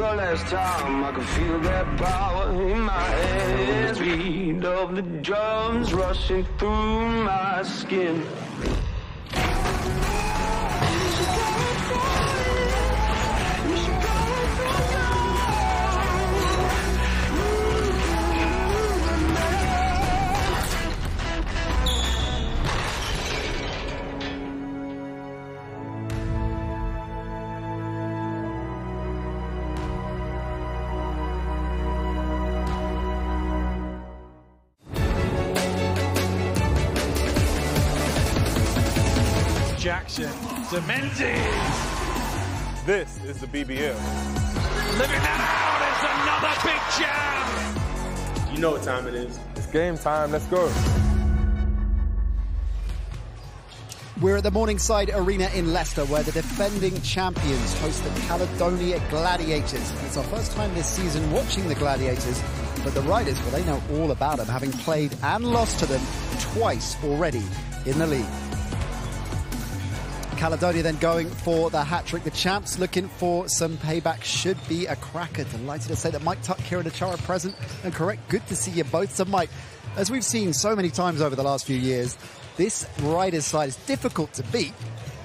for last time. I can feel that power in my hands. Beat of the drums rushing through my skin. Jackson, Dementi. This is the BBL. Living that out is another big jam. You know what time it is. It's game time. Let's go. We're at the Morningside Arena in Leicester, where the defending champions host the Caledonia Gladiators. It's our first time this season watching the Gladiators, but the Riders, well, they know all about them, having played and lost to them twice already in the league. Caledonia then going for the hat-trick. The champs looking for some payback. Should be a cracker. Delighted to say that Mike Tuck, Kieran Achara present and correct. Good to see you both. So Mike, as we've seen so many times over the last few years, this Riders side is difficult to beat,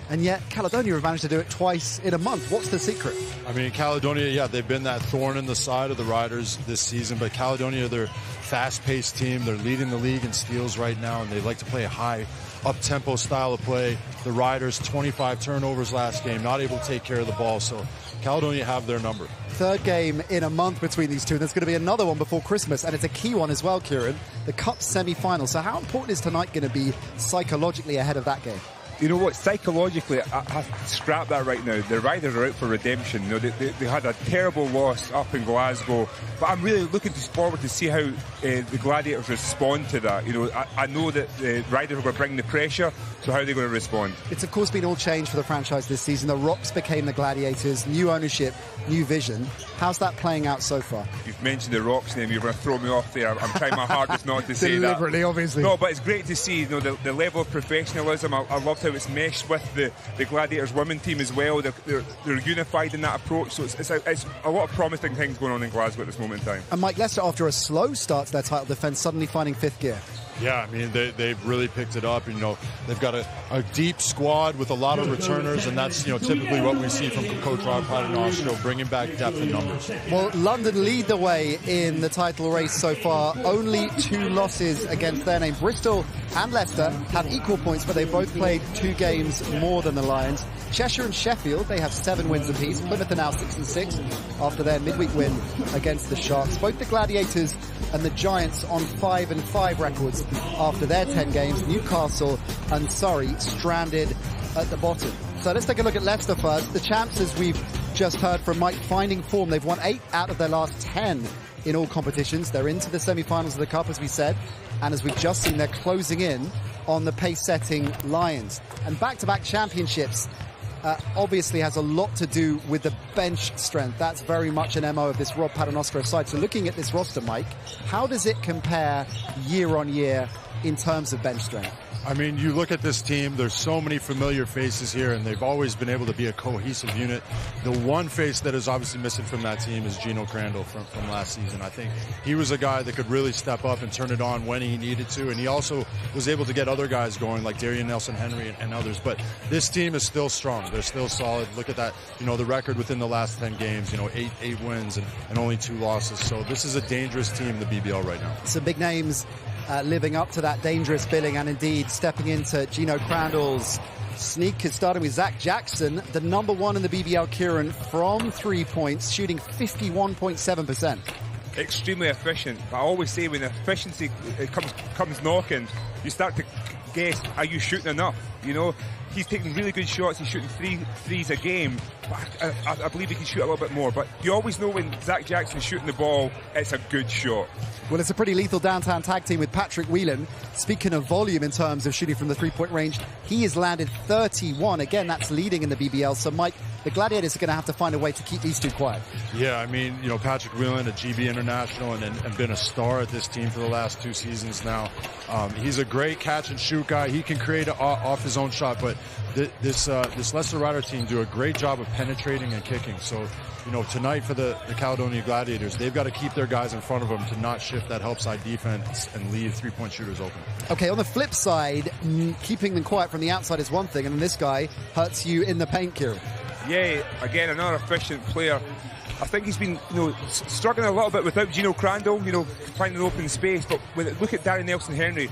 and yet Caledonia have managed to do it twice in a month. What's the secret? I mean, Caledonia, yeah, they've been that thorn in the side of the Riders this season, but Caledonia, they're a fast-paced team. They're leading the league in steals right now, and they like to play a high up-tempo style of play. The Riders, 25 turnovers last game, not able to take care of the ball, so Caledonia have their number. Third game in a month between these two. There's going to be another one before Christmas, and it's a key one as well, Kieran. The Cup semi-final. So how important is tonight going to be psychologically ahead of that game? You know what, psychologically, I have to scrap that right now. The Riders are out for redemption. You know, they had a terrible loss up in Glasgow, but I'm really looking forward to see how the Gladiators respond to that. You know, I know that the Riders are going to bring the pressure, so how are they going to respond? It's of course been all change for the franchise this season. The Rocks became the Gladiators, new ownership, new vision. How's that playing out so far? You've mentioned the Rocks name, you're going to throw me off there. I'm trying my hardest not to say that. Deliberately, obviously. No, but it's great to see, you know, the level of professionalism. I loved how it's meshed with the Gladiators women team as well. They're unified in that approach, so it's a lot of promising things going on in Glasgow at this moment in time. And Mike, Leicester, after a slow start to their title defence, suddenly finding fifth gear. Yeah, I mean, they've really picked it up. You know, they've got a deep squad with a lot of returners, and that's, you know, typically what we see from Coach Rob Paternoster, bringing back depth and numbers. Well, London lead the way in the title race so far. Only 2 losses against their name. Bristol and Leicester have equal points, but they both played 2 games more than the Lions. Cheshire and Sheffield, they have 7 wins apiece. Plymouth are now 6-6 after their midweek win against the Sharks. Both the Gladiators and the Giants on 5-5 records after their 10 games. Newcastle and Surrey stranded at the bottom. So let's take a look at Leicester first. The champs, as we've just heard from Mike, finding form. They've won 8 out of their last 10 in all competitions. They're into the semi-finals of the Cup, as we said. And as we've just seen, they're closing in on the pace-setting Lions. And back-to-back championships obviously has a lot to do with the bench strength. That's very much an MO of this Rob Paternoster side. So looking at this roster, Mike, how does it compare year on year in terms of bench strength? I mean, you look at this team, there's so many familiar faces here, and they've always been able to be a cohesive unit. The one face that is obviously missing from that team is Gino Crandall from last season. I think he was a guy that could really step up and turn it on when he needed to, and he also was able to get other guys going like Darian Nelson-Henry and others. But this team is still strong. They're still solid. Look at that, you know, the record within the last 10 games, you know, 8 wins and only 2 losses. So this is a dangerous team, the BBL, right now. Some big names living up to that dangerous billing, and indeed stepping into Gino Crandall's sneakers, starting with Zach Jackson, the number 1 in the BBL, Kieran, from 3 points, shooting 51.7%. Extremely efficient. I always say when efficiency comes knocking, you start to guess, are you shooting enough? You know, he's taking really good shots. He's shooting threes a game. But I believe he can shoot a little bit more. But you always know when Zach Jackson's shooting the ball, it's a good shot. Well, it's a pretty lethal downtown tag team with Patrick Whelan. Speaking of volume in terms of shooting from the three-point range, he has landed 31. Again, that's leading in the BBL. So, Mike, the Gladiators are going to have to find a way to keep these two quiet. Yeah, I mean, you know, Patrick Whelan, a GB international, and been a star at this team for the last 2 seasons now. He's a great catch-and-shoot guy. He can create off his own shot, but this Leicester Rider team do a great job of penetrating and kicking. So, you know, tonight for the Caledonia Gladiators, they've got to keep their guys in front of them to not shift that help side defense and leave three-point shooters open. Okay, on the flip side, keeping them quiet from the outside is one thing, and then this guy hurts you in the paint, Kieran. Yeah, again, another efficient player. I think he's been, you know, struggling a little bit without Gino Crandall, you know, finding open space. But when look at Darren Nelson-Henry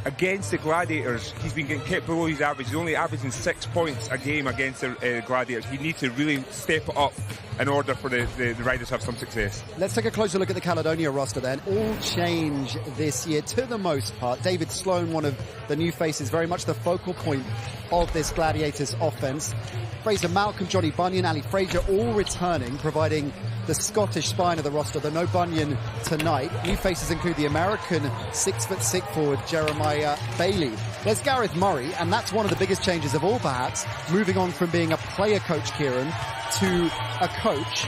against the Gladiators, he's been getting kept below his average. He's only averaging 6 points a game against the Gladiators. He needs to really step it up in order for the Riders to have some success. Let's take a closer look at the Caledonia roster then. All change this year to the most part. David Sloan, one of the new faces, very much the focal point of this Gladiators offense. Fraser Malcolm, Johnny Bunyan, Ali Frazier, all returning, providing the Scottish spine of the roster, though no Bunyan tonight. New faces include the American 6'6" forward Jeremiah Bailey. There's Gareth Murray, and that's one of the biggest changes of all, perhaps, moving on from being a player coach, Kieran, to a coach.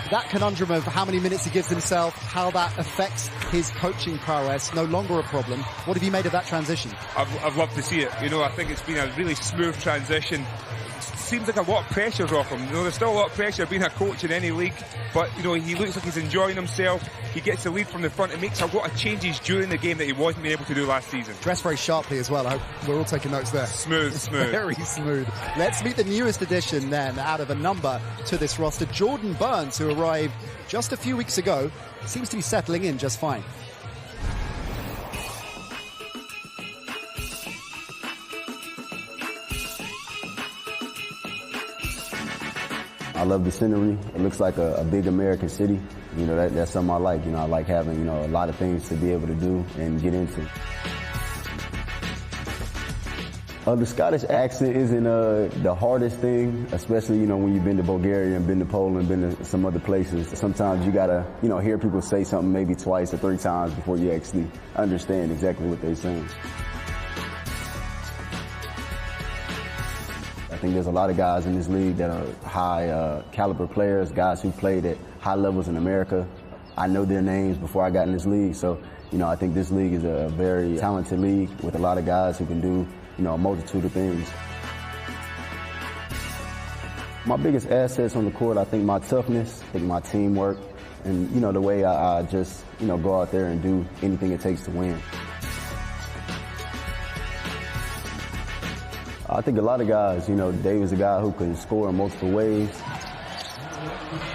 That conundrum of how many minutes he gives himself, how that affects his coaching prowess, no longer a problem. What have you made of that transition? I've loved to see it. You know, I think it's been a really smooth transition. Seems like a lot of pressure's off him. You know, there's still a lot of pressure being a coach in any league, but you know, he looks like he's enjoying himself. He gets the lead from the front. It makes a lot of changes during the game that he wasn't able to do last season. Dressed very sharply as well. I hope we're all taking notes there. Smooth. Very smooth. Let's meet the newest addition then, out of a number to this roster, Jordan Burns, who arrived just a few weeks ago. Seems to be settling in just fine. I love the scenery. It looks like a big American city. You know, that's something I like. You know, I like having, you know, a lot of things to be able to do and get into. The Scottish accent isn't the hardest thing, especially, you know, when you've been to Bulgaria and been to Poland, been to some other places. Sometimes you gotta, you know, hear people say something maybe twice or 3 times before you actually understand exactly what they're saying. I think there's a lot of guys in this league that are high caliber players, guys who played at high levels in America. I know their names before I got in this league, so, you know, I think this league is a very talented league with a lot of guys who can do, you know, a multitude of things. My biggest assets on the court, I think my toughness, I think my teamwork, and, you know, the way I just, you know, go out there and do anything it takes to win. I think a lot of guys, you know, Dave is a guy who can score in multiple ways.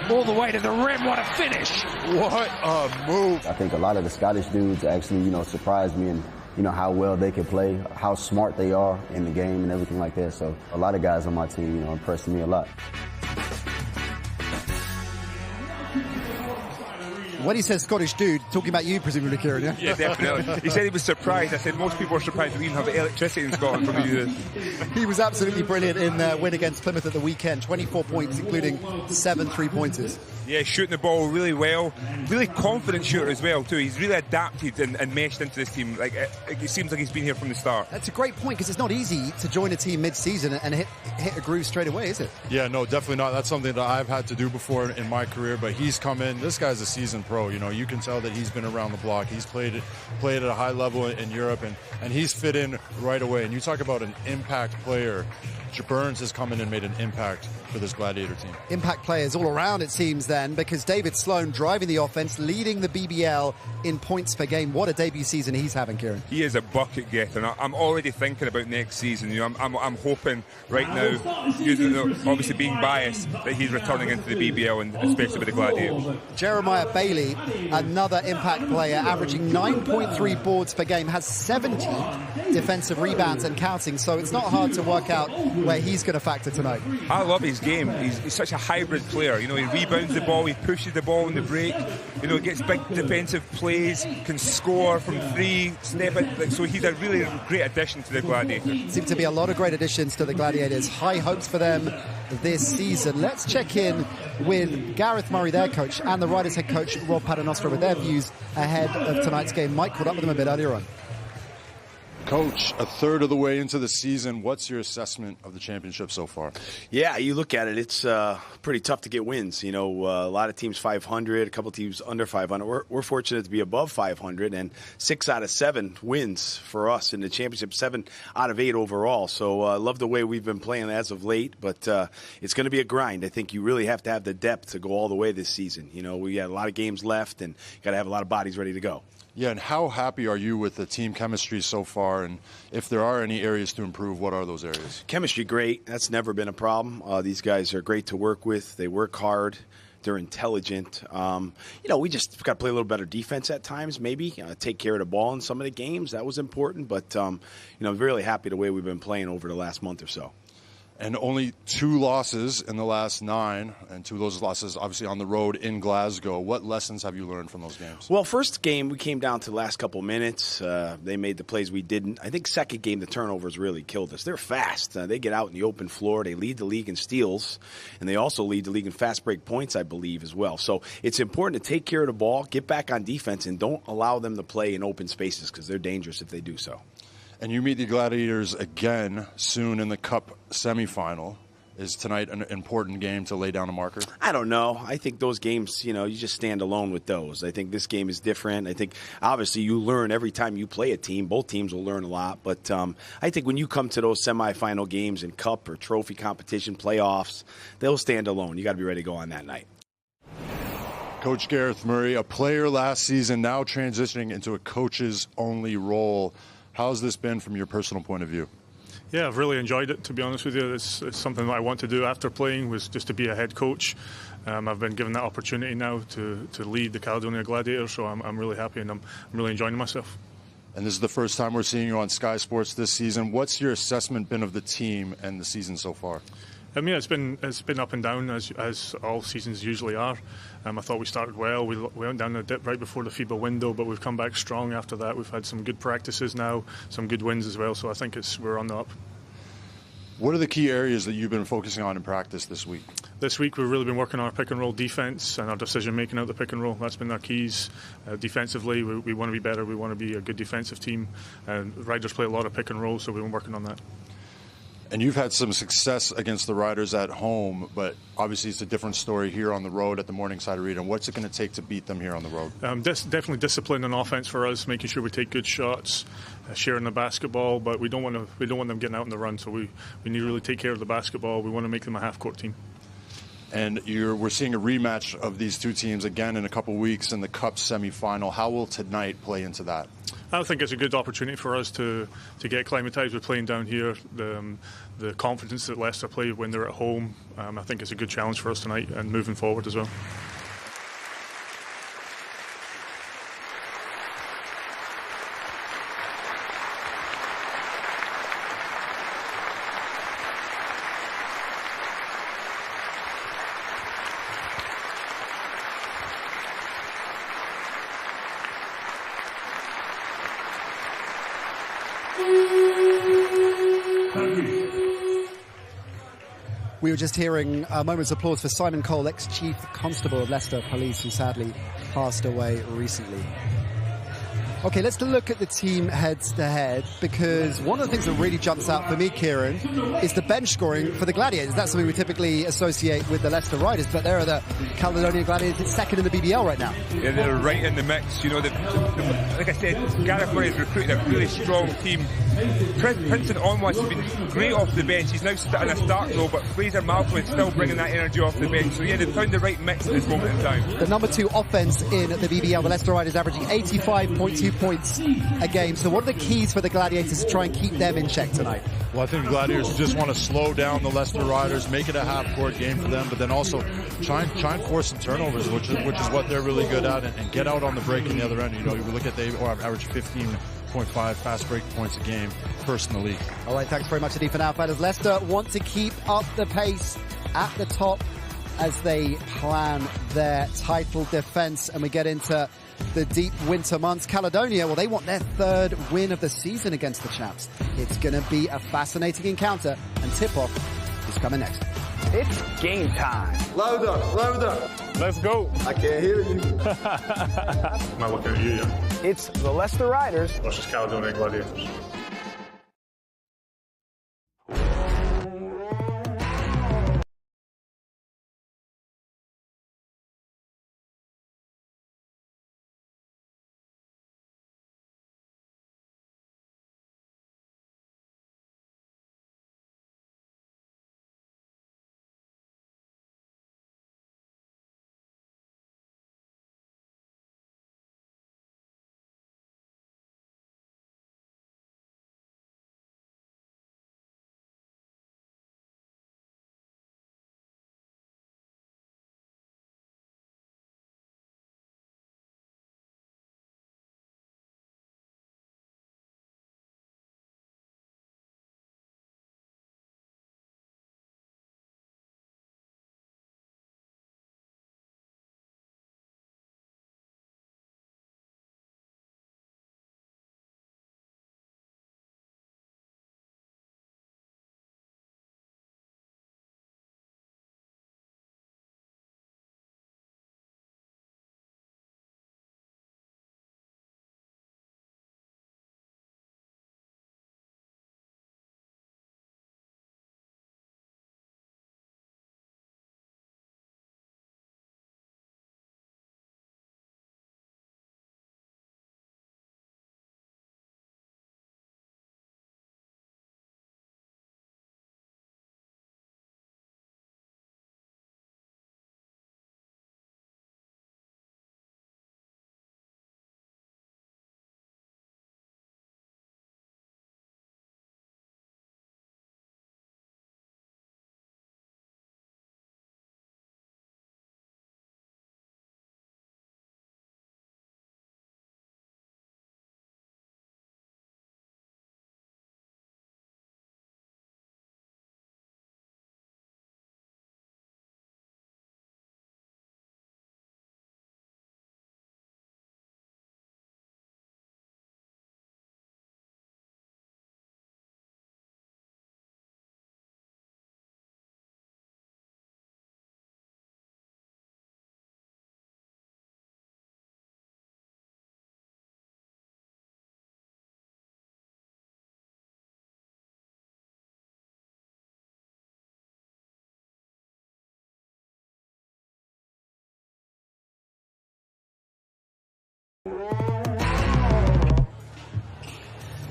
All the way to the rim, what a finish! What a move! I think a lot of the Scottish dudes actually, you know, surprised me in, you know, how well they can play, how smart they are in the game and everything like that. So a lot of guys on my team, you know, impressed me a lot. When he says Scottish dude, talking about you, presumably, Kieran, yeah? Yeah, definitely. He said he was surprised. I said most people are surprised that we even have electricity in Scotland for me to do this. He was absolutely brilliant in their win against Plymouth at the weekend. 24 points, including 7 3-pointers. Yeah, shooting the ball really well. Really confident shooter as well, too. He's really adapted and meshed into this team. Like, it seems like he's been here from the start. That's a great point, because it's not easy to join a team mid-season and hit a groove straight away, is it? Yeah, no, definitely not. That's something that I've had to do before in my career, but he's come in. This guy's a seasoned pro. You know, you can tell that he's been around the block. He's played at a high level in Europe, and he's fit in right away. And you talk about an impact player. Burns has come in and made an impact for this Gladiator team. Impact players all around, it seems, then, because David Sloan driving the offense, leading the BBL in points per game. What a debut season he's having, Kieran. He is a bucket getter, and I'm already thinking about next season. You know, I'm hoping right now, obviously being biased, that he's returning into the BBL, and especially with the Gladiators. Jeremiah Bailey, another impact player, averaging 9.3 boards per game, has 70 defensive rebounds and counting, so it's not hard to work out where he's going to factor tonight. I love his game. He's such a hybrid player. You know, he rebounds the ball, he pushes the ball in the break, you know, gets big defensive plays, can score from 3, step in. So he's a really great addition to the Gladiators. Seem to be a lot of great additions to the Gladiators. High hopes for them this season. Let's check in with Gareth Murray, their coach, and the Riders head coach, Rob Paternoster, with their views ahead of tonight's game. Mike caught up with them a bit earlier on. Coach, a third of the way into the season, what's your assessment of the championship so far? Yeah, you look at it, it's pretty tough to get wins. You know, a lot of teams 500, a couple teams under 500. We're fortunate to be above 500, and 6 out of 7 wins for us in the championship, 7 out of 8 overall. So I love the way we've been playing as of late, but it's going to be a grind. I think you really have to have the depth to go all the way this season. You know, we got a lot of games left, and you got to have a lot of bodies ready to go. Yeah, and how happy are you with the team chemistry so far? And if there are any areas to improve, what are those areas? Chemistry, great. That's never been a problem. These guys are great to work with. They work hard. They're intelligent. You know, we just got to play a little better defense at times, maybe. Take care of the ball in some of the games. That was important. But, you know, I'm really happy the way we've been playing over the last month or so. And only 2 losses in the last 9, and 2 of those losses obviously on the road in Glasgow. What lessons have you learned from those games? Well, first game, we came down to the last couple minutes. They made the plays we didn't. I think second game, the turnovers really killed us. They're fast. They get out in the open floor. They lead the league in steals, and they also lead the league in fast break points, I believe, as well. So it's important to take care of the ball, get back on defense, and don't allow them to play in open spaces because they're dangerous if they do so. And you meet the Gladiators again soon in the Cup semifinal. Is tonight an important game to lay down a marker? I don't know. I think those games, you know, you just stand alone with those. I think this game is different. I think, obviously, you learn every time you play a team. Both teams will learn a lot. But I think when you come to those semifinal games in Cup or trophy competition, playoffs, they'll stand alone. You got to be ready to go on that night. Coach Gareth Murray, a player last season, now transitioning into a coaches-only role. How's this been from your personal point of view? Yeah, I've really enjoyed it, to be honest with you. It's something that I want to do after playing, was just to be a head coach. I've been given that opportunity now to lead the Caledonia Gladiators, so I'm really happy and I'm really enjoying myself. And this is the first time we're seeing you on Sky Sports this season. What's your assessment been of the team and the season so far? I mean, it's been up and down as all seasons usually are. I thought we started well. We went down a dip right before the FIBA window, but we've come back strong after that. We've had some good practices now, some good wins as well. So I think we're on the up. What are the key areas that you've been focusing on in practice this week? This week we've really been working on our pick and roll defense and our decision making out the pick and roll. That's been our keys. Defensively, we want to be better. We want to be a good defensive team. And Riders play a lot of pick and roll, so we've been working on that. And you've had some success against the Riders at home, but obviously it's a different story here on the road at the Morningside Arena. What's it going to take to beat them here on the road? Definitely discipline and offense for us, making sure we take good shots, sharing the basketball, but we don't want them getting out in the run. So we need to really take care of the basketball. We want to make them a half-court team. And we're seeing a rematch of these two teams again in a couple weeks in the Cup semifinal. How will tonight play into that? I think it's a good opportunity for us to get acclimatized with playing down here. The confidence that Leicester play when they're at home, I think it's a good challenge for us tonight and moving forward as well. We were just hearing a moment's applause for Simon Cole, ex-Chief Constable of Leicester Police, who sadly passed away recently. Okay, let's look at the team head-to-head, because one of the things that really jumps out for me, Kieran, is the bench scoring for the Gladiators. That's something we typically associate with the Leicester Riders, but there are the Caledonia Gladiators second in the BBL right now. Yeah, they're right in the mix. You know, like I said, Gareth Murray has recruited a really strong team. Princeton onwards has been great off the bench. He's now in a start role, but Fraser Malcolm is still bringing that energy off the bench. So yeah, they've found the right mix at this moment in time. The number 2 offense in the BBL, the Leicester Riders, averaging 85.2 points a game. So what are the keys for the Gladiators to try and keep them in check tonight? Well, I think the Gladiators just want to slow down the Leicester Riders, make it a half-court game for them, but then also try and force some turnovers, which is what they're really good at, and get out on the break in the other end. You know, you look at they average 15.5 fast break points a game, first in the league. All right, thanks very much indeed for now, fellas. Leicester want to keep up the pace at the top as they plan their title defence, and we get into the deep winter months. Caledonia, well, they want their 3rd win of the season against the Chaps. It's going to be a fascinating encounter, and tip-off is coming next. It's game time. Louder, louder. Let's go. I can't hear you. Am I looking at you, yeah? It's the Leicester Riders versus Caledonia Gladiators.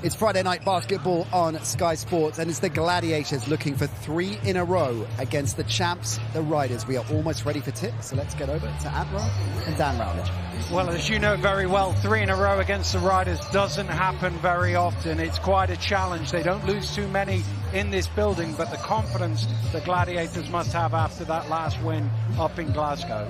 It's Friday night basketball on Sky Sports, and it's the Gladiators looking for 3 in a row against the champs, the Riders. We are almost ready for tips, so let's get over to Admiral and Dan Rowledge. Well, as you know very well, 3 in a row against the Riders doesn't happen very often. It's quite a challenge. They don't lose too many in this building, but the confidence the Gladiators must have after that last win up in Glasgow.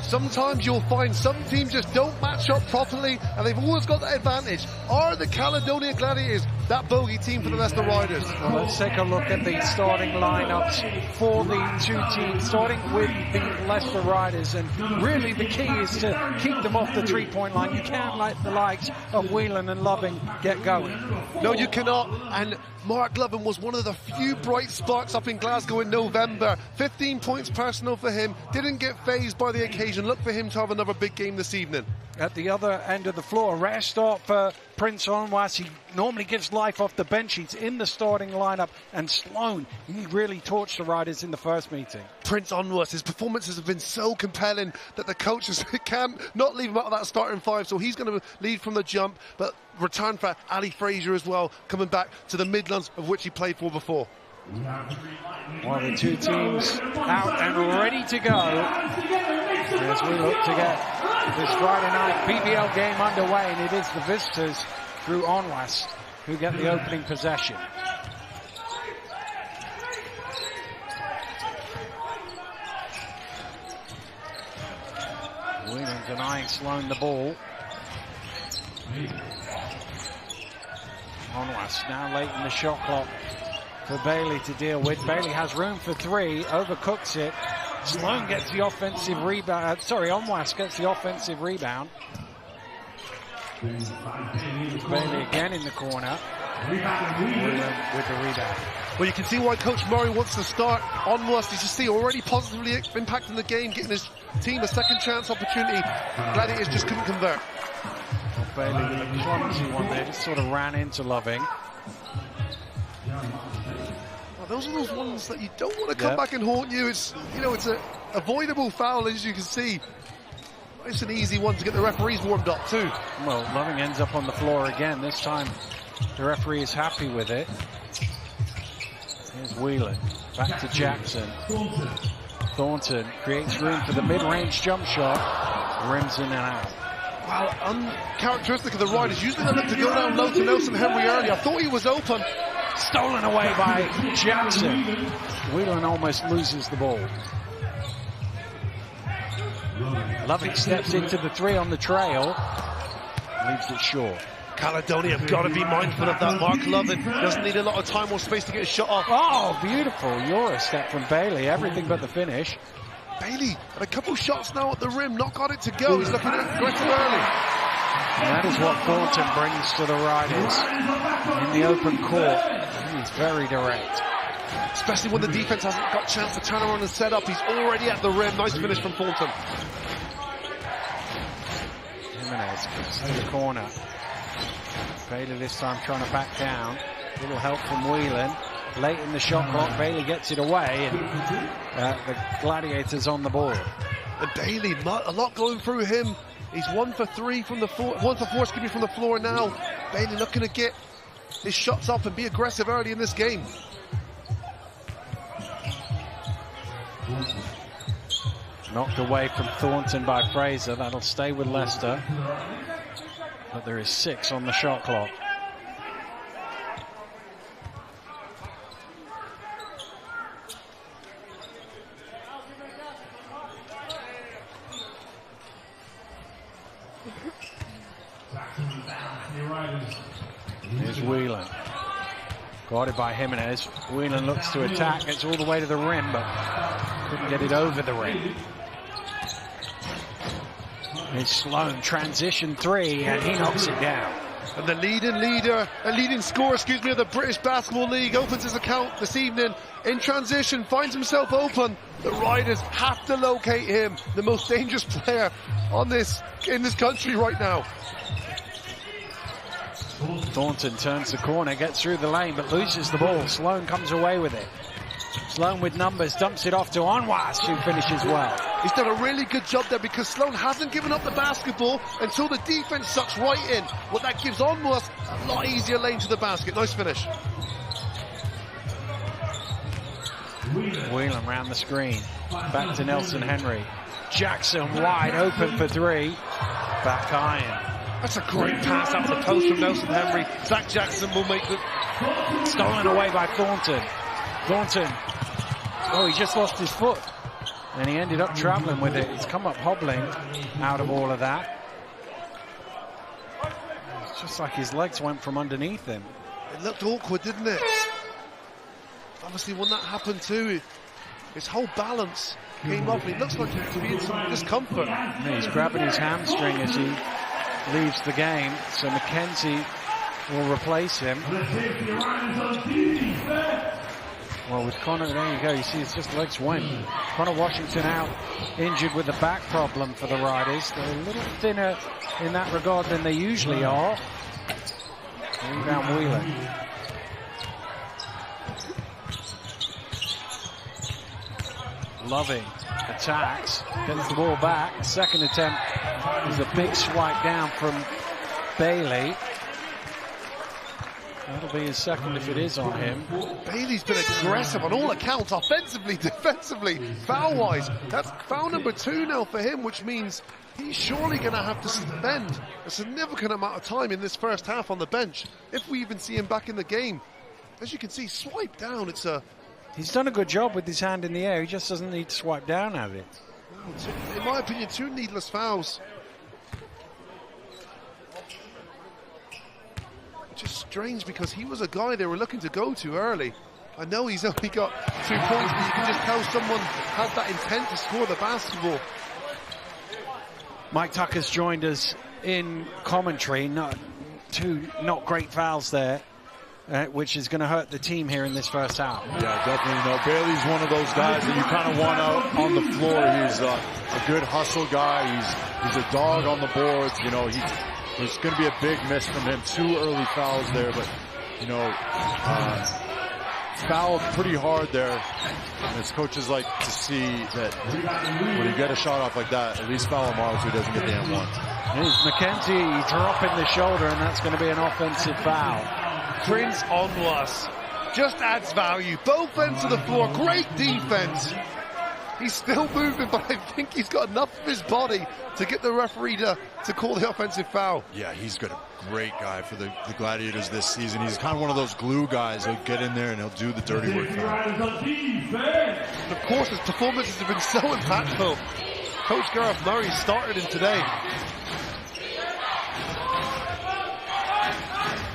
Sometimes you'll find some teams just don't match up properly, and they've always got that advantage. Are the Caledonia Gladiators that bogey team for the Leicester Riders? Well, let's take a look at the starting lineups for the 2 teams, starting with the Leicester Riders. And really the key is to keep them off the 3-point line. You can't let the likes of Whelan and Loving get going. No, you cannot. And Mark Lovin was one of the few bright sparks up in Glasgow in November. 15 points personal for him. Didn't get fazed by the occasion. Look for him to have another big game this evening. At the other end of the floor, rare start for Prince Onwas. He normally gives life off the bench. He's in the starting lineup. And Sloan, he really torched the Riders in the first meeting. Prince Onwas, his performances have been so compelling that the coaches can't not leave him out of that starting 5. So he's going to lead from the jump. But return for Ali Frazier as well, coming back to the Midlands, of which he played for before. Well, the 2 teams out and ready to go as we look to get this Friday night BBL game underway, and it is the visitors through Onwas who get the opening possession. Whelan denying Sloan the ball. Onwas now late in the shot clock for Bailey to deal with. Bailey has room for 3, overcooks it. Sloan gets the offensive rebound. Onwas gets the offensive rebound. Bailey again in the corner. With the rebound. Well, you can see why Coach Murray wants to start Onwas. You see already positively impacting the game, getting his team a second chance opportunity. Gladiators just couldn't convert. Well, Bailey with a clumsy one there, just sort of ran into Loving. Well, those are those ones that you don't want to come back and haunt you. It's, you know, it's an avoidable foul, as you can see. It's an easy one to get the referees warmed up too. Well, Loving ends up on the floor again. This time the referee is happy with it. Here's Whelan, back to Jackson. Thornton creates room for the mid-range jump shot. Rims in and out. Well, uncharacteristic of the Riders. Usually they look to go down low to Nelson Henry early. I thought he was open. Stolen away by Jackson. Whelan almost loses the ball. Loving steps into the 3 on the trail. Leaves it short. Caledonia have got to be mindful of that. Mark Lovin doesn't need a lot of time or space to get a shot off. Oh, beautiful Euro step from Bailey. Everything but the finish. Bailey had a couple shots now at the rim, not got it to go. He's looking at aggressive early. And that is what Thornton brings to the Riders in the open court. He's very direct. Especially when the defense hasn't got a chance to turn around and set up. He's already at the rim. Nice finish from Thornton. Jimenez gets to the corner. Bailey this time trying to back down. Little help from Whelan. Late in the shot clock, Bailey gets it away, and the Gladiators on the board. And Bailey, a lot going through him. He's 1 for 3 from the floor, 1 for 4, excuse me, from the floor now. Bailey looking to get his shots up and be aggressive early in this game. Knocked away from Thornton by Fraser. That'll stay with Leicester. But there is 6 on the shot clock. Here's Whelan. Guarded by Jimenez. Whelan looks to attack. Gets all the way to the rim, but couldn't get it over the rim. Here's Sloan, transition 3, and he knocks it down. And the leading scorer, of the British Basketball League opens his account this evening in transition, finds himself open. The Riders have to locate him, the most dangerous player in this country right now. Thornton turns the corner, gets through the lane, but loses the ball. Sloan comes away with it. Sloan with numbers, dumps it off to Onwas, who finishes well. He's done a really good job there because Sloan hasn't given up the basketball until the defense sucks right in. What that gives Onwas a lot easier lane to the basket. Nice finish. Whelan round the screen. Back to Nelson Henry. Jackson wide open for three. Back iron. That's a great pass out the post from Nelson Henry. Zach Jackson will make the... Stolen away by Thornton. Thornton. Oh, he just lost his foot. And he ended up traveling with it. He's come up hobbling out of all of that. It's just like his legs went from underneath him. It looked awkward, didn't it? Obviously, when that happened too, his whole balance came off. It looks like he's in some discomfort. He's grabbing his hamstring as he leaves the game, so McKenzie will replace him. Well, with Connor, there you go, you see his just legs went. Connor Washington out, injured with a back problem for the Riders. They're a little thinner in that regard than they usually are. Rebound Wheeler. Loving attacks, gets the ball back. Second attempt is a big swipe down from Bailey. That'll be his second if it is on him. Bailey's been aggressive on all accounts, offensively, defensively, foul-wise. That's foul number 2 now for him, which means he's surely going to have to spend a significant amount of time in this first half on the bench, if we even see him back in the game. As you can see, swipe down, it's a... He's done a good job with his hand in the air. He just doesn't need to swipe down at it. In my opinion, 2 needless fouls. Which is strange because he was a guy they were looking to go to early. I know he's only got 2 points, but you can just tell someone has that intent to score the basketball. Mike Tucker's joined us in commentary. Two not great fouls there. Which is going to hurt the team here in this first half. Yeah, definitely. No, Bailey's one of those guys that you kind of want out on the floor. He's a good hustle guy. He's a dog on the boards. You know, there's going to be a big miss from him. 2 early fouls there, but you know, fouled pretty hard there. And his coaches like to see that when you get a shot off like that, at least foul him out so he doesn't get the M1. Here's McKenzie dropping the shoulder, and that's going to be an offensive foul. Prince Onwas just adds value. Both ends of the floor, great defense. He's still moving, but I think he's got enough of his body to get the referee to call the offensive foul. Yeah, he's got a great guy for the Gladiators this season. He's kind of one of those glue guys. He'll get in there and he'll do the dirty work for them. Of course, his performances have been so impactful. Coach Gareth Murray started him today.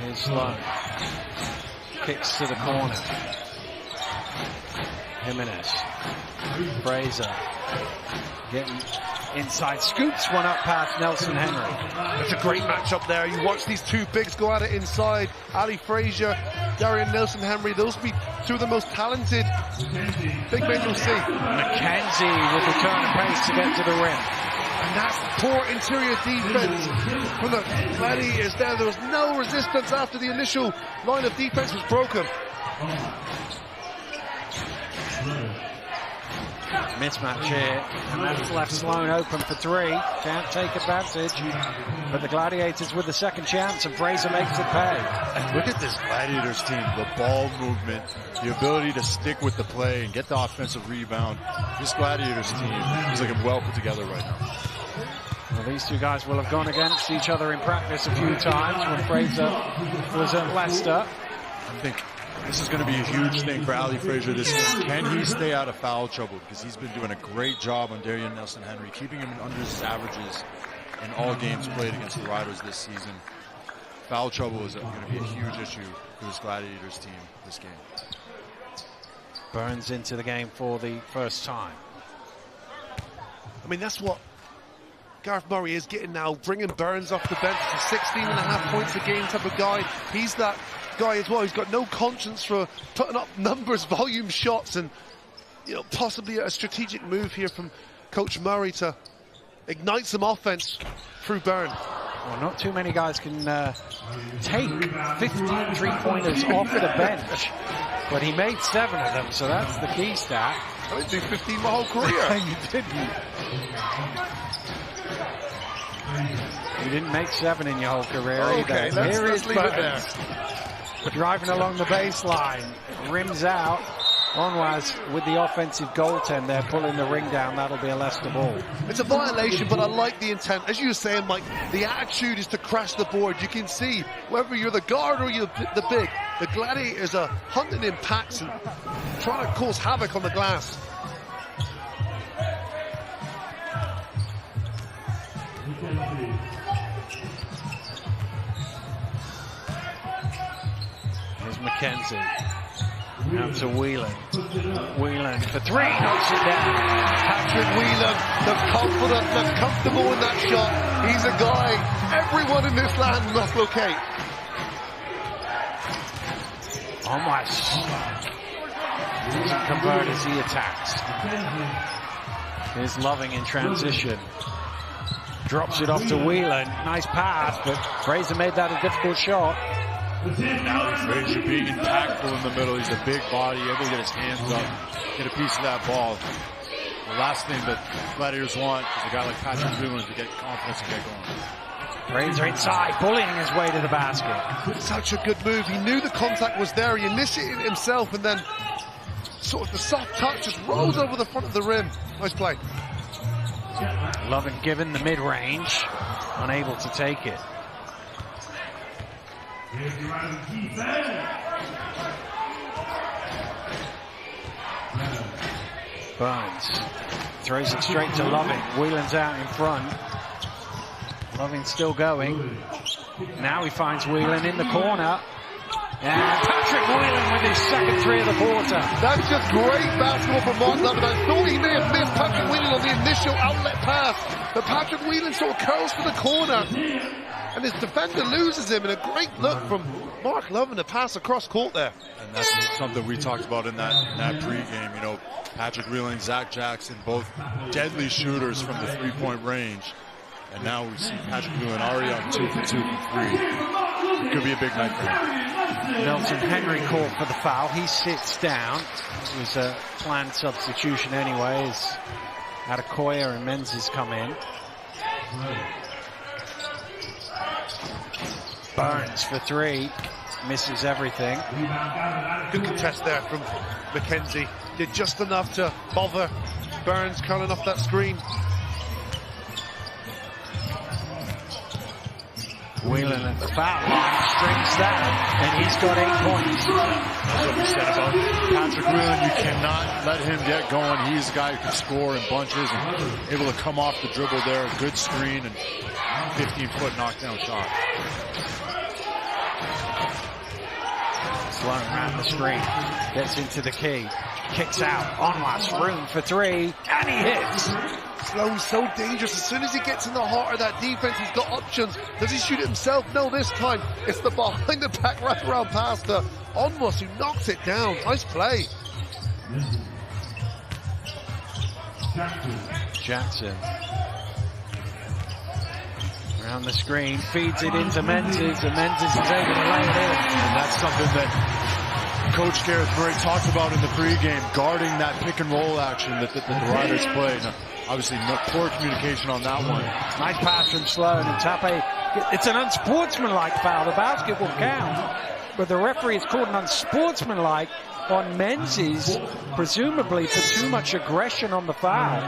Here's Sloan. Kicks to the corner. Jimenez. Fraser. Getting inside. Scoops one up past Nelson Henry. It's a great matchup there. You watch these 2 bigs go at it inside. Ali Frazier, Darian Nelson Henry. Those will be 2 of the most talented big men you'll see. McKenzie with the turn of pace to get to the rim. And that's poor interior defense from the Gladiators there. There was no resistance after the initial line of defense was broken. Mismatch here, and that's left Sloan open for 3. Can't take advantage, but the Gladiators with the second chance, and Fraser makes it pay. And look at this Gladiators team, the ball movement, the ability to stick with the play and get the offensive rebound. This Gladiators team is like well put together right now. Well, these 2 guys will have gone against each other in practice a few times when Fraser was at Leicester. I think this is going to be a huge thing for Ali Frazier this season. Can he stay out of foul trouble? Because he's been doing a great job on Darian Nelson Henry, keeping him under his averages in all games played against the Riders this season. Foul trouble is going to be a huge issue for this Gladiators team this game. Burns into the game for the first time. I mean, that's what Gareth Murray is getting now, bringing Burns off the bench. He's 16.5 points a game type of guy. He's that guy as well. He's got no conscience for putting up numbers, volume shots, and you know, possibly a strategic move here from Coach Murray to ignite some offense through Burn. Well, not too many guys can take 15 3-pointers off the bench, but he made 7 of them, so that's the key stat. I didn't do 15 my whole career. You didn't. You didn't make 7 in your whole career Okay, either. Here let's is leave it there. driving along the baseline. Rims out. Onwas with the offensive goaltend there, pulling the ring down. That'll be a Leicester ball. It's a violation, but I like the intent. As you were saying, Mike, the attitude is to crash the board. You can see whether you're the guard or you're the big, the Gladiators are hunting in packs and trying to cause havoc on the glass. Here's McKenzie. Out to Whelan. Whelan for 3, knocks it down. Patrick Whelan, the confident, the comfortable in that shot. He's a guy everyone in this land must locate. Almost doesn't convert as he attacks. Here's Loving in transition. Drops it off to Whelan. Nice pass, but Fraser made that a difficult shot. Now Fraser being impactful in the middle. He's a big body, able to get his hands up, get a piece of that ball. The last thing that Gladiators want is a guy like Patrick Whelan to get confidence and get going. Fraser inside, bullying his way to the basket. Such a good move. He knew the contact was there. He initiated it himself, and then sort of the soft touch just rolls over the front of the rim. Nice play. Loving given the mid-range, unable to take it. Burns throws it straight to Loving. Whelan's out in front. Loving still going. Now he finds Whelan in the corner. And Patrick Whelan with his second 3 of the quarter. That's just great basketball from Mark Loving. I thought he may have missed Patrick Whelan on the initial outlet pass, but Patrick Whelan sort of curls to the corner, and his defender loses him, and a great look from Mark Loving to pass across court there. And that's something we talked about in that pregame. You know, Patrick Whelan, Zach Jackson, both deadly shooters from the 3-point range. And now we see Patrick Whelan already on 2 for 2 from 3. Could be a big night for him. Milton Henry called for the foul. He sits down. It was a planned substitution anyway, as Adekoya and Menzies come in. Burns for 3. Misses everything. Good contest there from McKenzie. Did just enough to bother Burns curling off that screen. Whelan at the foul line, strings that, and he's got 8 points. That's what we said about Patrick Whelan. You cannot let him get going. He's a guy who can score in bunches and able to come off the dribble there. A good screen and 15-foot knockdown shot. Sloan around the screen, gets into the key, kicks out, Onwas, room for 3, and he hits. Sloan's so dangerous. As soon as he gets in the heart of that defense, he's got options. Does he shoot it himself? No, this time it's the behind the back wraparound pass to Onwas, who knocks it down. Nice play. Jackson around the screen, feeds it into Menzies, and Menzies is able to lay it in. And that's something that Coach Gareth Murray talked about in the pregame, guarding that pick and roll action that the Riders play. Now, obviously, poor communication on that one. Nice pass from Sloan, and Tape. It's an unsportsmanlike foul. The basket will count, but the referee has called an unsportsmanlike on Menzies, presumably for too much aggression on the foul.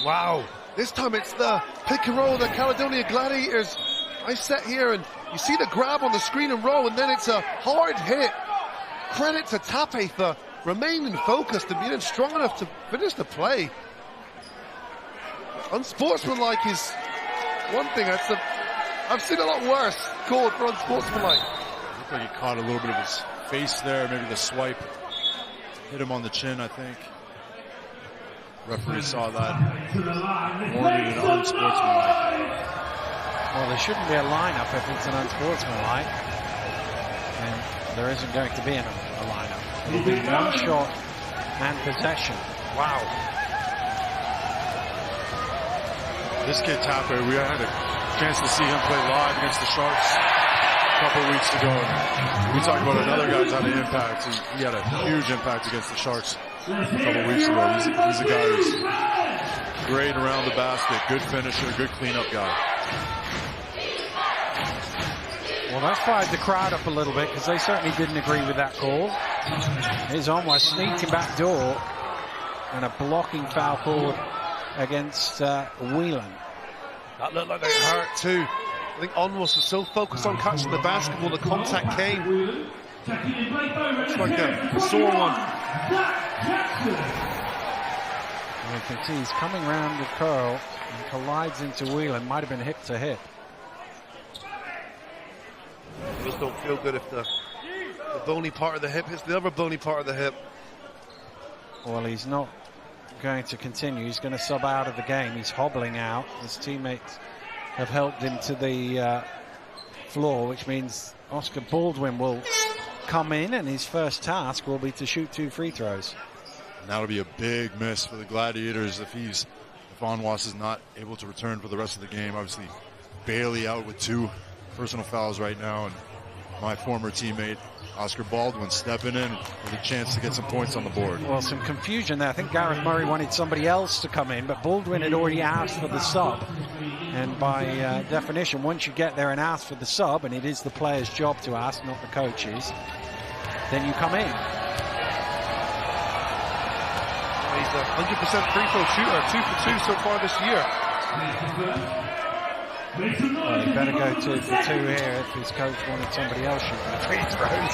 Wow. This time it's the pick and roll, the Caledonia Gladiators. I set here, and you see the grab on the screen and roll, and then it's a hard hit. Credit to Tape for remaining focused and being strong enough to finish the play. Unsportsmanlike is one thing. I've seen a lot worse called for unsportsmanlike. Looked like he caught a little bit of his face there. Maybe the swipe hit him on the chin, I think. Referee saw that. Warning an unsportsmanlike. Well, there shouldn't be a lineup if it's an unsportsmanlike. And there isn't going to be a lineup. It'll be 1 shot and possession. Wow. This kid Tape, we had a chance to see him play live against the Sharks a couple of weeks ago. We talked about another guy's had an impact. He had a huge impact against the Sharks a couple weeks ago. He's a guy who's great around the basket, good finisher, good cleanup guy. Well, that's fired the crowd up a little bit because they certainly didn't agree with that call. Here's Onwa sneaking back door and a blocking foul called against Whelan. That looked like they hurt too. I think Onwa was so focused on catching the basketball, the contact came. It's like a sore one. And you can see he's coming round the curl and collides into Whelan. Might have been hip to hip. Just don't feel good if the bony part of the hip hits the other bony part of the hip. Well, he's not going to continue. He's going to sub out of the game. He's hobbling out. His teammates have helped him to the floor, which means Oscar Baldwin will come in, and his first task will be to shoot 2 free throws. And that'll be a big miss for the Gladiators if Onwas is not able to return for the rest of the game. Obviously, Bailey out with 2 personal fouls right now, and my former teammate Oscar Baldwin stepping in with a chance to get some points on the board. Well, some confusion there. I think Gareth Murray wanted somebody else to come in, but Baldwin had already asked for the sub. And by definition, once you get there and ask for the sub, and it is the player's job to ask, not the coach's, then you come in. He's a 100% free throw shooter, 2 for 2 so far this year. Well, he better go 2 for 2 here if his coach wanted somebody else shooting free throws.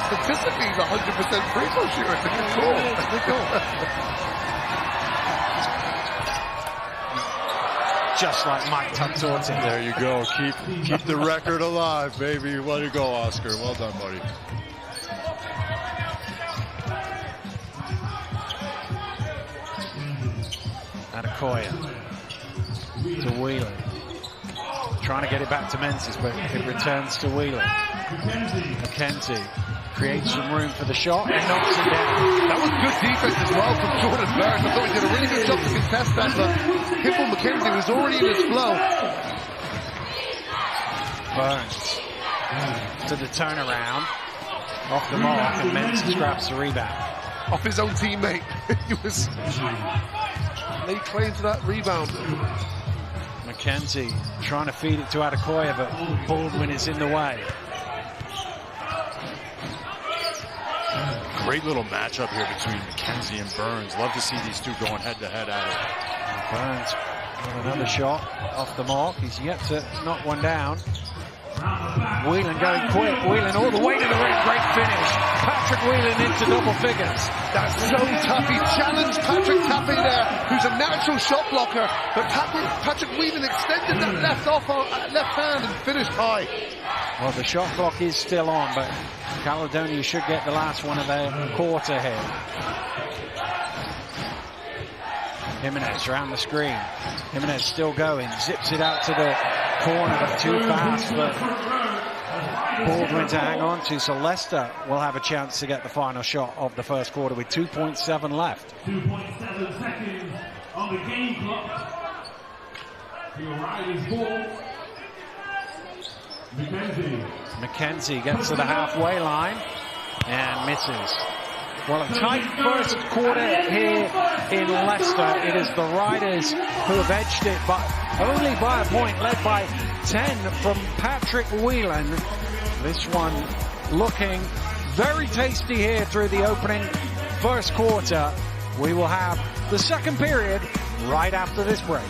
Statistically, he's a 100% free throw shooter. It's a good call. Good call. Just like Mike Tuck taught him. There you go. Keep the record alive, baby. Way to go, Oscar. Well done, buddy. Adekoya to Whelan. Trying to get it back to Menzies, but it returns to Whelan. McKenzie creates some room for the shot and knocks it down. That was good defense as well from Jordan Burns. I thought he did a really good job to contest that, but Kimball McKenzie was already in his flow. Burns to the turnaround. Off the mark, and Menzies grabs the rebound. Off his own teammate. He was laid claim to that rebound. McKenzie trying to feed it to Adekoya, but Baldwin is in the way. Great little matchup here between McKenzie and Burns. Love to see these two going head-to-head at it. Burns with another shot off the mark. He's yet to knock one down. Whelan going quick. Whelan all the way to the rim. Great finish. Patrick Whelan into double figures. That's so tough. He challenged Patrick Tappy there, who's a natural shot blocker. But Patrick Whelan extended that left hand and finished high. Well, the shot clock is still on, but Caledonia should get the last one of their quarter here. Jimenez around the screen. Jimenez still going. Zips it out to the corner, but too fast for Baldwin to hang on to. So Leicester will have a chance to get the final shot of the first quarter with 2.7 left. 2.7 seconds on the game clock. The Riders ball. McKenzie gets to the halfway line and misses. Well, a tight first quarter here in Leicester. It is the Riders who have edged it, but only by a point, led by 10 from Patrick Whelan. This one looking very tasty here through the opening first quarter. We will have the second period right after this break.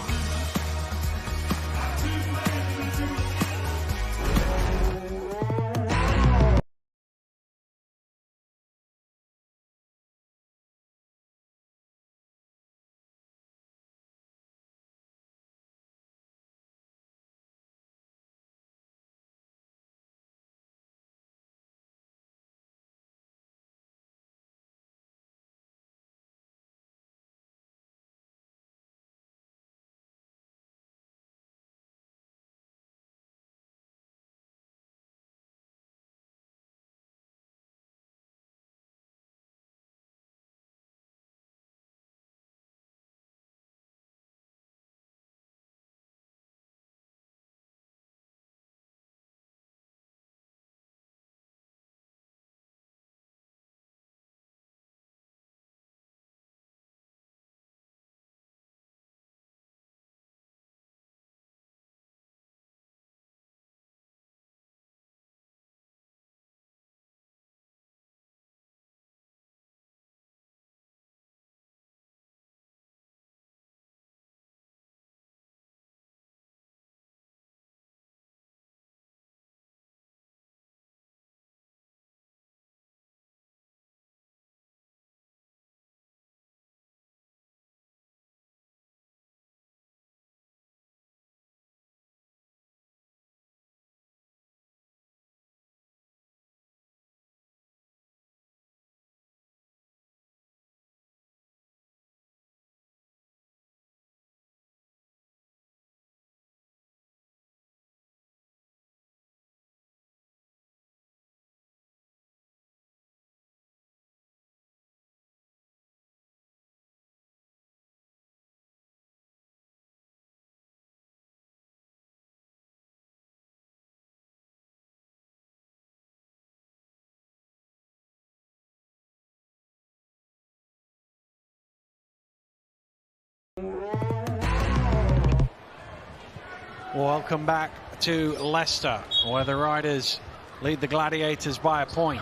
Welcome back to Leicester, where the Riders lead the Gladiators by a point.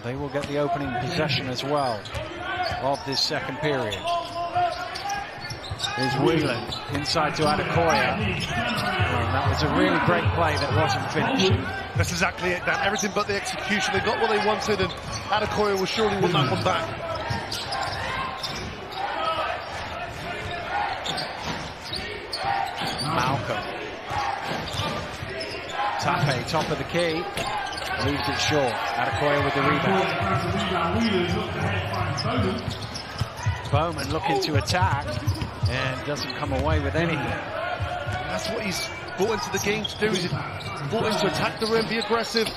They will get the opening possession as well of this second period. Here's Whelan inside to Adekoya. And that was a really great play that wasn't finished. That's exactly it, Dan. Everything but the execution. They got what they wanted, and Adekoya will surely win that one back. Malcolm. Tape, top of the key. Leaves it short. Adekoya with the rebound. Bowman looking to attack and doesn't come away with anything. That's what he's brought into the game to do. He's brought in to attack the rim, be aggressive.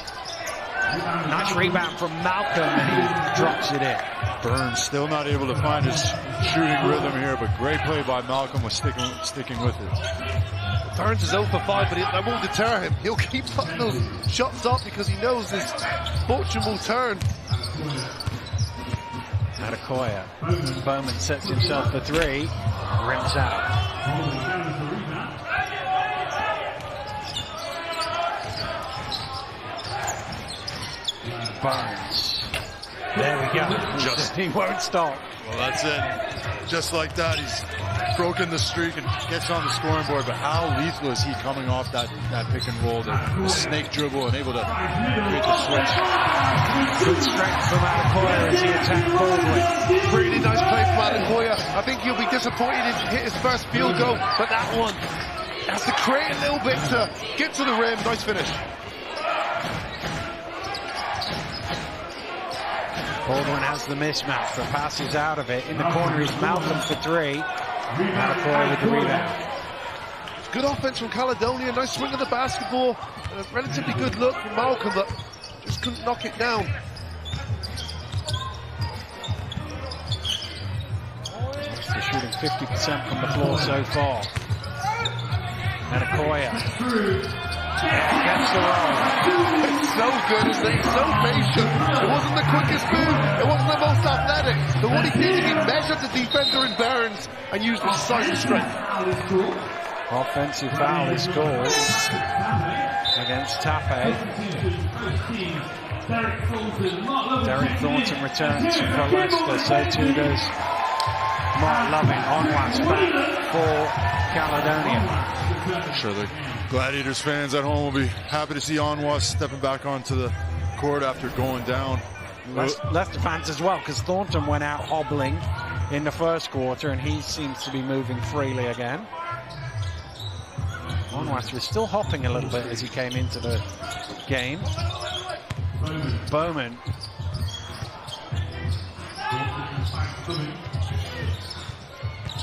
Nice rebound from Malcolm, and he drops it in. Burns still not able to find his shooting rhythm here, but great play by Malcolm was sticking with it. Burns is 0 for 5, but that won't deter him. He'll keep putting those shots up because he knows his fortune will turn. Adekoya. Bowman sets himself for three. Rims out. Burns. There we go. He won't stop. Well, that's it. Just like that, he's broken the streak and gets on the scoring board. But how lethal is he coming off that pick and roll, the snake dribble, and able to create the switch? Good strength from Adekoya as he attacked Baldwin. Really nice play from Adekoya. I think he'll be disappointed if he hit his first field goal, but that one has to create a little bit to get to the rim. Nice finish. Baldwin has the mismatch. The pass is out of it. In the corner is Malcolm for three. Adekoya with the rebound. Good offense from Caledonia. Nice swing of the basketball. A relatively good look from Malcolm, but just couldn't knock it down. They're shooting 50% from the floor so far. Adekoya. Gets the roll. It's so good, isn't it? He's so patient. It wasn't the quickest move. It wasn't the most athletic. But what he did is he measured the defender in Burns and used his size and strength. Offensive foul is called against Tape. Derek Thornton returns for Leicester. So too does Mark Loving. Onwas back for Caledonia. I'm sure the Gladiators fans at home will be happy to see Onwas stepping back onto the court after going down. Leicester fans as well, because Thornton went out hobbling in the first quarter and he seems to be moving freely again. Onwas was still hopping a little bit as he came into the game. Bowman.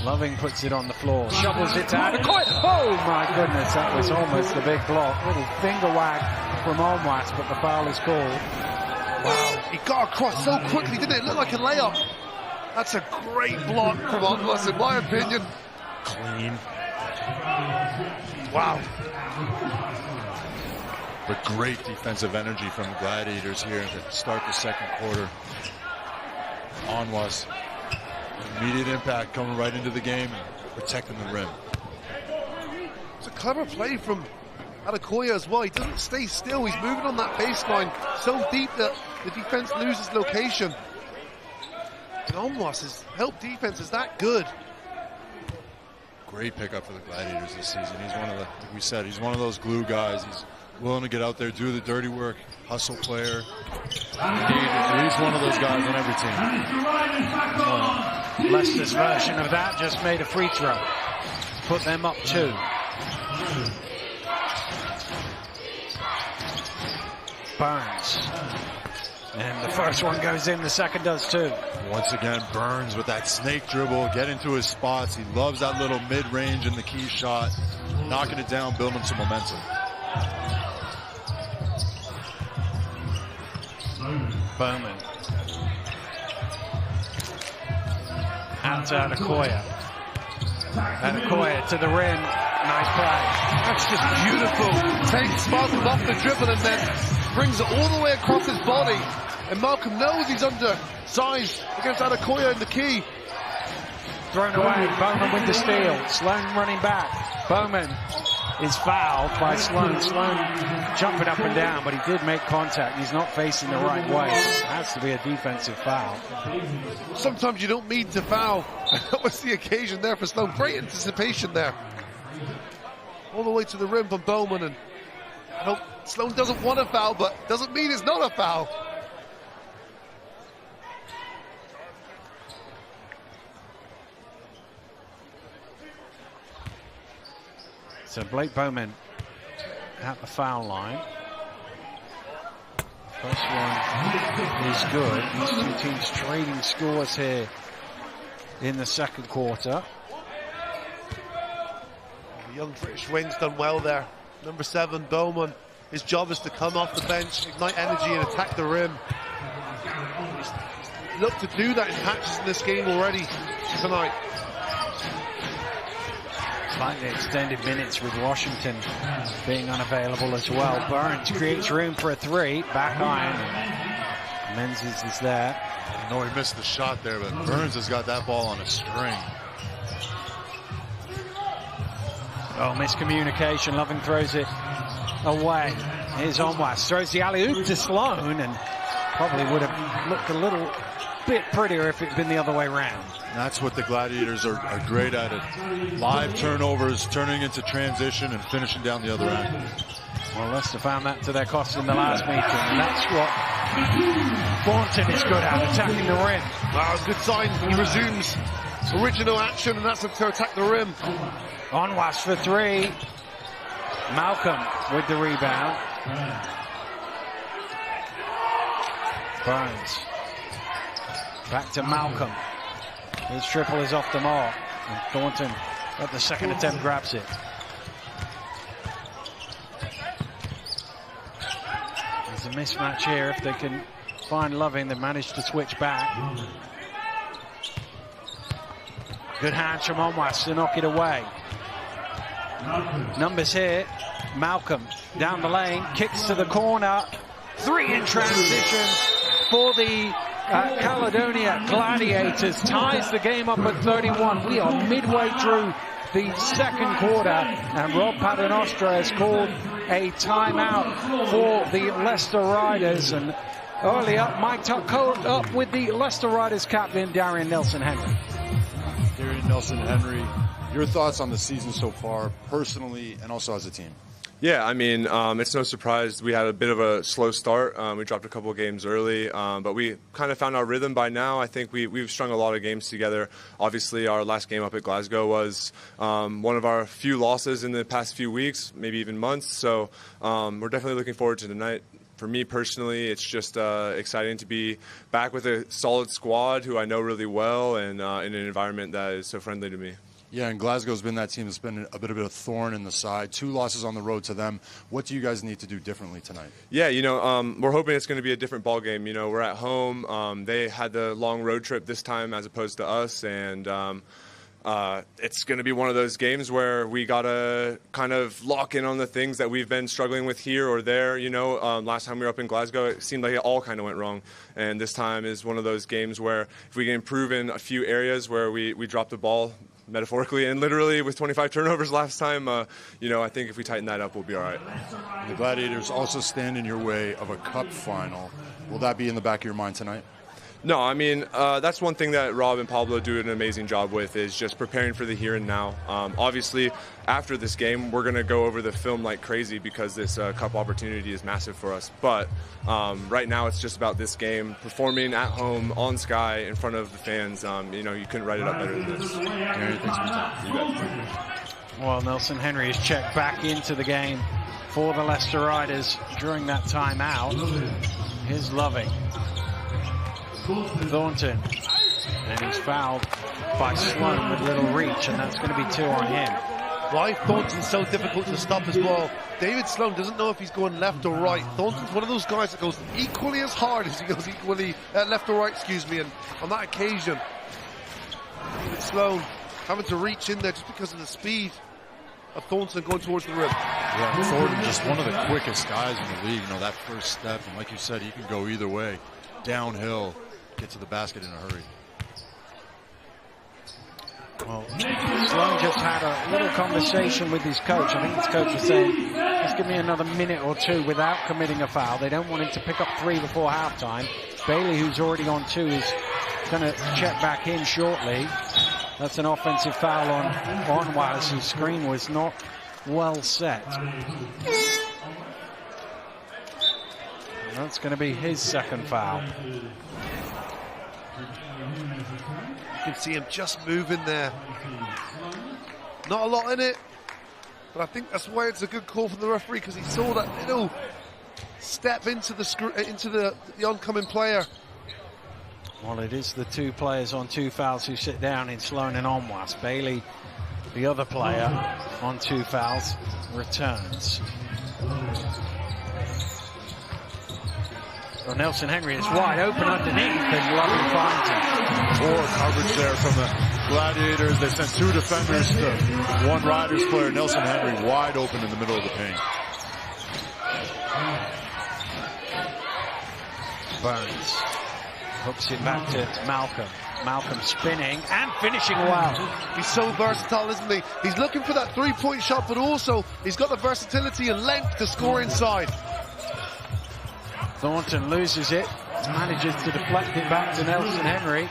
Loving puts it on the floor, shovels it to Adekoya. Oh my goodness, that was almost a big block. Little finger wag from Onwas, but the foul is called. Wow, he got across so quickly, didn't it? It looked like a layup. That's a great block from Onwas, in my opinion. Clean. Wow. But great defensive energy from the Gladiators here to start the second quarter. Onwas. Immediate impact coming right into the game and protecting the rim. It's a clever play from Adekoya as well. He doesn't stay still. He's moving on that baseline so deep that the defense loses location. And Onwas' help defense is that good. Great pickup for the Gladiators this season. He's one of the, like we said, he's one of those glue guys. He's willing to get out there, do the dirty work, hustle player. Indeed, at least one of those guys on every team. Leicester's version of that just made a free throw. Put them up 2. Burns. And the first one goes in, the second does too. Once again, Burns with that snake dribble, get into his spots. He loves that little mid-range and the key shot. Knocking it down, building some momentum. Bowman. Out to Adekoya. Adekoya to the rim. Nice play. That's just beautiful. Takes Malcolm off the dribble and then brings it all the way across his body. And Malcolm knows he's undersized against Adekoya in the key. thrown away. Bowman with the steal. Sloan running back. Bowman is fouled by Sloan. Sloan jumping up and down, but he did make contact. He's not facing the right way. It has to be a defensive foul. Sometimes you don't mean to foul. That was the occasion there for Sloan. Great anticipation there. All the way to the rim from Bowman. And I know Sloan doesn't want a foul, but doesn't mean it's not a foul. So Blake Bowman at the foul line. First one is good. These two teams trading scores here in the second quarter. The young British wing's done well there. Number 7, Bowman. His job is to come off the bench, ignite energy and attack the rim. He's looked to do that in patches in this game already tonight. Slightly extended minutes with Washington being unavailable as well. Burns creates room for a 3. Back iron. Menzies is there. I know he missed the shot there, but Burns has got that ball on a string. Oh, miscommunication. Loving throws it away. Here's Onwas. Throws the alley-oop to Sloan, and probably would have looked a little bit prettier if it'd been the other way around. That's what the Gladiators are great at it. Live turnovers, turning into transition and finishing down the other end. Well, Leicester found that to their cost in the last meeting, and that's what Thornton is good at, attacking the rim. Wow, good sign. He resumes original action, and that's to attack the rim. Onwas for 3. Malcolm with the rebound. Burns. Back to Malcolm. His triple is off the mark. And Thornton at the second attempt grabs it. There's a mismatch here. If they can find Loving, they manage to switch back. Good hands from Onwas to knock it away. Numbers here. Malcolm down the lane, kicks to the corner. 3 in transition for the Caledonia Gladiators. Ties the game up at 31. We are midway through the second quarter, and Rob Paternostre has called a timeout for the Leicester Riders. And earlier, Mike Tuck called up with the Leicester Riders captain, Darian Nelson-Henry. Darian Nelson-Henry, your thoughts on the season so far, personally and also as a team? Yeah, I mean, it's no surprise we had a bit of a slow start. We dropped a couple of games early, but we kind of found our rhythm by now. I think we've strung a lot of games together. Obviously, our last game up at Glasgow was one of our few losses in the past few weeks, maybe even months. So we're definitely looking forward to tonight. For me personally, it's just exciting to be back with a solid squad who I know really well and in an environment that is so friendly to me. Yeah, and Glasgow's been that team that's been a bit of a thorn in the side. 2 losses on the road to them. What do you guys need to do differently tonight? Yeah, we're hoping it's going to be a different ball game. We're at home. They had the long road trip this time as opposed to us, and it's going to be one of those games where we got to kind of lock in on the things that we've been struggling with here or there. Last time we were up in Glasgow, it seemed like it all kind of went wrong. And this time is one of those games where if we can improve in a few areas where we dropped the ball, metaphorically and literally, with 25 turnovers last time, I think if we tighten that up, we'll be all right. The Gladiators also stand in your way of a cup final. Will that be in the back of your mind tonight? No, I mean, that's one thing that Rob and Pablo do an amazing job with, is just preparing for the here and now. Obviously, after this game, we're going to go over the film like crazy because this cup opportunity is massive for us. But right now, it's just about this game, performing at home on Sky in front of the fans. You couldn't write it up better than this. Gary, thanks for your time. Well, Nelson-Henry is checked back into the game for the Leicester Riders during that timeout. Here's Loving. Thornton, and he's fouled by Sloan with little reach, and that's going to be 2 on him. Why Thornton's so difficult to stop as well. David Sloan doesn't know if he's going left or right. Thornton's one of those guys that goes equally as hard as he goes equally left or right, and on that occasion, David Sloan having to reach in there just because of the speed of Thornton going towards the rim. Yeah, Thornton just one of the quickest guys in the league. That first step, and like you said, he can go either way, downhill, get to the basket in a hurry. Well, Sloan just had a little conversation with his coach. I think his coach was saying, just give me another minute or two without committing a foul. They don't want him to pick up 3 before halftime. Bailey, who's already on 2, is going to check back in shortly. That's an offensive foul on Wallace, whose screen was not well set. And that's going to be his second foul. You can see him just moving there. Not a lot in it, but I think that's why it's a good call from the referee, because he saw that little step into the oncoming player. Well, it is the 2 players on 2 fouls who sit down in Sloan and Onwas. Bailey, the other player, on 2 fouls, returns. Well, Nelson Henry is wide open underneath, and Loving finds him. Poor coverage there from the Gladiators. They sent 2 defenders to 1 Riders player. Nelson Henry wide open in the middle of the paint. Burns hooks it back to Malcolm. Malcolm spinning and finishing well. He's so versatile, isn't he? He's looking for that 3-point shot, but also he's got the versatility and length to score inside. Thornton loses it, manages to deflect it back to Nelson Henry.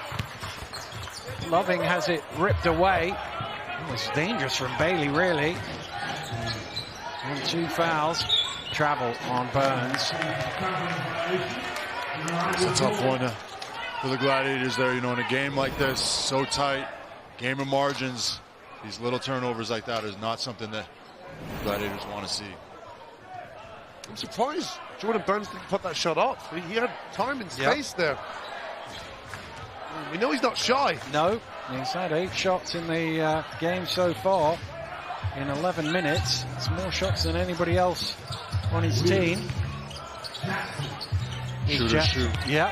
Loving has it ripped away. It was dangerous from Bailey, really. And 2 fouls. Travel on Burns. It's a tough one for the Gladiators there, in a game like this, so tight, game of margins, these little turnovers like that is not something that the Gladiators want to see. I'm surprised Jordan Burns didn't put that shot up. He had time and space there. We know he's not shy. No, he's had 8 shots in the game so far in 11 minutes. It's more shots than anybody else on his team. Shoot. Yeah.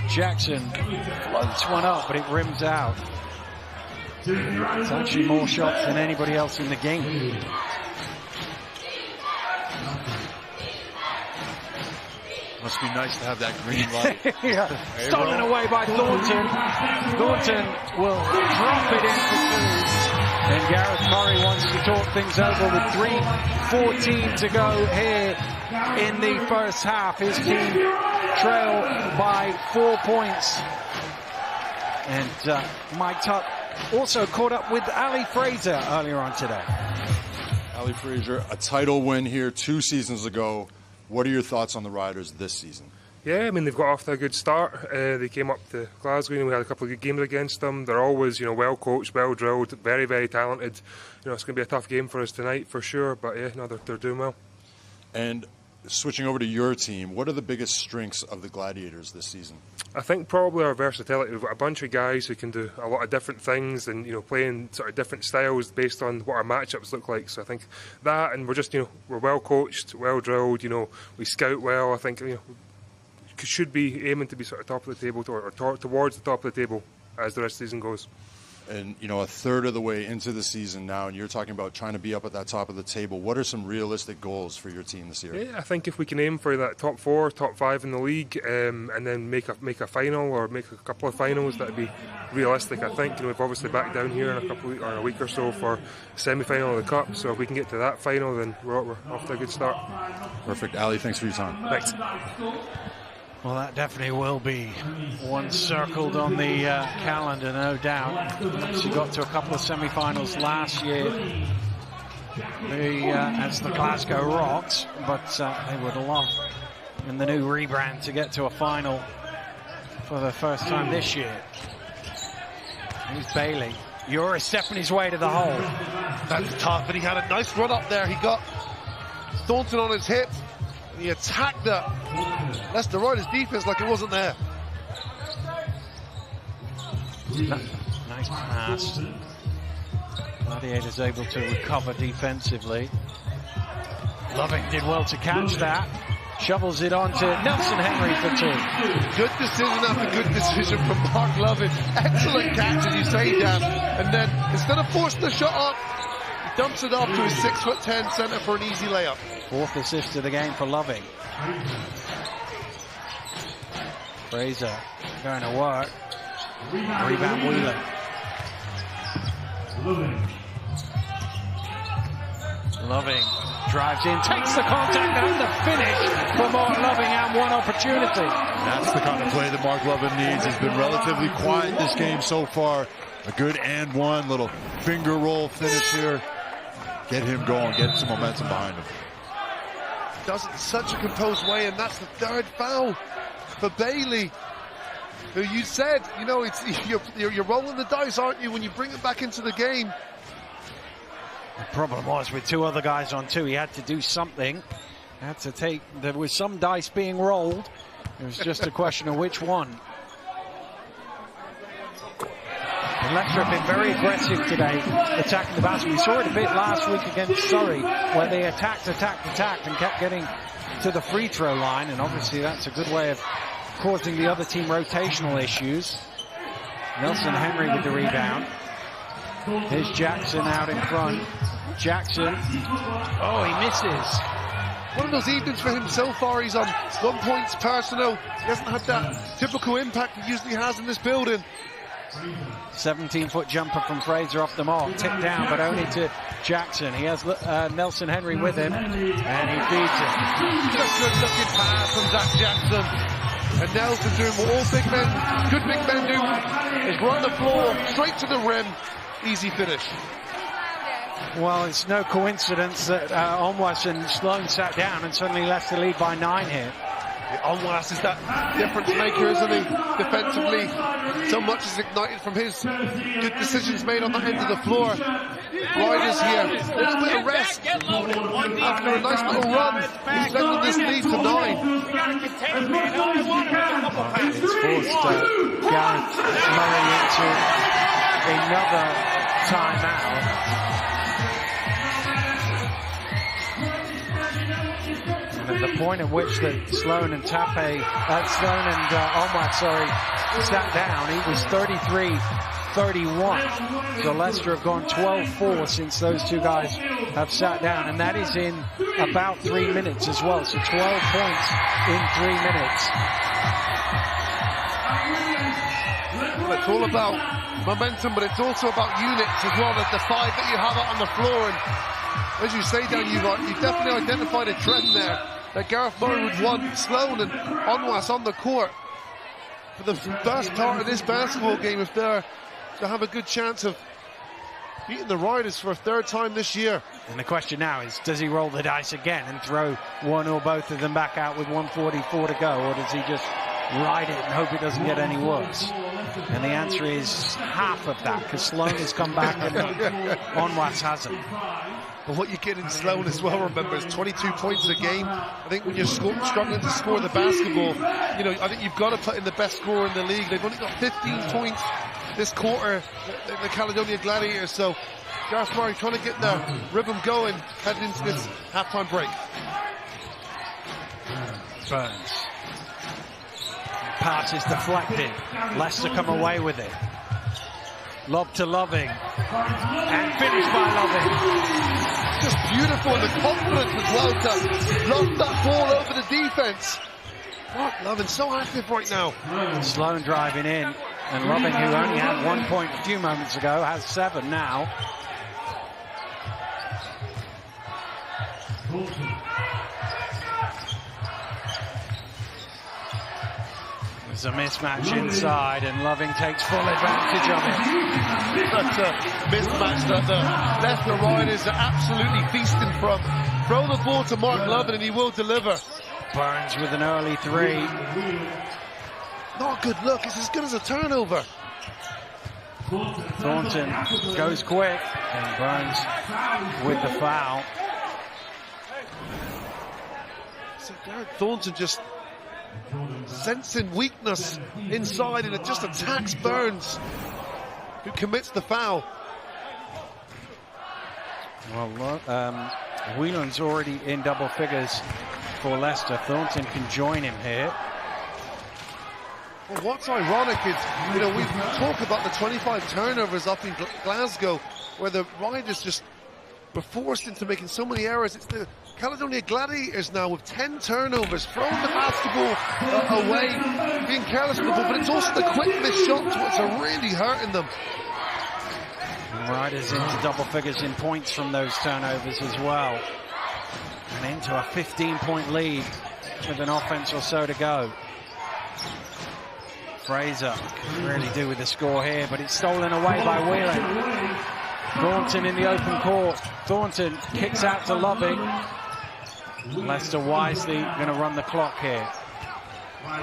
Jackson floats one up, but it rims out. It's actually more shots than anybody else in the game. Must be nice to have that green light. Yeah. Stolen away by Thornton. Thornton will drop it in for 2. And Gareth Murray wants to talk things over with 3:14 to go here in the first half. His team trail by 4 points. And Mike Tuck also caught up with Ali Fraser earlier on today. Ali Fraser, a title win here 2 seasons ago. What are your thoughts on the Riders this season? Yeah, I mean, they've got off to a good start. They came up to Glasgow and we had a couple of good games against them. They're always, well coached, well drilled, very, very talented. It's going to be a tough game for us tonight for sure, but yeah, no, they're doing well. And switching over to your team, what are the biggest strengths of the Gladiators this season? I think probably our versatility. We've got a bunch of guys who can do a lot of different things and, playing sort of different styles based on what our matchups look like. So I think that, and we're just, we're well coached, well drilled, we scout well. I think, should be aiming to be sort of top of the table or towards the top of the table as the rest of the season goes. And, a third of the way into the season now, and you're talking about trying to be up at that top of the table. What are some realistic goals for your team this year? Yeah, I think if we can aim for that top 4, top 5 in the league, and then make a final or make a couple of finals, that'd be realistic. I think we've obviously back down here in a week or so for semi-final of the cup. So if we can get to that final, then we're off to a good start. Perfect, Ali. Thanks for your time. Thanks. Well, that definitely will be one circled on the calendar, no doubt. She got to a couple of semi-finals last year as the Glasgow Rocks, but they would love in the new rebrand to get to a final for the first time this year. Here's Bailey. Uri stepping his way to the hole. That's tough, but he had a nice run up there. He got Thornton on his hip. He attacked the Leicester Riders defense like it wasn't there. Nice pass. Gladiators able to recover defensively. Loving did well to catch that. Shovels it on to Nelson Henry for 2. Good decision after good decision from Mark Loving. Excellent catch, as you say, Dan. And then instead of forcing the shot up, he dumps it off to his 6'10" centre for an easy layup. 4th assist of the game for Loving. Fraser going to work. Rebound Wheeler. Loving drives in, takes the contact and the finish for Mark Loving, and one opportunity. That's the kind of play that Mark Loving needs. He's been relatively quiet this game so far. A good and one, little finger roll finish here. Get him going, get some momentum behind him. Does it in such a composed way, and that's the third foul for Bailey, who you said, you know, you're rolling the dice, aren't you, when you bring it back into the game. The problem was with two other guys on two, he had to do something. Had to take, there was some dice being rolled. It was just a question of which one. And Leicester have been very aggressive today, attacking the basket. We saw it a bit last week against Surrey, where they attacked, and kept getting to the free throw line. And obviously that's a good way of causing the other team rotational issues. Nelson Henry with the rebound. Here's Jackson out in front. Jackson, oh, he misses. One of those evenings for him so far. He's on 1 points personal. He hasn't had that typical impact he usually has in this building. 17-foot jumper from Fraser off the mark, tipped down, but only to Jackson. He has Nelson Henry with him, and he feeds it. Just a looking pass from Zach Jackson. And Nelson doing what all big men, good big men do, is run the floor straight to the rim. Easy finish. Well, it's no coincidence that Onwas and Sloan sat down and suddenly left the lead by 9 here. Onwas is that difference maker, isn't he? Defensively, so much is ignited from his good decisions made on that end of the floor. Riders here, a little bit of rest after a nice little run, extending this lead to 9. It's forced Gareth Murray into another timeout. And at the point at which that Sloan and Onwas, sat down, he was 33-31. So Leicester have gone 12-4 since those two guys have sat down, and that is in about 3 minutes as well. So 12 points in 3 minutes. Well, it's all about momentum, but it's also about units as well, the 5 that you have out on the floor. And as you say, Dan, you've definitely identified a trend there that Gareth Murray would want Sloan and Onwas on the court for the first part of this basketball game, if they're to have a good chance of beating the Riders for a third time this year. And the question now is, does he roll the dice again and throw one or both of them back out with 1:44 to go, or does he just ride it and hope it doesn't get any worse? And the answer is half of that, because Sloan has come back and Onwas hasn't. But what you get in Sloan as well, remember, is 22 points a game. I think when you're struggling to score the basketball, you know, I think you've got to put in the best scorer in the league. They've only got 15 points this quarter, the Caledonia Gladiators. So Gareth Murray trying to get the rhythm going heading into this halftime break. Burns. Pass is deflected. Leicester come away with it. Lob to Loving. And finished by Loving. Just beautiful, and the confidence as well to lob that ball over the defense. Mark Loving so active right now. Sloan driving in. And Loving, who only had 1 point a few moments ago, has 7 now. There's a mismatch inside, and Loving takes full advantage of it. That's a mismatch that the Leicester Riders are absolutely feasting from. Throw the ball to Mark Loving and he will deliver. Burns with an early 3. Not a good look, it's as good as a turnover. Thornton goes quick, and Burns with the foul. So Gareth Thornton just sensing weakness inside, and it just attacks Burns, who commits the foul. Well, Whelan's already in double figures for Leicester. Thornton can join him here. Well, what's ironic is, you know, we talk about the 25 turnovers up in Glasgow, where the Riders just were forced into making so many errors. It's the Caledonia Gladiators now with 10 turnovers, throwing the basketball away, being careless with the ball, but it's also the quick missed shots which are really hurting them. Riders into double figures in points from those turnovers as well. And into a 15-point lead with an offense or so to go. Fraser can really do with the score here, but it's stolen away by Whelan. Thornton in the open court. Thornton kicks out to Loving. Leicester wisely going to run the clock here. And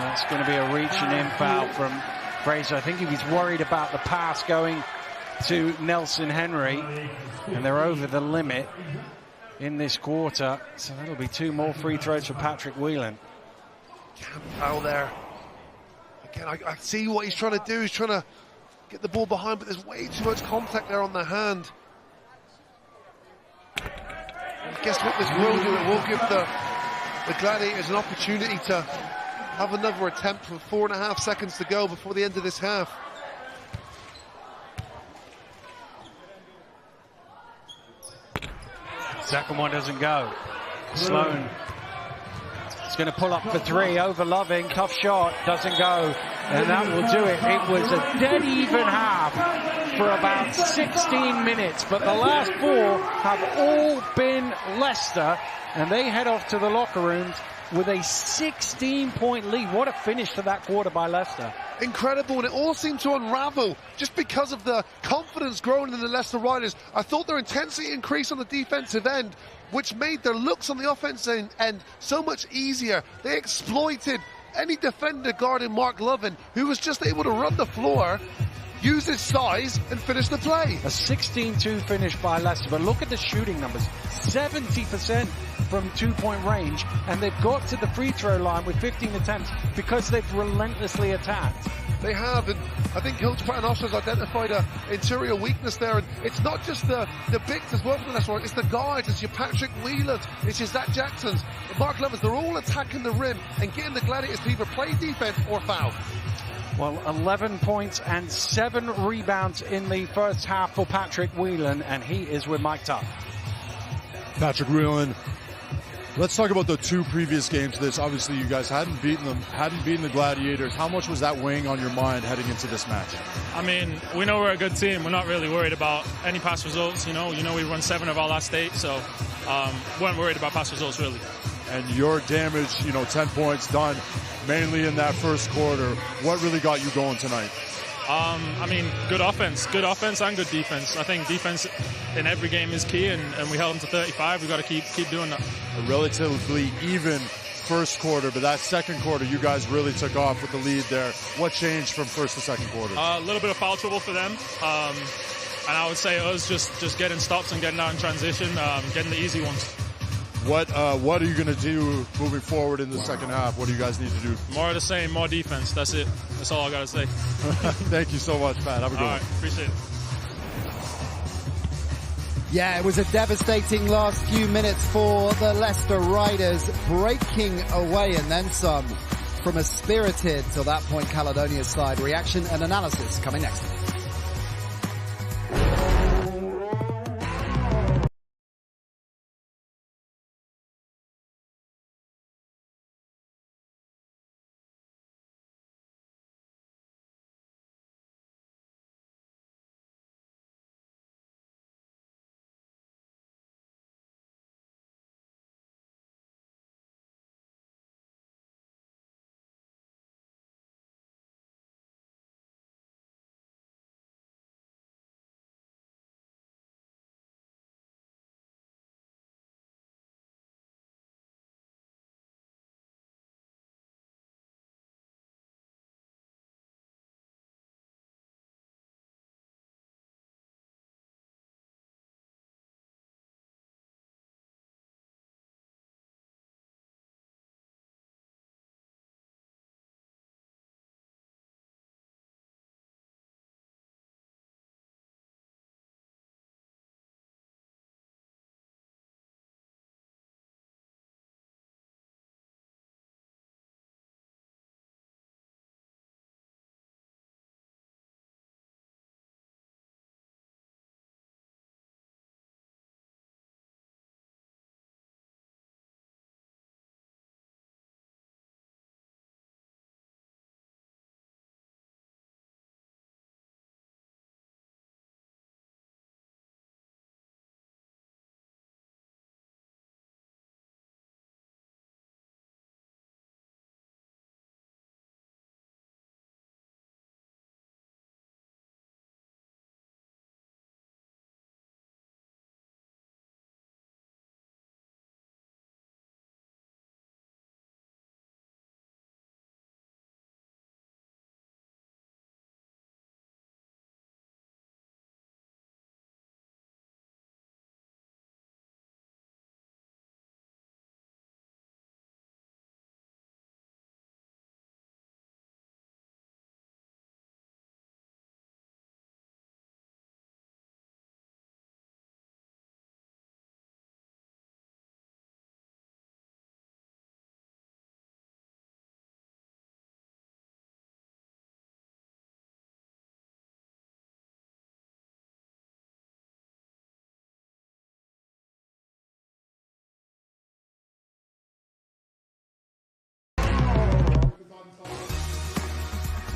that's going to be a reach and in foul from Fraser. I think he was worried about the pass going to Nelson Henry, and they're over the limit in this quarter. So that'll be 2 more free throws for Patrick Whelan. Can't foul there. Again, I see what he's trying to do. He's trying to get the ball behind, but there's way too much contact there on the hand. And guess what this will do? It will give the Gladiators an opportunity to have another attempt with 4.5 seconds to go before the end of this half. Second one doesn't go. Sloan is going to pull up for 3 over Loving. Tough shot, doesn't go. And that will do it. It was a dead even half for about 16 minutes. But the last 4 have all been Leicester. And they head off to the locker rooms with a 16-point lead. What a finish to that quarter by Leicester. Incredible, and it all seemed to unravel just because of the confidence growing in the Leicester Riders. I thought their intensity increased on the defensive end, which made their looks on the offensive end so much easier. They exploited any defender guarding Mark Lovin, who was just able to run the floor, use his size, and finish the play. A 16-2 finish by Leicester, but look at the shooting numbers. 70% from 2-point range, and they've got to the free throw line with 15 attempts because they've relentlessly attacked. They have, and I think Coach Paternoster has identified an interior weakness there, and it's not just the bigs as well for the Leicester, it's the guards, it's your Patrick Whelan, it's your Zach Jacksons, Mark Lovins. They're all attacking the rim and getting the Gladiators to either play defense or foul. Well, 11 points and 7 rebounds in the first half for Patrick Whelan, and he is with Mike Tuck. Patrick Whelan, let's talk about the 2 previous games to this. Obviously, you guys hadn't beaten the Gladiators. How much was that weighing on your mind heading into this match? I mean, we know we're a good team. We're not really worried about any past results. You know, we won 7 of our last 8, so weren't worried about past results, really. And your damage, 10 points done mainly in that first quarter. What really got you going tonight? I mean, good offense and good defense. I think defense in every game is key, and we held them to 35. We've got to keep doing that. A relatively even first quarter, but that second quarter, you guys really took off with the lead there. What changed from first to second quarter? A little bit of foul trouble for them. And I would say us just getting stops and getting out in transition, getting the easy ones. What are you going to do moving forward in the second half? What do you guys need to do? More of the same, more defense. That's it. That's all I got to say. Thank you so much, Pat. Have a good one. All right, appreciate it. Yeah, it was a devastating last few minutes for the Leicester Riders, breaking away and then some from a spirited, till that point, Caledonia side. Reaction and analysis coming next.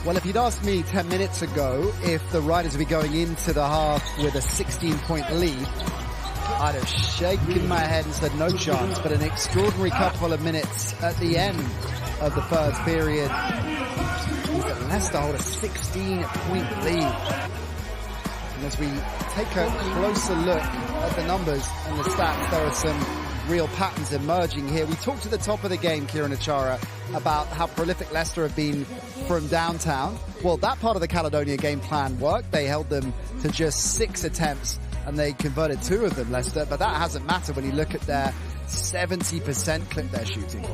Well, if you'd asked me 10 minutes ago if the Riders would be going into the half with a 16-point lead, I'd have shaken my head and said no chance, but an extraordinary couple of minutes at the end of the first period means that Leicester hold a 16-point lead. And as we take a closer look at the numbers and the stats, there are some real patterns emerging here. We talked at the top of the game, Kieran Achara, about how prolific Leicester have been from downtown. Well, that part of the Caledonia game plan worked. They held them to just 6 attempts and they converted 2 of them, Leicester, but that hasn't mattered when you look at their 70% clip they're shooting.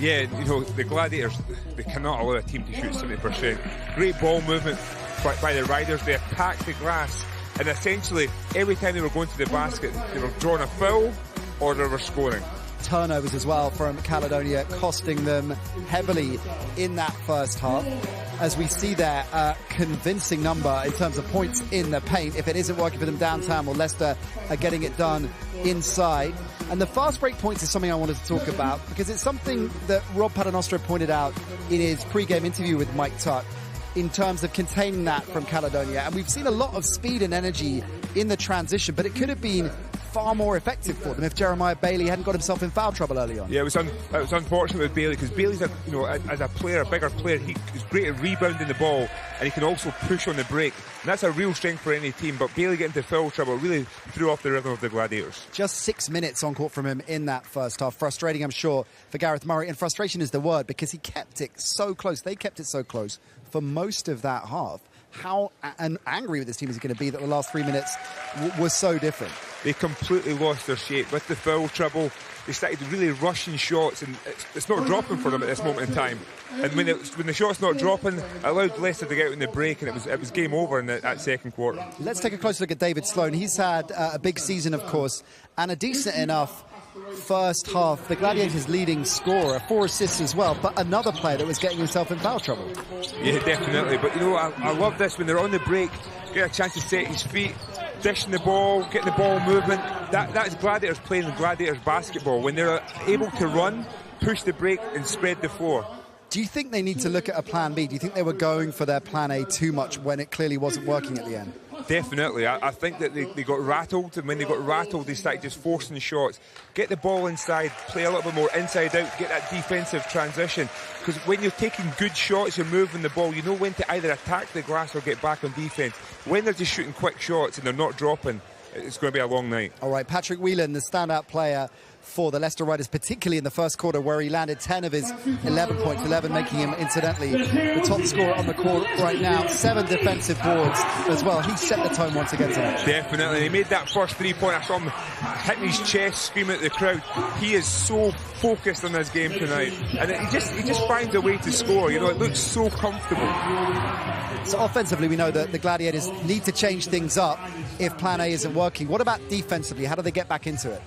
Yeah, you know, the Gladiators, they cannot allow a team to shoot 70%. Great ball movement by the Riders. They attacked the glass, and essentially every time they were going to the basket, they were drawing a foul or they were scoring. Turnovers as well from Caledonia, costing them heavily in that first half. As we see there, a convincing number in terms of points in the paint. If it isn't working for them downtown, well, Leicester are getting it done inside. And the fast break points is something I wanted to talk about, because it's something that Rob Paternostre pointed out in his pre-game interview with Mike Tuck in terms of containing that from Caledonia. And we've seen a lot of speed and energy in the transition, but it could have been far more effective for them if Jeremiah Bailey hadn't got himself in foul trouble early on. Yeah, it was unfortunate with Bailey, because Bailey's as a player, a bigger player, he is great at rebounding the ball, and he can also push on the break, and that's a real strength for any team. But Bailey getting into foul trouble really threw off the rhythm of the Gladiators. Just 6 minutes on court from him in that first half. Frustrating, I'm sure, for Gareth Murray, and frustration is the word, because he kept it so close. They kept it so close for most of that half. How angry with this team is he going to be that the last 3 minutes was so different? They completely lost their shape with the foul trouble. They started really rushing shots, and it's not dropping for them at this moment in time. And when the shot's not dropping, it allowed Leicester to get out in the break, and it was game over in that second quarter. Let's take a closer look at David Sloan. He's had a big season, of course, and a decent enough first half. The Gladiators' leading scorer, 4 assists as well, but another player that was getting himself in foul trouble. Yeah, definitely. But, you know, I love this when they're on the break, get a chance to set his feet, dishing the ball, getting the ball movement. That is Gladiators playing Gladiators basketball, when they're able to run, push the break and spread the floor. Do you think they need to look at a plan B? Do you think they were going for their plan A too much when it clearly wasn't working at the end? Definitely. I think that they got rattled, and when they got rattled, they started just forcing shots. Get the ball inside, play a little bit more inside out, get that defensive transition. Because when you're taking good shots, you're moving the ball, you know when to either attack the glass or get back on defense. When they're just shooting quick shots and they're not dropping, it's going to be a long night. All right, Patrick Whelan, the standout player for the Leicester Riders, particularly in the first quarter, where he landed 10 of his 11 points, 11 making him, incidentally, the top scorer on the court right now. 7 defensive boards as well. He set the tone once again tonight. Definitely. He made that first 3-pointer. I saw him hitting his chest, screaming at the crowd. He is so focused on this game tonight, and he just finds a way to score. You know, it looks so comfortable. So offensively, we know that the Gladiators need to change things up if plan A isn't working. What about defensively? How do they get back into it?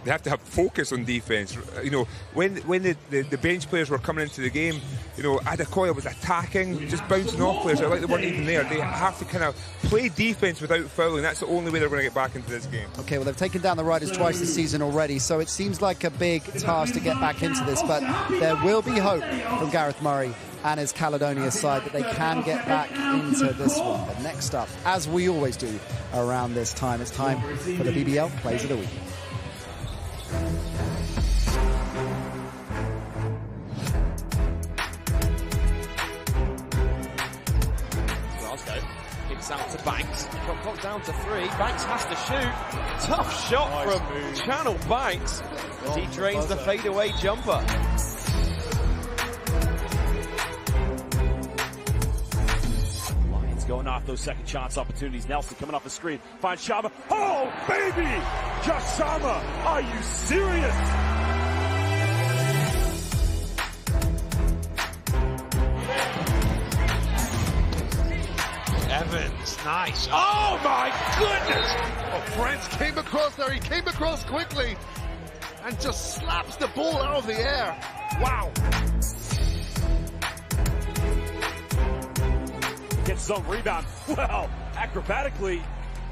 They have to have focus on defense. You know, when the bench players were coming into the game, you know, Adekoya was attacking, just bouncing off players. Like they weren't even there. They have to kind of play defense without fouling. That's the only way they're going to get back into this game. Okay, well, they've taken down the Riders twice this season already, so it seems like a big task to get back into this, but there will be hope from Gareth Murray and his Caledonia side that they can get back into this one. But next up, as we always do around this time, it's time for the BBL Plays of the Week. Glasgow kicks out to Banks. Got clocked down to 3. Banks has to shoot. Tough shot from Channel Banks as he drains the fadeaway jumper. Lions going off those second chance opportunities. Nelson coming off the screen. Finds Shama. Oh, baby! Jashama, are you serious? Evans, nice. Oh my goodness! Oh, Brent came across there. He came across quickly and just slaps the ball out of the air. Wow. Gets his own rebound. Well, acrobatically.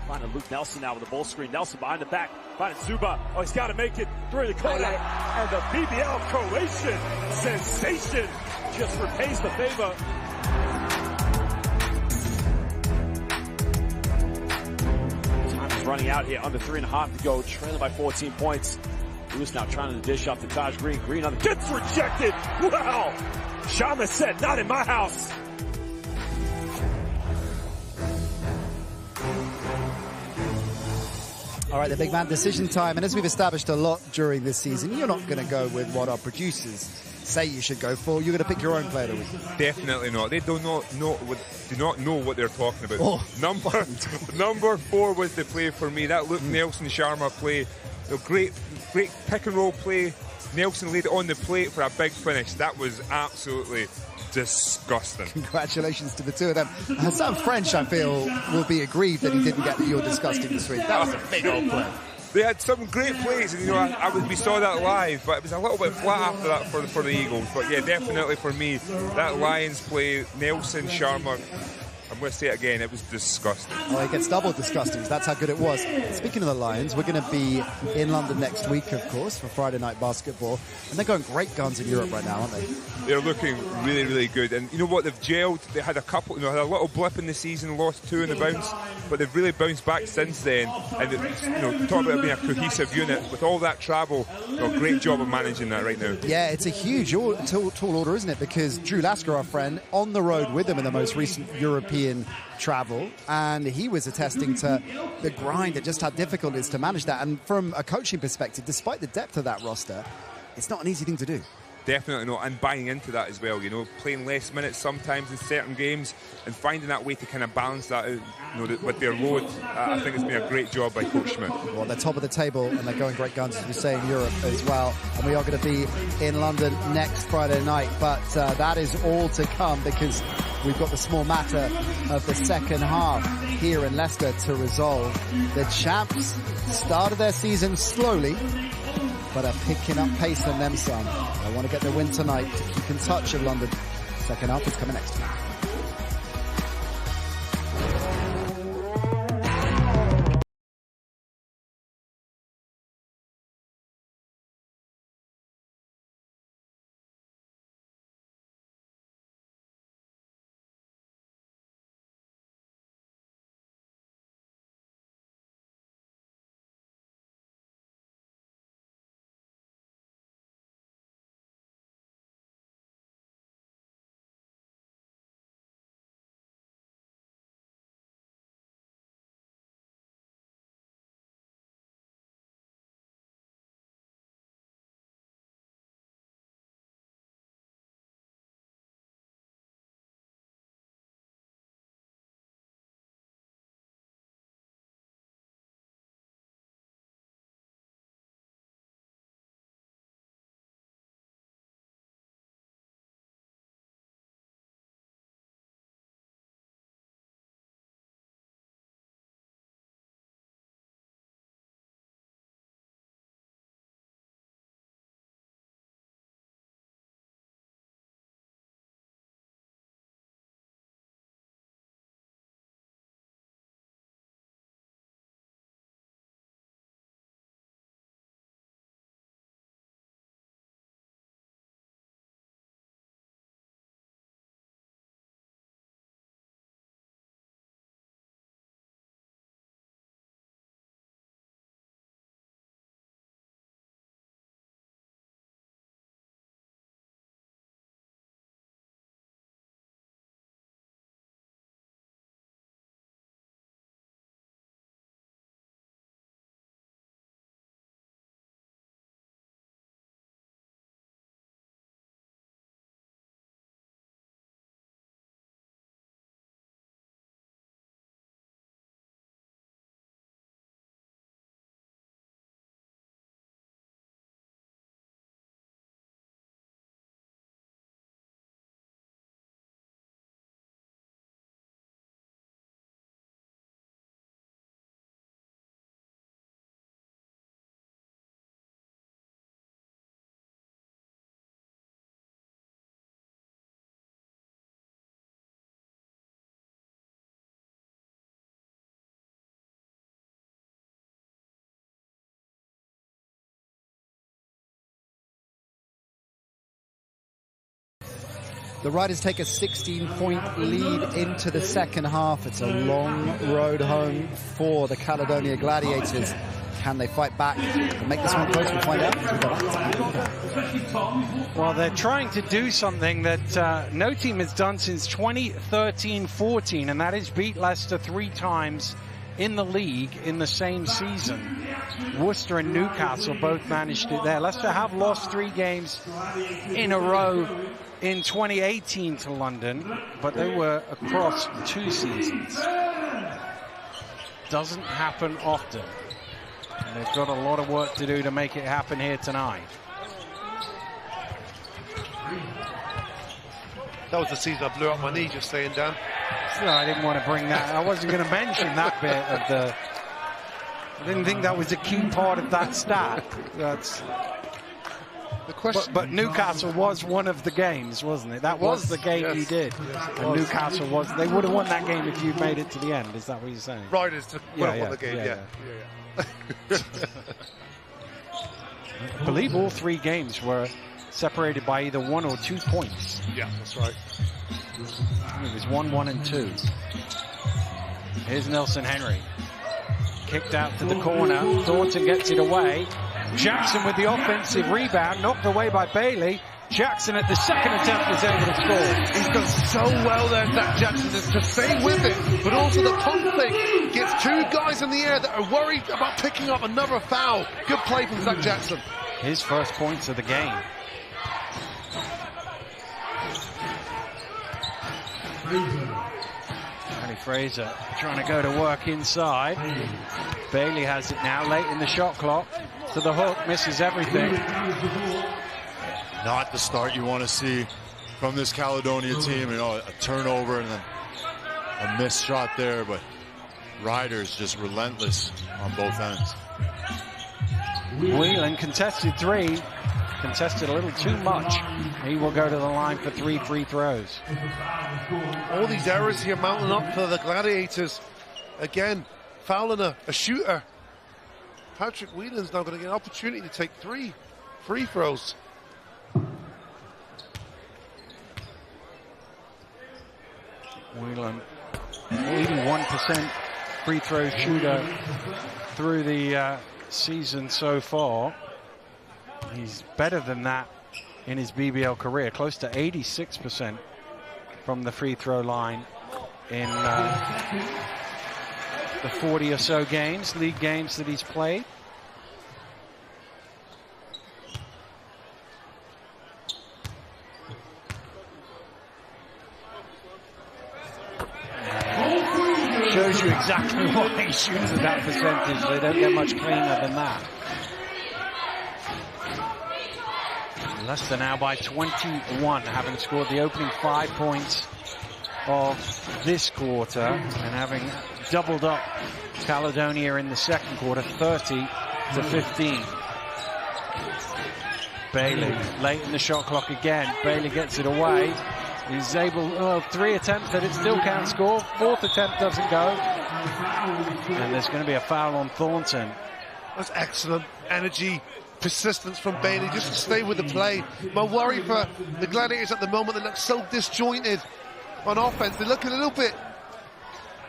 Finding Luke Nelson now with the ball screen. Nelson behind the back. Finding Zuba. Oh, he's got to make it through the corner. And the BBL Croatian sensation just repays the favor. running out here, under 3.5 to go, trailing by 14 points. Lewis now trying to dish off to Taj Green. Green on the gets rejected. Wow. Shama said, not in my house. All right, the big man decision time. And as we've established a lot during this season, you're not going to go with what our producers say you should go for. You're going to pick your own player of the week. Definitely not. They do not know what they're talking about. Oh. Number 4 was the play for me. That Luke Nelson Sharma play. A great pick and roll play. Nelson laid it on the plate for a big finish. That was absolutely disgusting. Congratulations to the two of them. Sam French, I feel, will be aggrieved that he didn't get your disgusting this week. That was a big old play. They had some great plays, and we saw that live, but it was a little bit flat after that for the Eagles. But yeah, definitely for me, that Lions play, Nelson Sharma, I'm going to say it again, it was disgusting. Oh, it gets double disgusting. That's how good it was. Speaking of the Lions, we're going to be in London next week, of course, for Friday Night Basketball. And they're going great guns in Europe right now, aren't they? They're looking really, really good. And you know what? They've gelled. They had had a little blip in the season, lost 2 in the bounce, but they've really bounced back since then. And talk about being a cohesive unit with all that travel. Great job of managing that right now. Yeah, it's a huge tall order, isn't it? Because Drew Lasker, our friend, on the road with them in the most recent European travel, and he was attesting to the grind and just how difficult it is to manage that. And from a coaching perspective, despite the depth of that roster, it's not an easy thing to do. Definitely not, and buying into that as well, playing less minutes sometimes in certain games and finding that way to kind of balance that out, with their load. I think it's been a great job by Coach Schmidt. Well, they're top of the table and they're going great guns, as we say, in Europe as well. And we are going to be in London next Friday night, but that is all to come because we've got the small matter of the second half here in Leicester to resolve. The champs started their season slowly, but are picking up pace on them some. I want to get the win tonight to keep in touch in London. Second half is coming next time. The Riders take a 16-point lead into the second half. It's a long road home for the Caledonia Gladiators. Can they fight back and make this one close? We'll find out. Well, they're trying to do something that no team has done since 2013-14, and that is beat Leicester 3 times in the league in the same season. Worcester and Newcastle both managed it there. Leicester have lost 3 games in a row in 2018 to London, but they were across 2 seasons. Doesn't happen often. And they've got a lot of work to do to make it happen here tonight. That was the season I blew up my knee just saying, Dan. No, I didn't want to bring that. I wasn't going to mention that bit of the... I didn't think that was a key part of that stat. That's... The question, but Newcastle was one of the games, wasn't it? That was the game you did. Yes, and Newcastle was... They would have won that game if you'd made it to the end. Is that what you're saying? Riders would have won the game, yeah. I believe all 3 games were separated by either 1 or 2 points. Yeah, that's right. It was 1-1 and 2. Here's Nelson Henry. Kicked out to the corner. Thornton gets it away. Jackson with the offensive rebound, knocked away by Bailey. Jackson at the second attempt was able to score. He's done so well there, Zach Jackson, to stay with it, but also the pump fake gets 2 guys in the air that are worried about picking up another foul. Good play from Zach Jackson. His first points of the game. Danny Fraser trying to go to work inside. Bailey has it now, late in the shot clock. To the hook, misses everything. Not the start you want to see from this Caledonia team. You know, a turnover and then a missed shot there, but Riders just relentless on both ends. Whelan contested 3. Contested a little too much. He will go to the line for 3 free throws. All these errors here mounting up for the Gladiators. Again, fouling a shooter. Patrick Whelan's now going to get an opportunity to take 3 free throws. Whelan, 81% free throw shooter through the season so far. He's better than that in his BBL career, close to 86% from the free throw line in the 40 or so games, league games that he's played. Shows you exactly why he shoots at that percentage. They don't get much cleaner than that. Leicester now by 21, having scored the opening 5 points of this quarter and having doubled up Caledonia in the second quarter, 30-15. Bailey, late in the shot clock again. Bailey gets it away. He's able, 3 attempts at it, still can't score. 4th attempt doesn't go. And there's going to be a foul on Thornton. That's excellent energy, persistence from Bailey, just to stay with the play. My worry for the Gladiators at the moment, they look so disjointed on offense. They look a little bit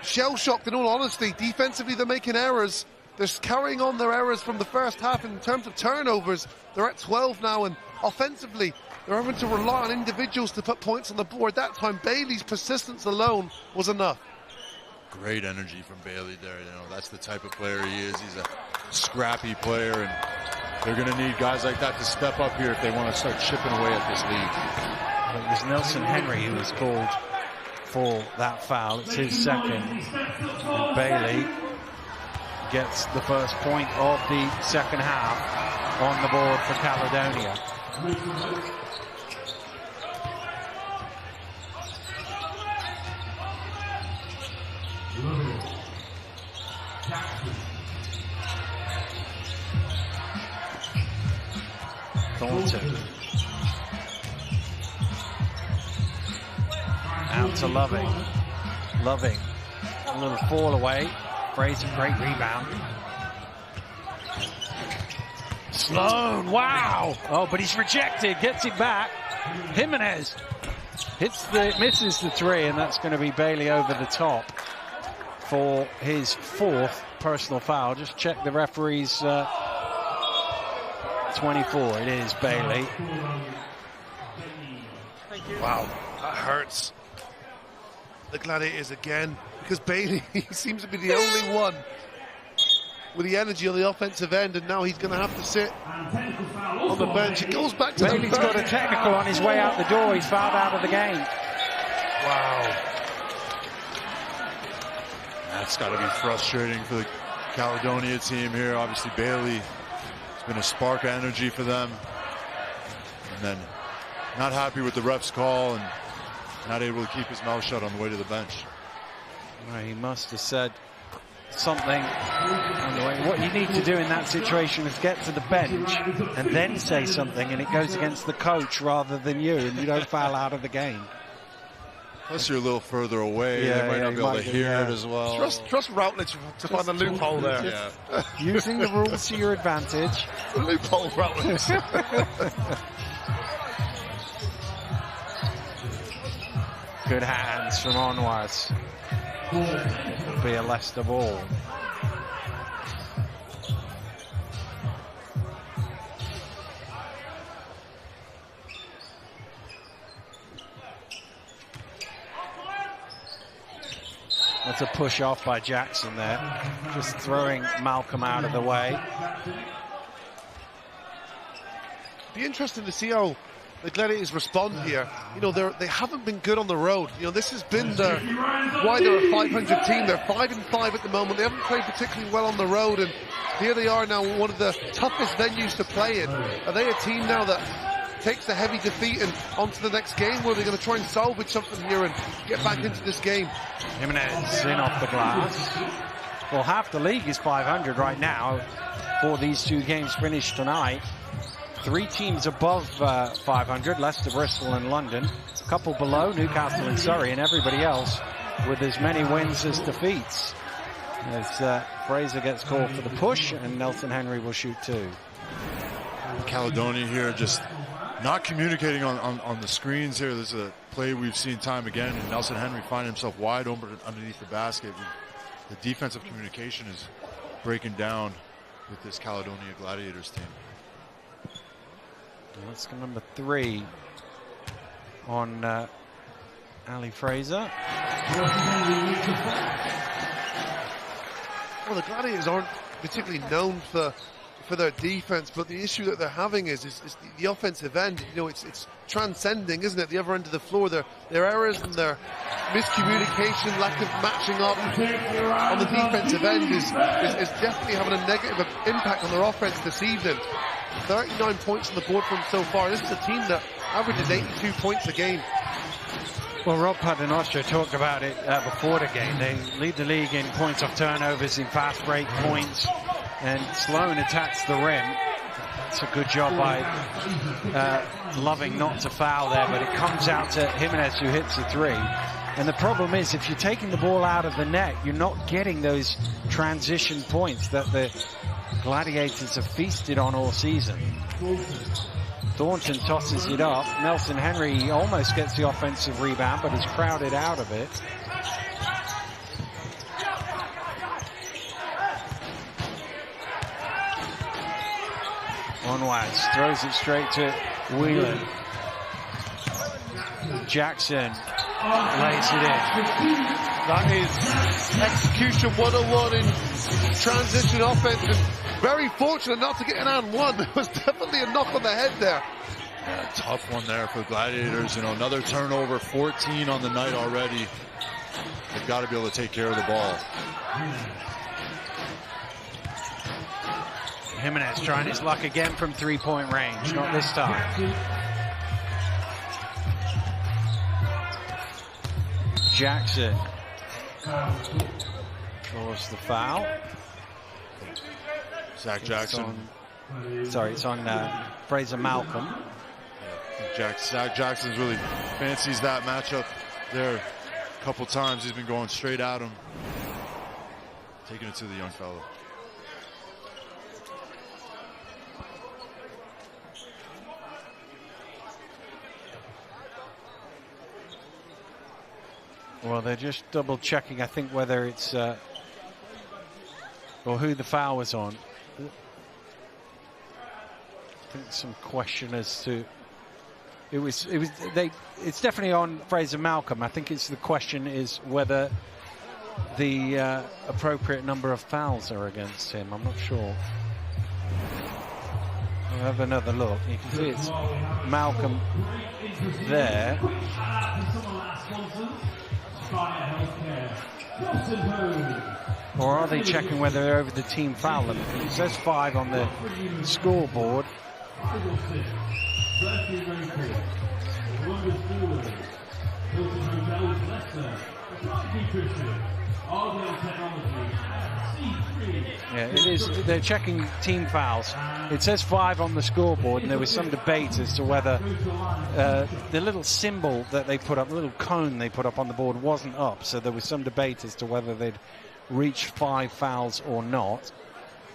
shell-shocked, in all honesty. Defensively, they're making errors. They're carrying on their errors from the first half in terms of turnovers. They're at 12 now, and offensively, they're having to rely on individuals to put points on the board. That time, Bailey's persistence alone was enough. Great energy from Bailey there. You know, that's the type of player he is. He's a scrappy player, and they're going to need guys like that to step up here if they want to start chipping away at this lead. It was Nelson Henry who was called for that foul. It's his second. And Bailey gets the first point of the second half on the board for Caledonia. Thornton. Out to Loving. Loving. A little fall away. Fraser, great rebound. Sloan, wow! Oh, but he's rejected. Gets it back. Jimenez. misses the 3, and that's going to be Bailey over the top for his 4th personal foul. Just check the referee's 24. It is Bailey. Wow, that hurts the Gladiators again, because Bailey seems to be the only one with the energy on the offensive end, and now he's going to have to sit on the bench. It goes back to Bailey's got a technical on his way out the door. He's fouled out of the game. Wow. That's got to be frustrating for the Caledonia team here. Obviously, Bailey has been a spark of energy for them. And then not happy with the ref's call and not able to keep his mouth shut on the way to the bench. Well, he must have said something on the way. What you need to do in that situation is get to the bench and then say something, and it goes against the coach rather than you, and you don't foul out of the game. Plus, you're a little further away. They might not be able to hear it as well. Trust Routledge to find the loophole there. Yeah. Using the rules to your advantage. Loophole, Routledge. Good hands from onwards. It'll be a Leicester ball. That's a push off by Jackson there. Just throwing Malcolm out of the way. Be interesting to see how the Gladiators respond here. You know, they haven't been good on the road. You know, this has been why they're a 500 team. They're 5-5 at the moment. They haven't played particularly well on the road, and here they are now, one of the toughest venues to play in. Are they a team now that takes a heavy defeat and on to the next game, where they're going to try and salvage something here and get back into this game? Jimenez in off the glass. Well, half the league is 500 right now for these 2 games finished tonight. 3 teams above 500, Leicester, Bristol and London. A couple below, Newcastle and Surrey, and everybody else with as many wins as defeats. As Fraser gets called for the push, and Nelson Henry will shoot 2. Caledonia here just not communicating on the screens here. This is a play we've seen time again, and Nelson Henry finding himself wide open underneath the basket. The defensive communication is breaking down with this Caledonia Gladiators team. That's number 3 on Ali Fraser. Well, the Gladiators aren't particularly known for their defense, but the issue that they're having is the offensive end. You know, it's transcending, isn't it? The other end of the floor, their errors and their miscommunication, lack of matching up on the defensive end is definitely having a negative impact on their offense this evening. 39 points on the board for them so far. This is a team that averages 82 points a game. Well, Rob Paternoster talked about it before the game. They lead the league in points off turnovers, in fast break points, and Sloan attacks the rim. It's a good job by Loving not to foul there, but it comes out to Jimenez, who hits a 3. And the problem is, if you're taking the ball out of the net, you're not getting those transition points that the Gladiators have feasted on all season. Thornton tosses it up. Nelson Henry almost gets the offensive rebound, but is crowded out of it. Onwards, throws it straight to Whelan. Jackson lays it in. That is execution 101 in transition offense, and very fortunate not to get an and one. It was definitely a knock on the head there. Yeah, tough one there for the Gladiators. You know, another turnover, 14 on the night already. They've got to be able to take care of the ball. Jimenez trying his luck again from 3-point range, not this time. Jackson draws the foul. Zach Jackson. It's on Fraser Malcolm. Zach Jackson's really fancies that matchup there a couple times. He's been going straight at him, taking it to the young fellow. Well, they're just double checking, I think, whether it's or who the foul was on. I think some question as to it's definitely on Fraser Malcolm. I think it's the question is whether the appropriate number of fouls are against him. I'm not sure. I'll have another look. You can see it's Malcolm there. Or are they checking whether they're over the team foul limit? It says 5 on the scoreboard. Yeah, it is. They're checking team fouls. It says 5 on the scoreboard, and there was some debate as to whether the little symbol that they put up, the little cone they put up on the board, wasn't up. So there was some debate as to whether they'd reached 5 fouls or not,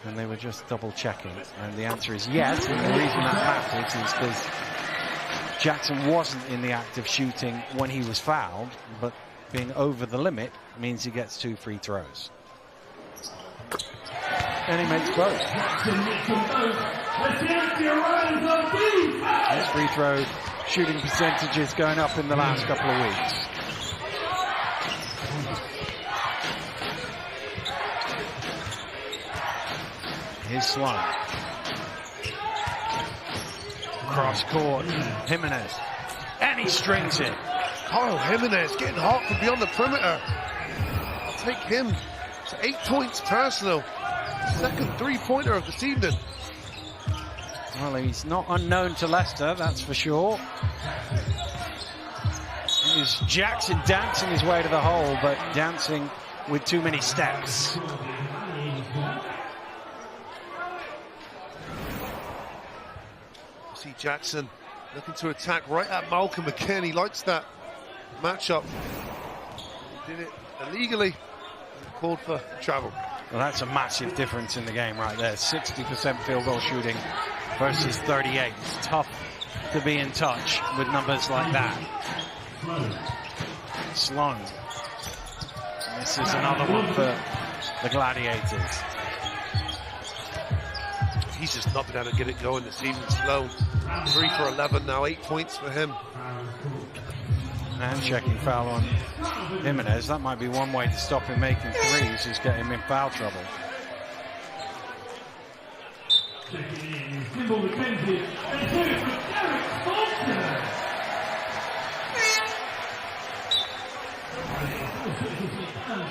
and they were just double checking. And the answer is yes. And the reason that matters is because Jackson wasn't in the act of shooting when he was fouled, but being over the limit means he gets 2 free throws. And he makes both. His free throw shooting percentages going up in the last couple of weeks. Here's Sloan. Cross court, Jimenez. And he strings it. Carl Jimenez getting hot from beyond the perimeter. I'll take him to 8 points personal. Second 3-pointer of this evening. Well, he's not unknown to Leicester, that's for sure. Here's Jackson dancing his way to the hole, but dancing with too many steps. See Jackson looking to attack right at Malcolm McKen. He likes that matchup. He did it illegally. Called for travel. Well, that's a massive difference in the game right there. 60% field goal shooting versus 38. It's tough to be in touch with numbers like that. Sloan. This is another one for the Gladiators. He's just not been able to get it going this season. Sloan, 3 for 11 now, 8 points for him. And checking foul on Jimenez. That might be one way to stop him making threes, is get him in foul trouble.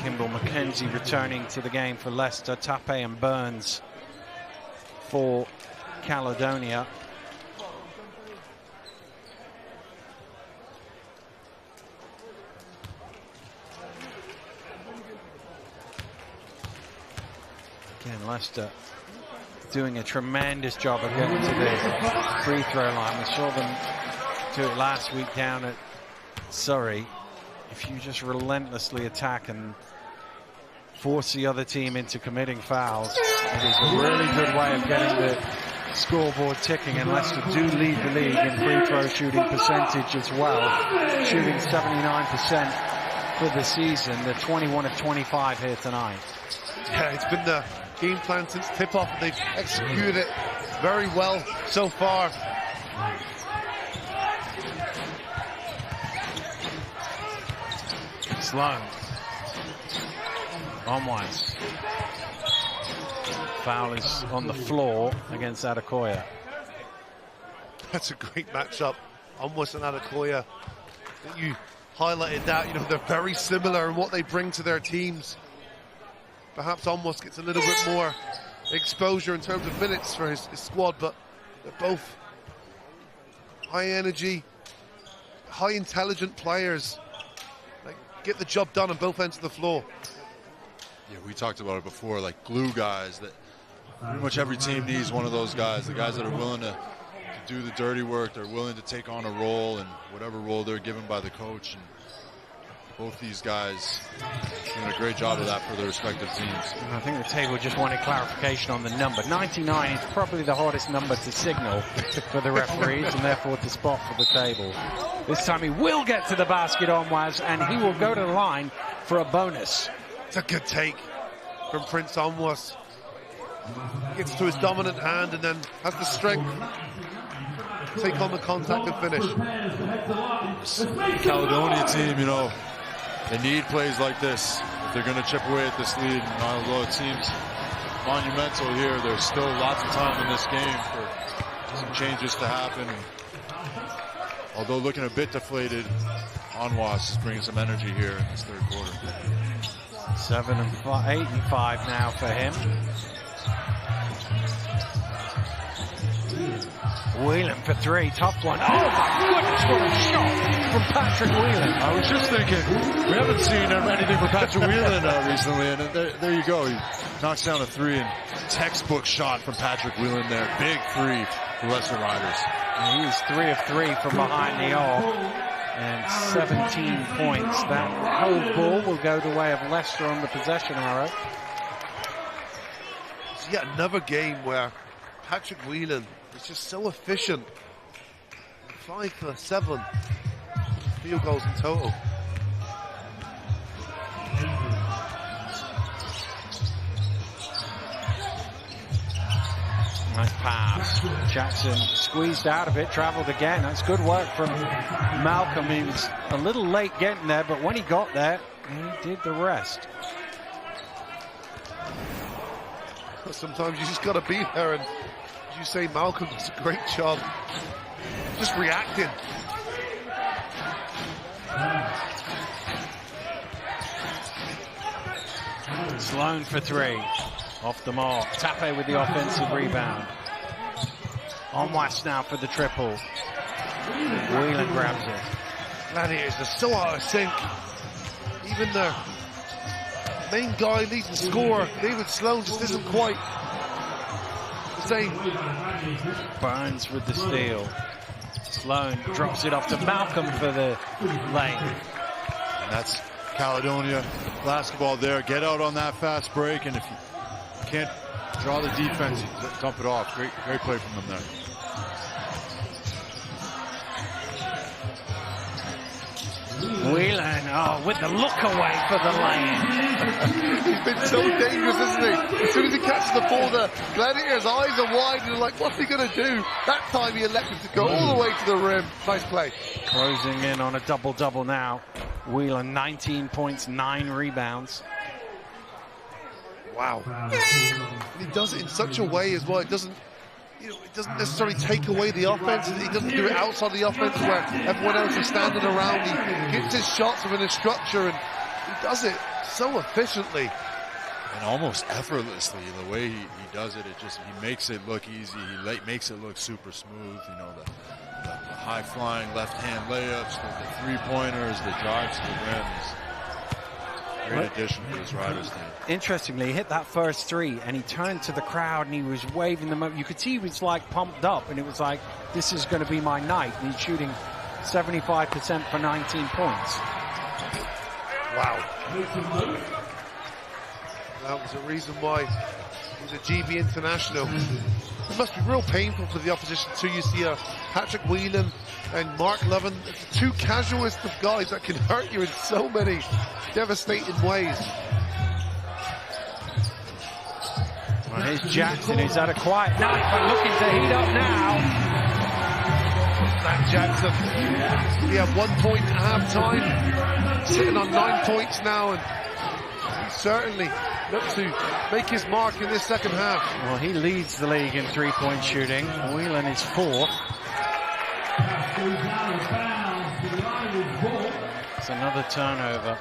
Kimball McKenzie returning to the game for Leicester. Tape and Burns for Caledonia. Again, Leicester doing a tremendous job of getting to the free throw line. We saw them do it last week down at Surrey. If you just relentlessly attack and force the other team into committing fouls, it is a really good way of getting the scoreboard ticking, and Leicester do lead the league in free throw shooting percentage as well, shooting 79% for the season. They're 21 of 25 here tonight. Yeah, it's been the game plan since tip-off. They've executed it very well so far. Sloan. On Weiss. Foul is on the floor against Adekoya. That's a great matchup. Almost an Adekoya. You highlighted that, you know, they're very similar in what they bring to their teams. Perhaps almost gets a little bit more exposure in terms of minutes for his squad, but they're both high energy, high intelligent players. Like, get the job done on both ends of the floor. Yeah, we talked about it before, like glue guys that pretty much every team needs one of those guys, the guys that are willing to do the dirty work, they're willing to take on a role and whatever role they're given by the coach. And both these guys doing a great job of that for their respective teams. I think the table just wanted clarification on the number. 99 is probably the hardest number to signal for the referees and therefore to spot for the table. This time he will get to the basket on Onwas, and he will go to the line for a bonus. It's a good take from Prince Onwas. Gets to his dominant hand and then has the strength to take on the contact and finish. Caledonia team, you know, they need plays like this if they're going to chip away at this lead. And although it seems monumental here, there's still lots of time in this game for some changes to happen. And although looking a bit deflated, Onwas is bringing some energy here in this third quarter. 8 and 5 now for him. Whelan for three, tough one. Oh my goodness, what a shot from Patrick Whelan. I was just thinking, we haven't seen anything from Patrick Whelan recently, and there you go. He knocks down a three, and textbook shot from Patrick Whelan there. Big three for Leicester Riders. He is 3 of 3 from behind the arc, and 17 points. That whole ball will go the way of Leicester on the possession arrow. It's yet another game where Patrick Whelan is just so efficient. 5 for 7 field goals in total. Nice pass. Jackson squeezed out of it, traveled again. That's good work from Malcolm. He was a little late getting there, but when he got there, he did the rest. Sometimes you just got to be there, and as you say, Malcolm does a great job just reacting. Sloan for three. Off the mark. Tape with the offensive rebound. Onwas now for the triple. Whelan grabs it. Gladiators are so out of sync. Even their main guy, leading scorer, David Sloan, just isn't quite the same. Burns with the steal. Sloan drops it off to Malcolm for the lane. And that's Caledonia basketball there. Get out on that fast break, and if you can't draw the defense, you dump it off. Great play from them there. Whelan, with the look away for the lane. He's been so dangerous, isn't he? As soon as he catches the ball, the Gladiators' eyes are wide and they're like, what's he going to do? That time he elected to go all the way to the rim. Nice play. Closing in on a double-double now. Whelan, 19 points, 9 rebounds. Wow. And he does it in such a way as well. It doesn't necessarily take away the offense. He doesn't do it outside the offense where everyone else is standing around. He gets his shots within his structure, and he does it so efficiently. And almost effortlessly, the way he does it, he makes it look easy. He makes it look super smooth. You know, the high-flying left-hand layups, the three-pointers, the drives to the rim. Great addition for this Riders team. Interestingly, he hit that first three and he turned to the crowd and he was waving them up. You could see he was like pumped up, and it was like, this is going to be my night. And he's shooting 75% for 19 points. Wow. That was a reason why he's a GB international. It must be real painful for the opposition too. You see Patrick Whelan and Mark Levin, two casualist of guys that can hurt you in so many devastating ways. Well, here's Jackson, who's had a quiet night, but looking to heat up now. That Jackson, he had 1 point at half-time, sitting on 9 points now, and he certainly looks to make his mark in this second half. Well, he leads the league in three-point shooting. Whelan is 4th. It's another turnover.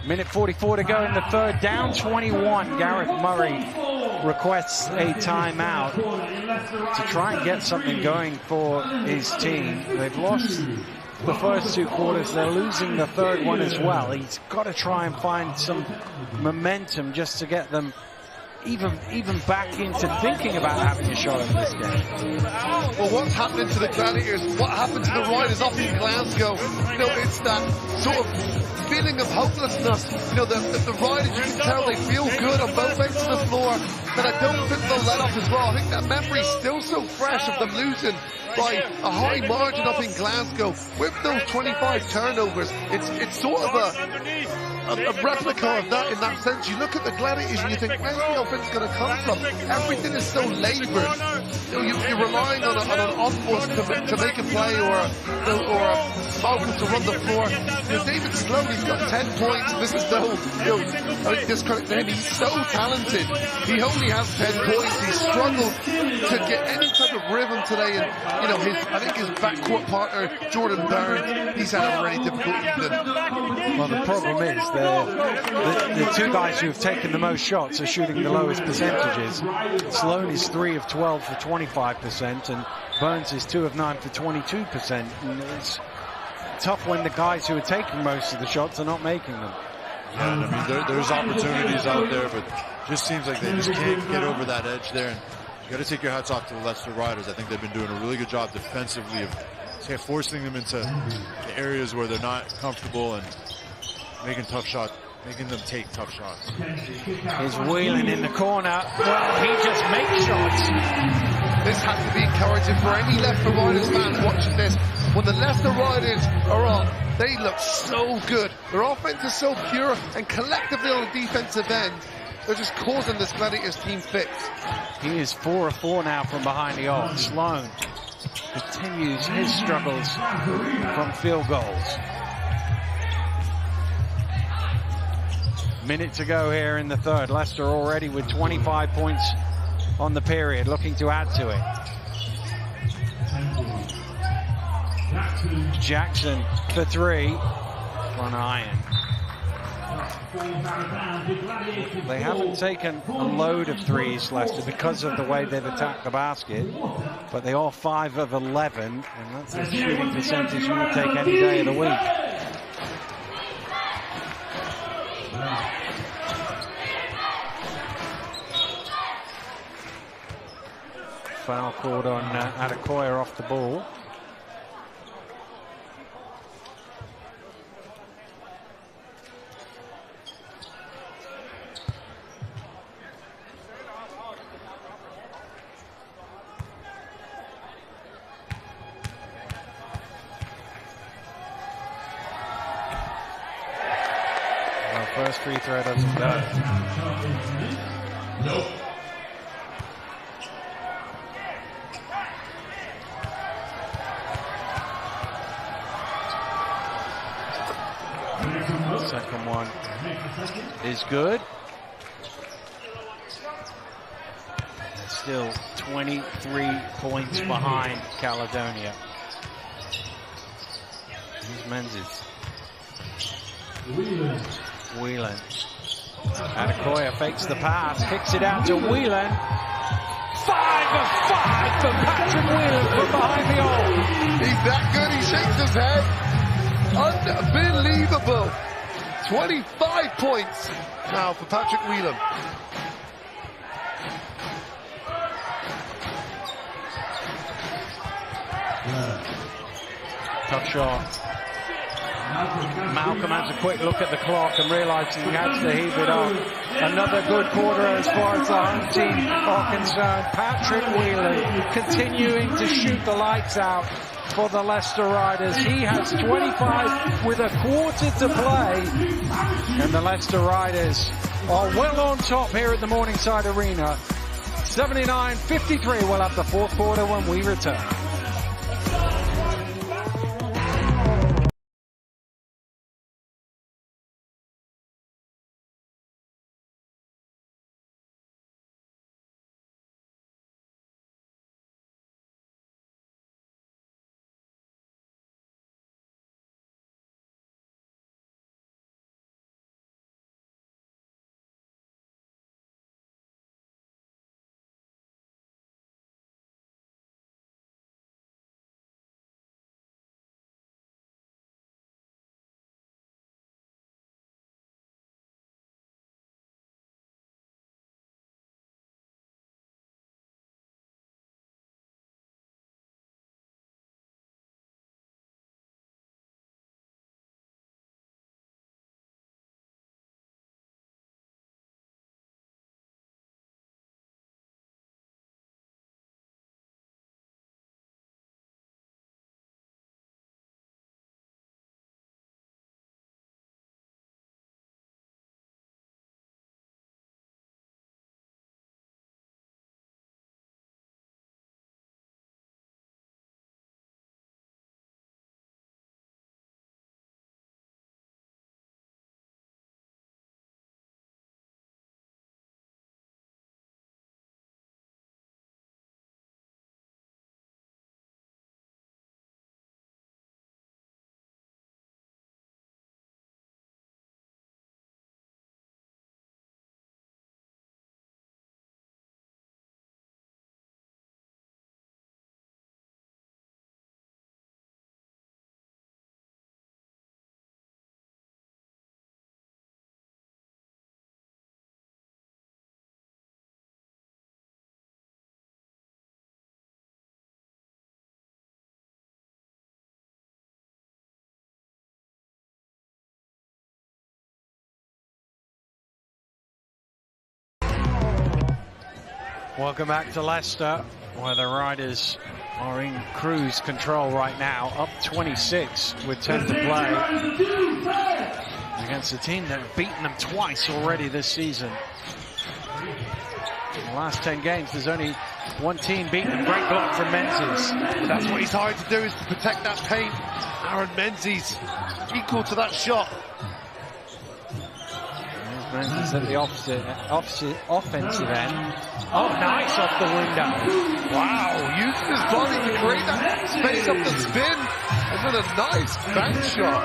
Minute 44 to go in the third, down 21. Gareth Murray requests a timeout to try and get something going for his team. They've lost the first 2 quarters. They're losing the third one as well. He's got to try and find some momentum just to get them even back into thinking about having a shot at this game. Well, what's happening to the Gladiators? What happened to the Riders up in Glasgow? You know, it's that sort of feeling of hopelessness. You know, the Riders, you can tell they feel good on both ends of the floor, but I don't think they'll let up as well. I think that memory's still so fresh of them losing by a high margin up in Glasgow with those 25 turnovers. It's sort of a replica of that in that sense. You look at the Gladiators and you think, where's the offense going to come from? Everything is so laboured. You know, you're relying on an on-force to make a play or a Malcolm to run the floor. You know, David Sloan's got 10 points. This is I think discredit to him. He's so talented. He only has 10 points. He struggled to get any type of rhythm today. And you know, I think his backcourt partner Jordan Byrne, he's had a really difficult evening. Well, the problem is the two guys who have taken the most shots are shooting the lowest percentages. Sloan is 3 of 12 for 25%, and Burns is 2 of 9 for 22%. And it's tough when the guys who are taking most of the shots are not making them. Yeah, and I mean, there's opportunities out there, but just seems like they just can't get over that edge there. And you got to take your hats off to the Leicester Riders. I think they've been doing a really good job defensively of forcing them into the areas where they're not comfortable and making them take tough shots. He's Whelan in the corner. Well, he just makes shots. This has to be encouraging for any Leicester Riders fans watching this. When the Leicester Riders are on, they look so good. Their offense is so pure, and collectively on the defensive end, they're just causing this Gladiators team fits. He is 4 of 4 now from behind the arc. Sloan continues his struggles from field goals. Minute to go here in the third. Leicester already with 25 points on the period, looking to add to it. Jackson for 3 on iron. They haven't taken a load of threes, Leicester, because of the way they've attacked the basket, but they are 5 of 11, and that's a shooting percentage you would take any day of the week. Foul called on Adekoya off the ball. Well, first free throw doesn't go. Nope. Second one is good. They're still 23 points behind Caledonia. Here's Menzies. Whelan. Adekoya fakes the pass, kicks it out to Whelan. 5 of 5 for Patrick Whelan from behind the arc. He's that good, he shakes his head. Unbelievable. 25 points now for Patrick Whelan. Tough shot. Malcolm has a quick look at the clock and realizes he has to heave it up. Another good quarter as far as the home team are concerned. Patrick Whelan continuing to shoot the lights out for the Leicester Riders. He has 25 with a quarter to play, and the Leicester Riders are well on top here at the Morningside Arena. 79-53. We'll have the fourth quarter when we return. Welcome back to Leicester, where the Riders are in cruise control right now, up 26 with 10 to play against a team that have beaten them twice already this season. In the last 10 games, there's only one team beaten them. Great block from Menzies. That's what he's hired to do, is to protect that paint. Aaron Menzies, equal to that shot. Menzies at the opposite offensive end. Oh, nice off the window. Wow, using his body to create that space up the spin. And then a nice bank shot.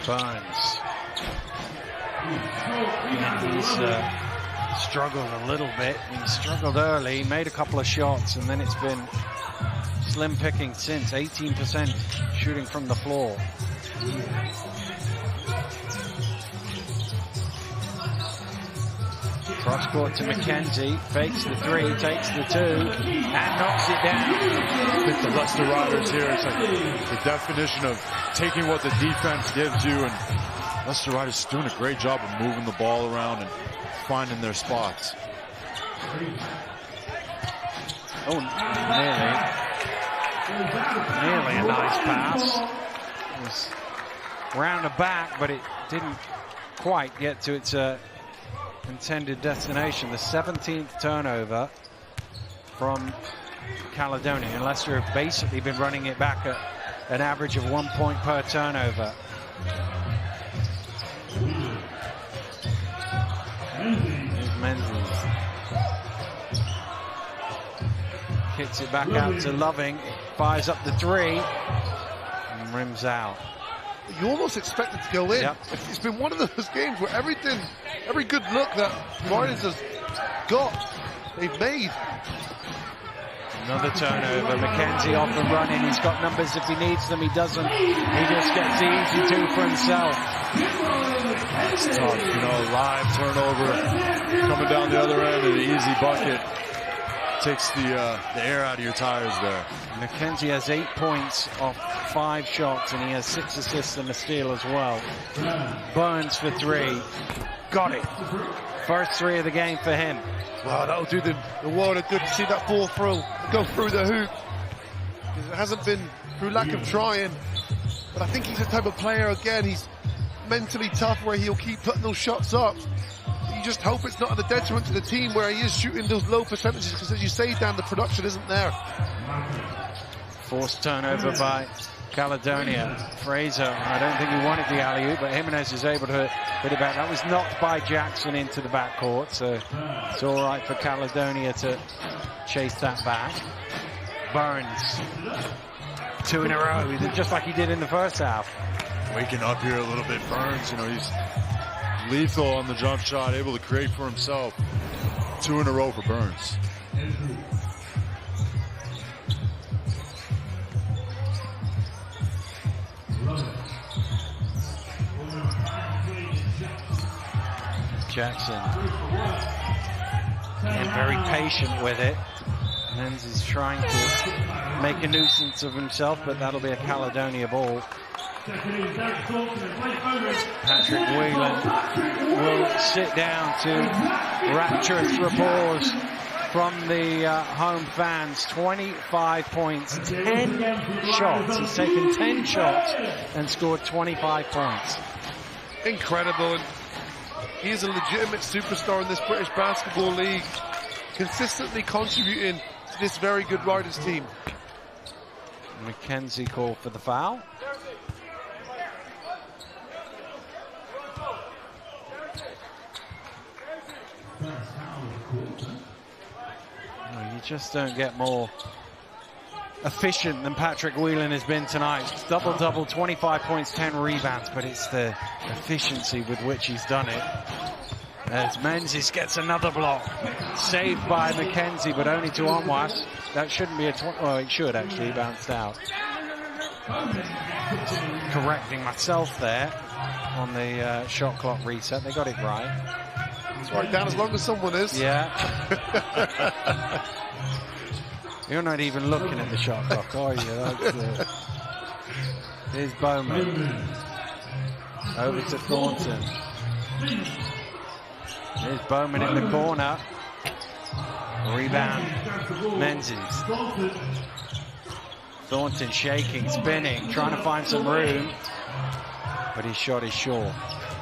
Burns. Yeah, he's struggled a little bit. He struggled early, made a couple of shots, and then it's been slim picking since. 18% shooting from the floor. Cross court to McKenzie, fakes the three, takes the two, and knocks it down. I think the Leicester Riders here, it's like the definition of taking what the defense gives you, and Leicester Riders is doing a great job of moving the ball around and finding their spots. Oh, nearly a nice pass. It was round the back, but it didn't quite get to its intended destination. The 17th turnover from Caledonia, and Leicester have basically been running it back at an average of 1 point per turnover. Here's Menzies. Kicks it back out to Loving, fires up the three, and rims out. You almost expect it to go in. Yep. It's been one of those games where every good look that Riders has got, they've made. Another turnover. McKenzie off and running. He's got numbers if he needs them. He doesn't. He just gets the easy two for himself. It's tough, you know, live turnover coming down the other end, and an easy bucket takes the air out of your tires there. McKenzie has 8 points off 5 shots, and he has 6 assists and a steal as well. Burns for 3. Got it. First 3 of the game for him. Wow, that'll do the world of good to see that ball through, go through the hoop. It hasn't been through lack of trying, but I think he's the type of player, again, he's mentally tough where he'll keep putting those shots up. You just hope it's not at the detriment to the team where he is shooting those low percentages, because as you say, Dan, the production isn't there. Forced turnover by Caledonia. Fraser, I don't think he wanted the alley-oop, but Jimenez is able to hit it back. That was knocked by Jackson into the backcourt, so it's all right for Caledonia to chase that back. Burns, 2 in a row, just like he did in the first half. Waking up here a little bit, Burns, you know, he's lethal on the jump shot, able to create for himself. 2 in a row for Burns. Jackson, and very patient with it. Menzies is trying to make a nuisance of himself, but that'll be a Caledonia ball. Patrick Whelan will sit down to rapturous applause from the home fans. 25 points, 10 shots. He's taken 10 shots and scored 25 points. Incredible. And he is a legitimate superstar in this British Basketball League, consistently contributing to this very good Riders team. McKenzie called for the foul. You just don't get more efficient than Patrick Whelan has been tonight. Double-double, 25 points, 10 rebounds, but it's the efficiency with which he's done it. As Menzies gets another block. Saved by McKenzie, but only to Onwas. That shouldn't be a... well, it should actually, bounced out. Correcting myself there on the shot clock reset. They got it right. It's right down as long as someone is. Yeah. You're not even looking at the shot clock, are you? Here's Bowman. Over to Thornton. Here's Bowman in the corner. Rebound, Menzies. Thornton shaking, spinning, trying to find some room. But his shot is short.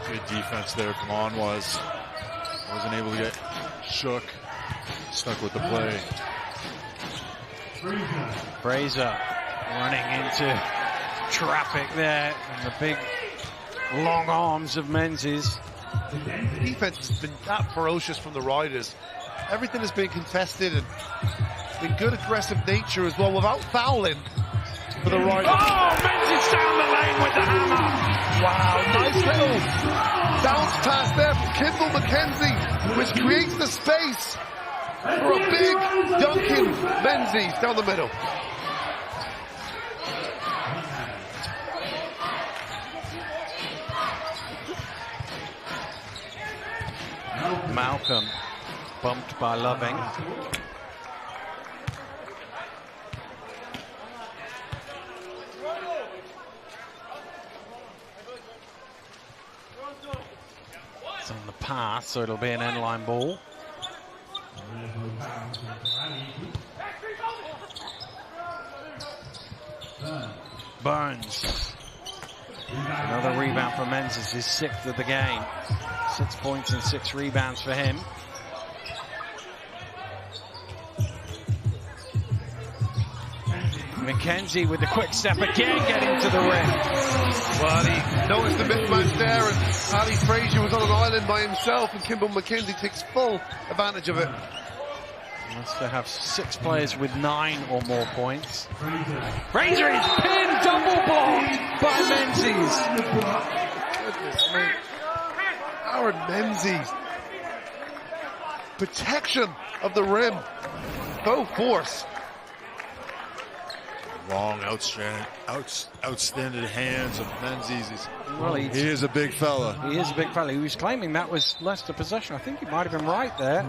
Good defense there from Onwas. Wasn't able to get shook. Stuck with the play. Fraser running into traffic there. And the big long arms of Menzies. The defense has been that ferocious from the Riders. Everything has been contested and in good aggressive nature as well, without fouling for the Riders. Oh, Menzies down the lane with the hammer. Wow, nice little bounce pass there from Kimball McKenzie, which creates the space for a big dunking Menzies down the middle. Malcolm bumped by Loving. It's on the pass, so it'll be an end-line ball. Burns. Another rebound for Menzies, his 6th of the game. 6 points and 6 rebounds for him. McKenzie with the quick step again, getting to the rim. Well, he noticed the mismatch there, and Ali Frazier was on an island by himself, and Kimball McKenzie takes full advantage of it. Leicester have 6 players with 9 or more points. Frazier is pinned, double blocked by Menzies. Goodness me. Aaron Menzies. Protection of the rim. Both force. Long, outstanded hands of Menzies. He is a big fella. He is a big fella. He was claiming that was Leicester possession. I think he might have been right there.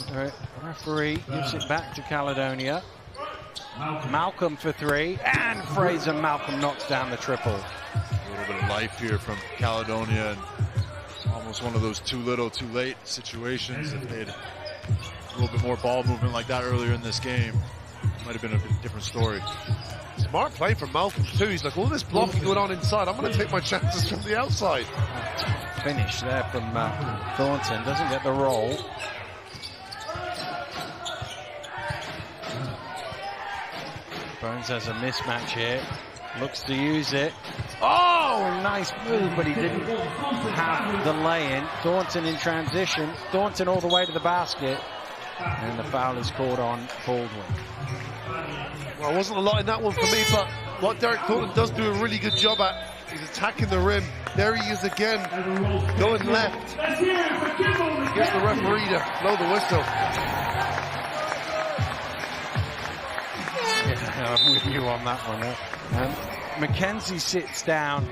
The referee gives it back to Caledonia. Malcolm for 3, and Fraser Malcolm knocks down the triple. A little bit of life here from Caledonia, and almost one of those too little, too late situations. If they had a little bit more ball movement like that earlier in this game, it might have been a different story. Smart play from Malcolm too. He's like, all this blocking going on inside, I'm going to take my chances from the outside. Finish there from Thornton, doesn't get the roll. Burns has a mismatch here, looks to use it. Oh, nice move, but he didn't have the lay-in. Thornton in transition, Thornton all the way to the basket, and the foul is called on Baldwin. Well, wasn't a lot in that one for me, but what Derek Thornton does do a really good job at, he's attacking the rim. There he is again, going left. Gets the referee to blow the whistle. Yeah, I'm with you on that one. McKenzie sits down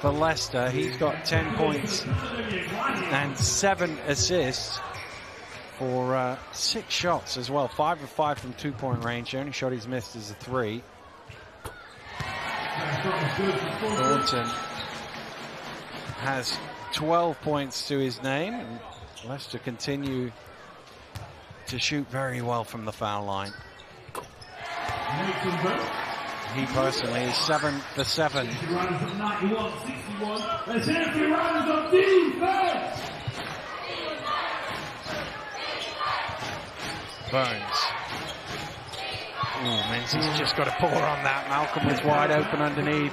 for Leicester. He's got 10 points and 7 assists for 6 shots as well. 5 of 5 from 2-point range. The only shot he's missed is a 3. Thornton has 12 points to his name, and Leicester continue to shoot very well from the foul line. He personally is 7 for 7. Burns. Menzies just got a pour on that. Malcolm was wide open underneath.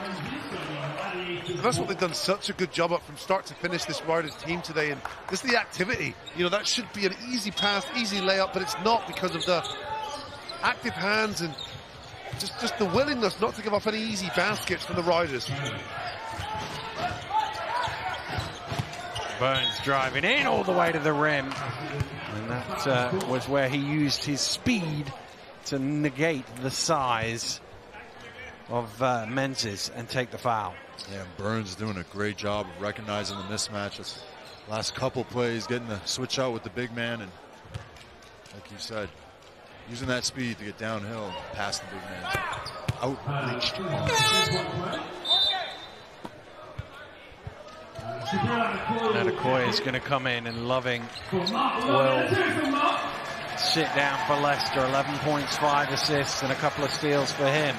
And that's what they've done such a good job at from start to finish, this Riders team today. And this is the activity. You know, that should be an easy pass, easy layup, but it's not because of the active hands and just the willingness not to give up any easy baskets for the Riders. Burns driving in all the way to the rim. And that was where he used his speed to negate the size of Menzies and take the foul. Yeah, Burns doing a great job of recognizing the mismatch. This last couple plays, getting the switch out with the big man, and like you said, using that speed to get downhill and past the big man. outreached. Adekoya is going to come in, and Loving will sit down for Leicester. 11 points, 5 assists, and a couple of steals for him.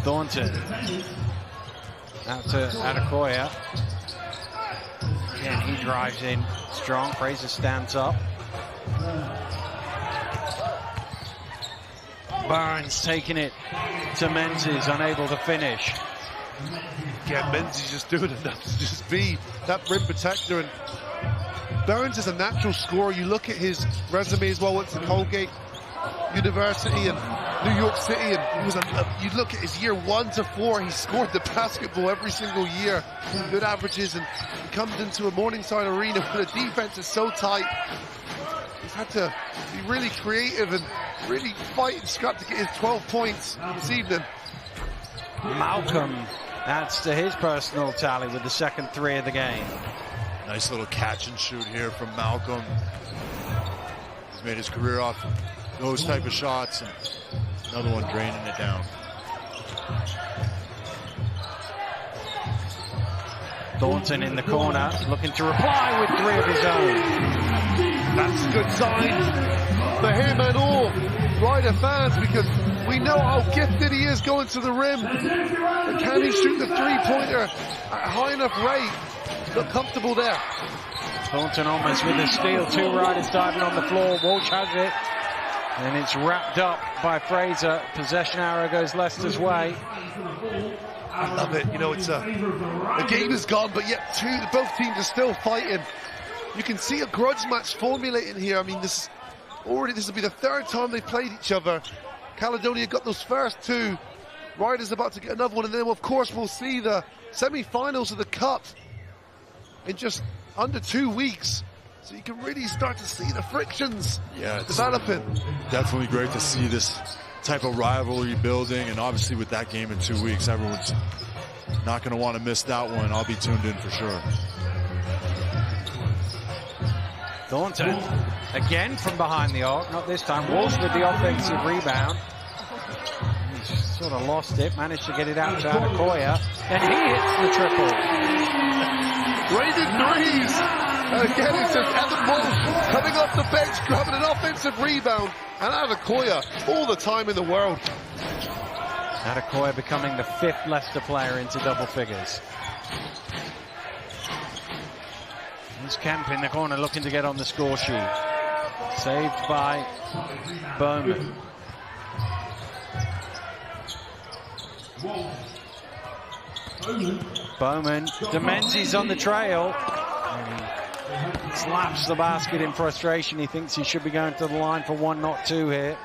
Thornton out to Adekoya. Again, he drives in strong. Fraser stands up. Barnes taking it to Menzies, unable to finish. Yeah, Menzies just doing enough to just be that rim protector. And Barnes is a natural scorer. You look at his resume as well. Went to Colgate University and New York City, and he was you look at his year 1 to 4, he scored the basketball every single year, good averages, and he comes into a Morningside arena where the defense is so tight. He's had to be really creative and really fight and scrap to get his 12 points this evening. Malcolm adds to his personal tally with the second 3 of the game. Nice little catch and shoot here from Malcolm. He's made his career off those type of shots, and another one draining it down. Thornton in the corner, looking to reply with 3 of his own. That's a good sign for him and all Rider fans, because we know how gifted he is going to the rim. But can he shoot the three-pointer at a high enough rate? Look comfortable there. Thornton almost with a steal. 2 Riders diving on the floor. Walsh has it. And it's wrapped up by Fraser. Possession arrow goes Leicester's way. I love it. You know, it's the game is gone, but yet both teams are still fighting. You can see a grudge match formulating here. I mean, this will be the 3rd time they've played each other. Caledonia got those first 2. Riders about to get another one, and then of course we'll see the semi-finals of the Cup in just under 2 weeks. So you can really start to see the frictions developing. Definitely great to see this type of rivalry building, and obviously with that game in 2 weeks, everyone's not going to want to miss that one. I'll be tuned in for sure. Thornton again from behind the arc, not this time. Walsh with the offensive rebound. He's sort of lost it, managed to get it out to Adekoya, and he hits the triple. Rated threes. Again, it's just Evan Walsh coming off the bench, grabbing an offensive rebound, and Adekoya all the time in the world. Adekoya becoming the 5th Leicester player into double figures. There's Kemp in the corner looking to get on the score sheet. Saved by Bowman. Bowman, de Menzies on the trail. He slaps the basket in frustration. He thinks he should be going to the line for 1, not 2 here.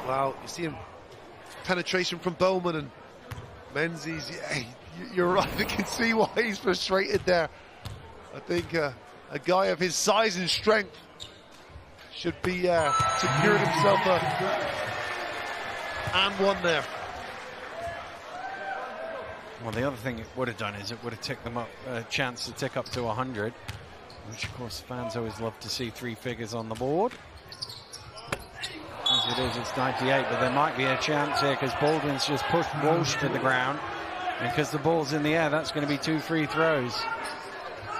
Wow, you see him, penetration from Bowman and Menzies. Yeah, you're right, you can see why he's frustrated there. I think a guy of his size and strength should be secured himself and one there. Well, the other thing it would have done is it would have ticked them up a chance to tick up to 100, which of course fans always love to see 3 figures on the board. As it is, it's 98, but there might be a chance here because Baldwin's just pushed Walsh to the ground, and because the ball's in the air, that's going to be 2 free throws.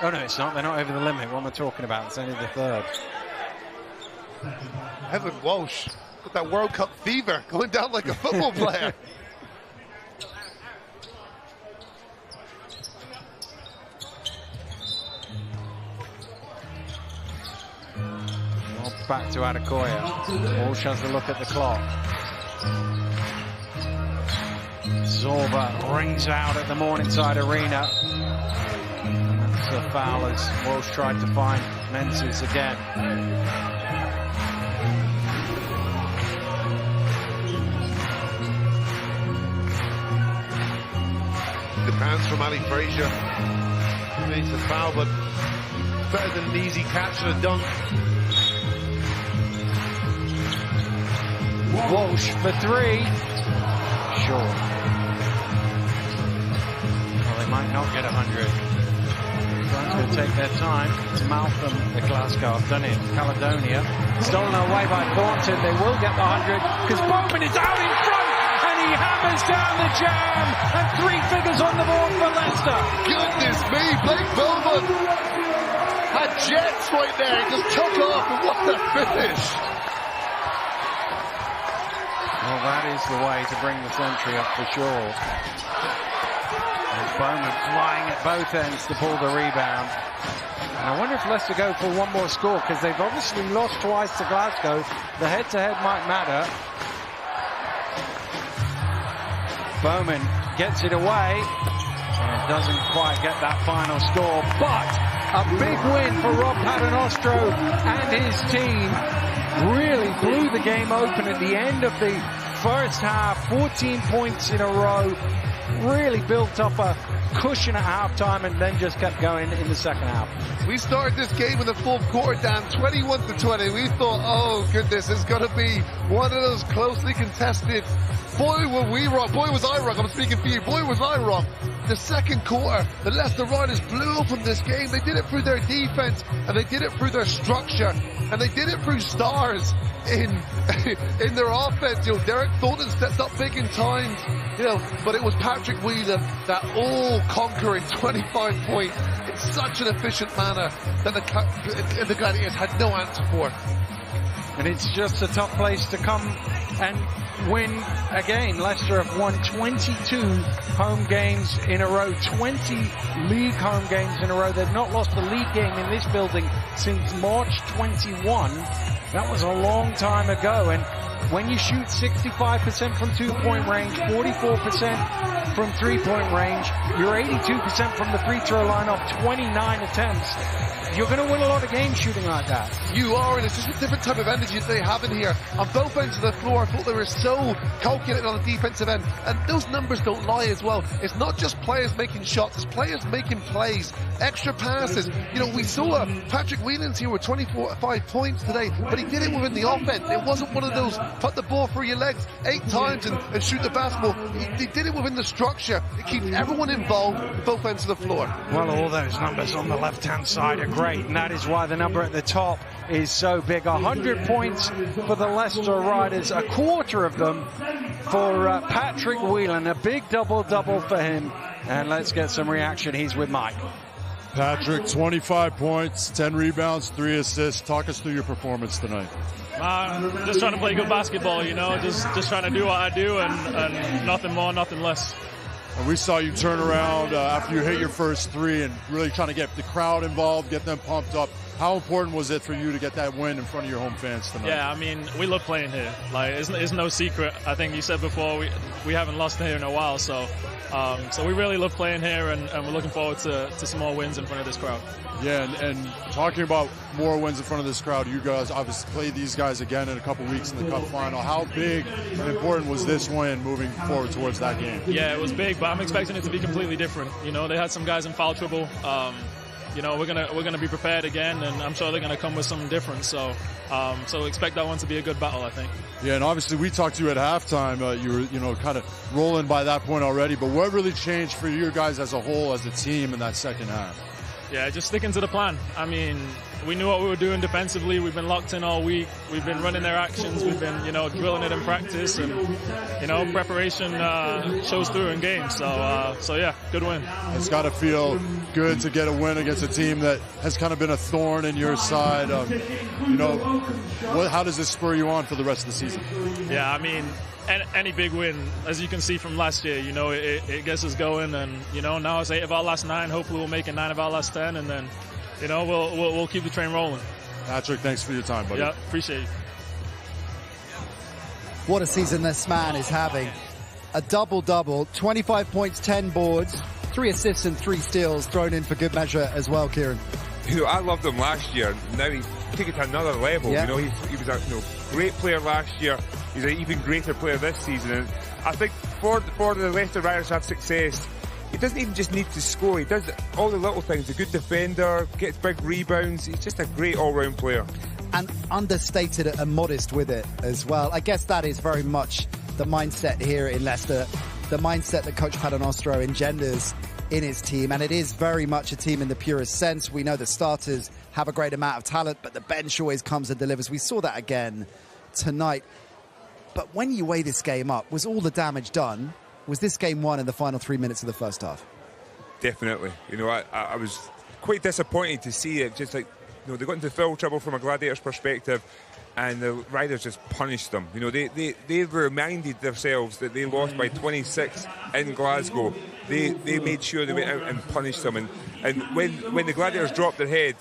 Oh no, it's not. They're not over the limit. What am I talking about? It's only the 3rd. Evan Walsh with that World Cup fever, going down like a football player. Back to Adekoya. Walsh has a look at the clock. Zorba rings out at the Morningside Arena. And that's a foul as Walsh tried to find Menzies again. Good hands from Ali Frazier. He needs a foul, but better than an easy catch and a dunk. Walsh for 3. Short. might not get 100. Trying to take their time. It's Malcolm at Glasgow. I've done it. Caledonia. Stolen away by Thornton. They will get the 100 because Bowman is out in front and he hammers down the jam and 3 figures on the board for Leicester. Goodness me, Blake Bowman had jets right there. He just took off and what a finish. Well, that is the way to bring the century up for sure. And Bowman flying at both ends to pull the rebound. And I wonder if Leicester go for one more score, because they've obviously lost twice to Glasgow. The head-to-head might matter. Bowman gets it away and doesn't quite get that final score. But a big win for Rob Paternostro and his team. Really blew the game open at the end of the first half. 14 points in a row. Really built up a cushion at halftime and then just kept going in the second half. We started this game in the fourth quarter down 21-20. We thought, oh goodness, it's going to be one of those closely contested. Boy, were we wrong. Boy, was I wrong. I'm speaking for you. Boy, was I wrong. The second quarter, the Leicester Riders blew open this game. They did it through their defense, and they did it through their structure, and they did it through stars in their offense. You know, Derek Thornton stepped up big in times, you know, but it was Patrick Whelan that all-conquering 25 points in such an efficient manner that the Gladiators had no answer for. And it's just a tough place to come and win again. Leicester have won 22 home games in a row, 20 league home games in a row. They've not lost a league game in this building since March 21. That was a long time ago. And when you shoot 65% from 2-point range, 44% from 3-point range, you're 82% from the free throw line off 29 attempts. You're going to win a lot of games shooting like that. You are, and it's just a different type of energy that they have in here. On both ends of the floor, I thought they were so calculated on the defensive end, and those numbers don't lie as well. It's not just players making shots, it's players making plays, extra passes. You know, we saw Patrick Whelan's here with 5 points today, but he did it within the offense. It wasn't one of those put the ball through your legs 8 times and shoot the basketball. He did it within the structure. It keeps everyone involved at both ends of the floor. Well, all those numbers on the left-hand side are great, and that is why the number at the top is so big. 100 points for the Leicester Riders, a quarter of them for Patrick Whelan, a big double-double for him. And let's get some reaction. He's with Mike. Patrick, 25 points, 10 rebounds, 3 assists. Talk us through your performance tonight. Just trying to play good basketball, you know, just trying to do what I do and nothing more, nothing less. And we saw you turn around after you hit your first 3 and really trying to get the crowd involved, get them pumped up. How important was it for you to get that win in front of your home fans tonight? Yeah, I mean, we love playing here. Like, it's no secret. I think you said before, we haven't lost here in a while, so we really love playing here, and we're looking forward to some more wins in front of this crowd. Yeah, and talking about more wins in front of this crowd, you guys obviously play these guys again in a couple weeks in the Cup final. How big and important was this win moving forward towards that game? Yeah, it was big, but I'm expecting it to be completely different. You know, they had some guys in foul trouble. You know, we're gonna be prepared again, and I'm sure they're gonna come with something different. So expect that one to be a good battle, I think. Yeah, and obviously we talked to you at halftime. You were, you know, kind of rolling by that point already. But what really changed for you guys as a whole, as a team, in that second half? Yeah, just sticking to the plan. I mean, we knew what we were doing defensively. We've been locked in all week. We've been running their actions. We've been, you know, drilling it in practice, and you know, preparation shows through in games. So yeah, good win. It's got to feel good to get a win against a team that has kind of been a thorn in your side. You know, how does this spur you on for the rest of the season? Yeah, I mean, any big win, as you can see from last year, you know, it gets us going, and you know, now it's 8 of our last 9. Hopefully, we'll make it 9 of our last 10, and then, you know, we'll keep the train rolling. Patrick, thanks for your time, buddy. Yeah, appreciate it. What a season this man is having. A double-double, 25 points, 10 boards, 3 assists and 3 steals thrown in for good measure as well, Kieran. You know, I loved him last year. Now he's taken it to another level. Yeah. You know, he was a great player last year. He's an even greater player this season. And I think for the Leicester Riders to have success, he doesn't even just need to score. He does all the little things. A good defender, gets big rebounds. He's just a great all-round player. And understated and modest with it as well. I guess that is very much the mindset here in Leicester, the mindset that Coach Paternostro engenders in his team, and it is very much a team in the purest sense. We know the starters have a great amount of talent, but the bench always comes and delivers. We saw that again tonight. But when you weigh this game up, was all the damage done? Was this game won in the final 3 minutes of the first half? Definitely. You know, I was quite disappointed to see it. Just like, you know, they got into foul trouble from a Gladiators perspective, and the Riders just punished them. You know, they reminded themselves that they lost by 26 in Glasgow. They made sure they went out and punished them. And when the Gladiators dropped their head,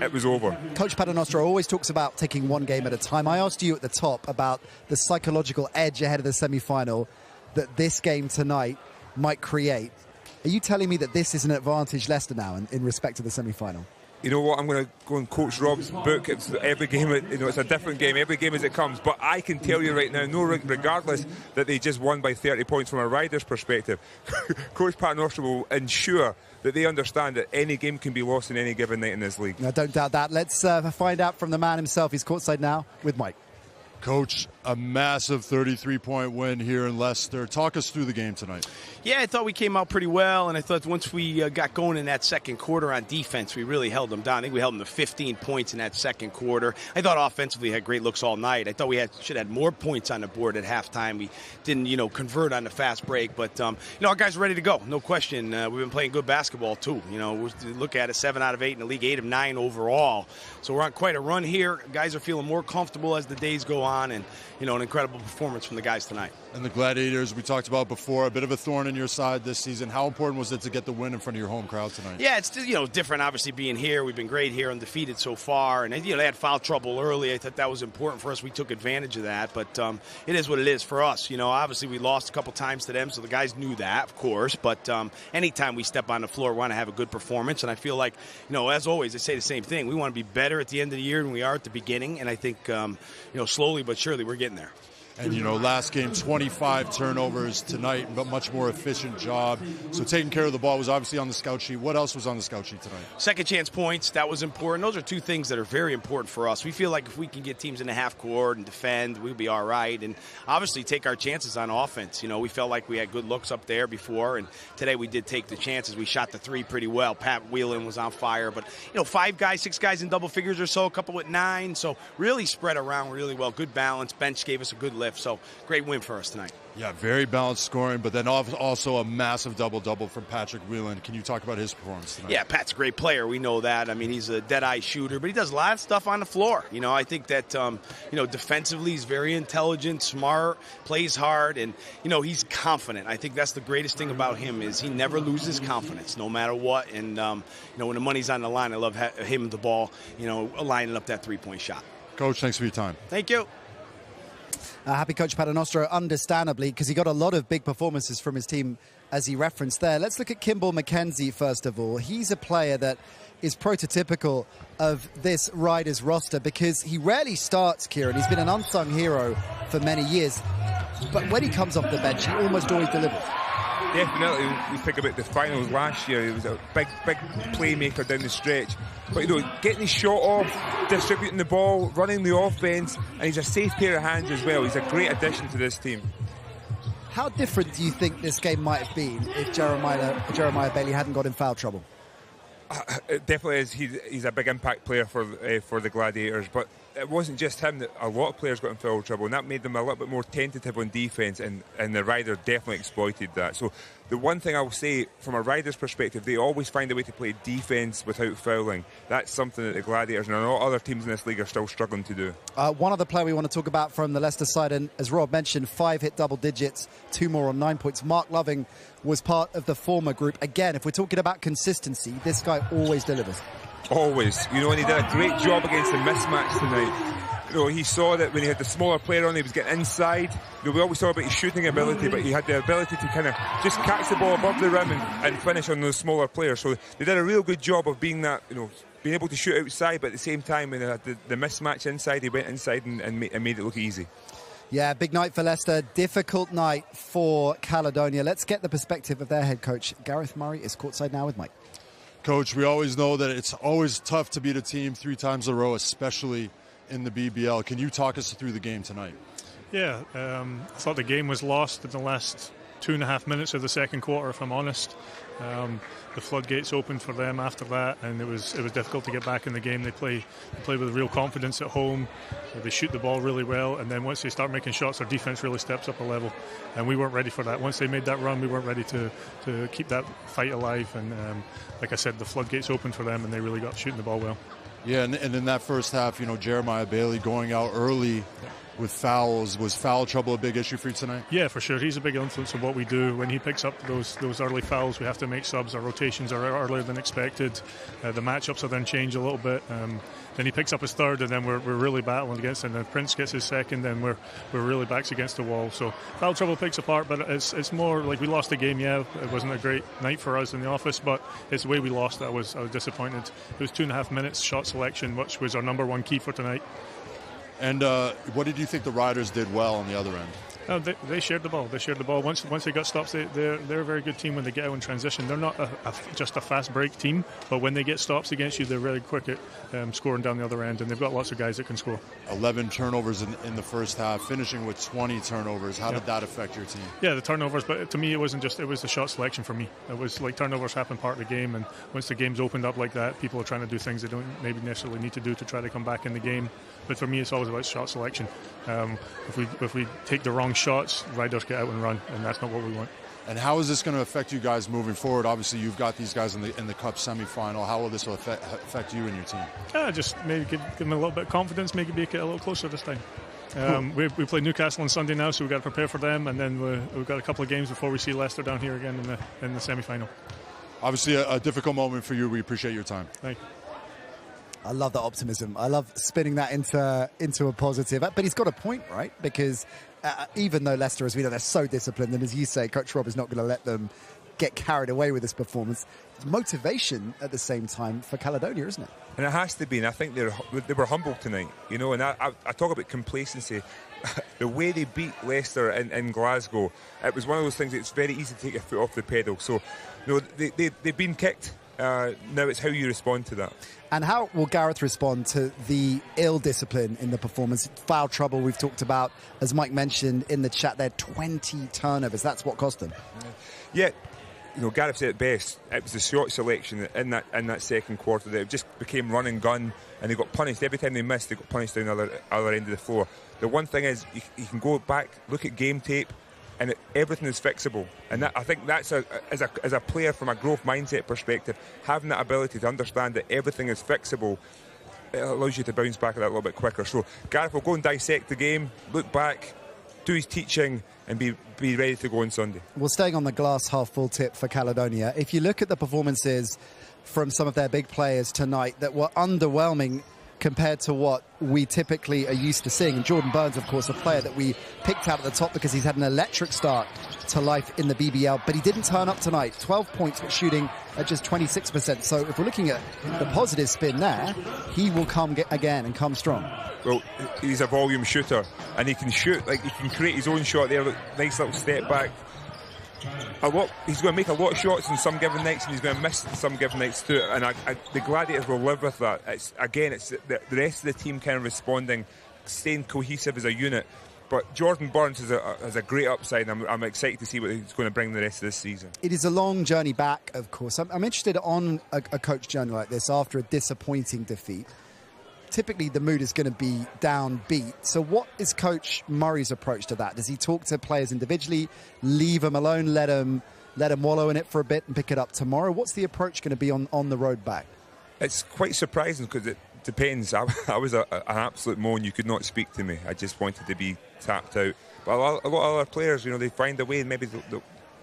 it was over. Coach Paternostro always talks about taking one game at a time. I asked you at the top about the psychological edge ahead of the semi-final that this game tonight might create. Are you telling me that this is an advantage Leicester now in respect to the semi-final? You know what? I'm going to go in Coach Rob's book. It's every game, you know, it's a different game, every game as it comes. But I can tell you right now, regardless that they just won by 30 points from a Riders perspective, Coach Paternostro will ensure that they understand that any game can be lost in any given night in this league. I don't doubt that. Let's find out from the man himself. He's courtside now with Mike. Coach, a massive 33-point win here in Leicester. Talk us through the game tonight. Yeah, I thought we came out pretty well, and I thought once we got going in that second quarter on defense, we really held them down. I think we held them to 15 points in that second quarter. I thought offensively had great looks all night. I thought we should have had more points on the board at halftime. We didn't, you know, convert on the fast break, but you know, our guys are ready to go, no question. We've been playing good basketball too. You know, we look at it, 7 out of 8 in the league, 8 of 9 overall. So we're on quite a run here. Guys are feeling more comfortable as the days go on, and you know, an incredible performance from the guys tonight. And the Gladiators, we talked about before, a bit of a thorn in your side this season. How important was it to get the win in front of your home crowd tonight? Yeah, it's, you know, different obviously being here. We've been great here, undefeated so far, and you know, they had foul trouble early. I thought that was important for us. We took advantage of that, but it is what it is for us. You know, obviously we lost a couple times to them, so the guys knew that, of course, but anytime we step on the floor, we want to have a good performance, and I feel like, you know, as always, I say the same thing. We want to be better at the end of the year than we are at the beginning, and I think, you know, slowly but surely we're getting there. And, you know, last game, 25 turnovers tonight, but much more efficient job. So taking care of the ball was obviously on the scout sheet. What else was on the scout sheet tonight? Second chance points, that was important. Those are two things that are very important for us. We feel like if we can get teams in the half court and defend, we'll be all right. And obviously take our chances on offense. You know, we felt like we had good looks up there before, and today we did take the chances. We shot the three pretty well. Pat Whelan was on fire. But, you know, 5 guys, 6 guys in double figures or so, a couple with 9. So really spread around really well. Good balance. Bench gave us a good lift. So great win for us tonight. Yeah, very balanced scoring, but then also a massive double-double from Patrick Whelan. Can you talk about his performance tonight? Yeah, Pat's a great player. We know that. I mean, he's a dead-eye shooter, but he does a lot of stuff on the floor. You know, I think that, you know, defensively he's very intelligent, smart, plays hard, and, you know, he's confident. I think that's the greatest thing about him is he never loses confidence, no matter what. And, you know, when the money's on the line, I love him the ball, you know, lining up that three-point shot. Coach, thanks for your time. Thank you. Happy Coach Paternostro, understandably, because he got a lot of big performances from his team, as he referenced there. Let's look at Kimball McKenzie, first of all. He's a player that is prototypical of this Riders roster because he rarely starts, Kieran. He's been an unsung hero for many years. But when he comes off the bench, he almost always delivers. Definitely. We think about the finals last year. He was a big playmaker down the stretch. But, you know, getting his shot off, distributing the ball, running the offense, and he's a safe pair of hands as well. He's a great addition to this team. How different do you think this game might have been if Jeremiah Bailey hadn't got in foul trouble? It definitely is. He's a big impact player for the Gladiators, but it wasn't just him. That a lot of players got in foul trouble, and that made them a little bit more tentative on defence, and the Riders definitely exploited that. So the one thing I will say from a Riders perspective, they always find a way to play defence without fouling. That's something that the Gladiators and all other teams in this league are still struggling to do. One other player we want to talk about from the Leicester side, and as Rob mentioned, 5 hit double digits, 2 more on 9 points. Mark Loving was part of the former group. Again, if we're talking about consistency, this guy always delivers. Always. You know, and he did a great job against the mismatch tonight. You know, he saw that when he had the smaller player on, he was getting inside. You know, we always talk about his shooting ability, but he had the ability to kind of just catch the ball above the rim and finish on those smaller players. So they did a real good job of being that, you know, being able to shoot outside, but at the same time, when they had the mismatch inside, he went inside and made it look easy. Yeah, big night for Leicester. Difficult night for Caledonia. Let's get the perspective of their head coach. Gareth Murray is courtside now with Mike. Coach, we always know that it's always tough to beat a team 3 times in a row, especially in the BBL. Can you talk us through the game tonight? Yeah, I thought the game was lost in the last 2.5 minutes of the second quarter, if I'm honest. The floodgates opened for them after that, and it was difficult to get back in the game. They play with real confidence at home. They shoot the ball really well, and then once they start making shots, their defense really steps up a level, and we weren't ready for that. Once they made that run, we weren't ready to keep that fight alive, and like I said, the floodgates opened for them, and they really got shooting the ball well. Yeah, and in that first half, Jeremiah Bailey going out early with fouls. Was foul trouble a big issue for you tonight? Yeah, for sure. He's a big influence on what we do. When he picks up those early fouls, we have to make subs. Our rotations are earlier than expected. The matchups are then change a little bit. Then he picks up his third, and then we're really battling against him. And then Prince gets his second, then we're really backs against the wall. So foul trouble picks apart, but it's more like we lost the game. Yeah, it wasn't a great night for us in the office, but it's the way we lost that I was disappointed. It was 2.5 minutes shot selection, which was our number one key for tonight. And what did you think the Riders did well on the other end? They shared the ball. Once they got stops, they're a very good team when they get out in transition. They're not just a fast break team, but when they get stops against you, they're really quick at scoring down the other end, and they've got lots of guys that can score. 11 turnovers in the first half, finishing with 20 turnovers. How did that affect your team? Yeah, the turnovers, but to me, it was the shot selection for me. It was like turnovers happen part of the game, and once the game's opened up like that, people are trying to do things they don't maybe necessarily need to do to try to come back in the game. But for me, it's always about shot selection. If we take the wrong shots, Riders get out and run, and that's not what we want. And how is this going to affect you guys moving forward? Obviously, you've got these guys in the Cup semifinal. How will this affect you and your team? Just maybe give them a little bit of confidence, maybe make it a little closer this time. We play Newcastle on Sunday now, so we've got to prepare for them, and then we've got a couple of games before we see Leicester down here again in the semi-final. Obviously, a difficult moment for you. We appreciate your time. Thank you. I love that optimism. I love spinning that into a positive. But he's got a point, right? Because even though Leicester, as we know, they're so disciplined, and as you say, Coach Rob is not going to let them get carried away with this performance. It's motivation at the same time for Caledonia, isn't it? And it has to be, and I think they were humble tonight, and I talk about complacency. The way they beat Leicester in Glasgow, it was one of those things it's very easy to take your foot off the pedal. So, they've been kicked. Now it's how you respond to that. And how will Gareth respond to the ill discipline in the performance? Foul trouble we've talked about, as Mike mentioned in the chat there, 20 turnovers. That's what cost them. Yeah, Gareth said it best. It was the shot selection in that second quarter that it just became run and gun, and they got punished. Every time they missed, they got punished down the other end of the floor. The one thing is, you can go back, look at game tape, and everything is fixable. And I think that's as a player from a growth mindset perspective, having that ability to understand that everything is fixable, it allows you to bounce back a little bit quicker. So Gareth will go and dissect the game, look back, do his teaching, and be ready to go on Sunday. Well, staying on the glass half full tip for Caledonia, if you look at the performances from some of their big players tonight that were underwhelming compared to what we typically are used to seeing. And Jordan Burns, of course, a player that we picked out at the top because he's had an electric start to life in the BBL, but he didn't turn up tonight. 12 points, but shooting at just 26%. So if we're looking at the positive spin there, he will come again and come strong. Well, he's a volume shooter, and he can shoot, he can create his own shot there. Look, nice little step back. He's going to make a lot of shots in some given nights, and he's going to miss some given nights too. And the Gladiators will live with that. It's the rest of the team kind of responding, staying cohesive as a unit. But Jordan Burns has a great upside, and I'm excited to see what he's going to bring the rest of this season. It is a long journey back, of course. I'm interested on a coach journey like this after a disappointing defeat. Typically, the mood is going to be downbeat. So what is Coach Murray's approach to that? Does he talk to players individually, leave them alone, let them wallow in it for a bit and pick it up tomorrow? What's the approach going to be on the road back? It's quite surprising because it depends. I was an absolute moan. You could not speak to me. I just wanted to be tapped out. But a lot of other players, they find a way. Maybe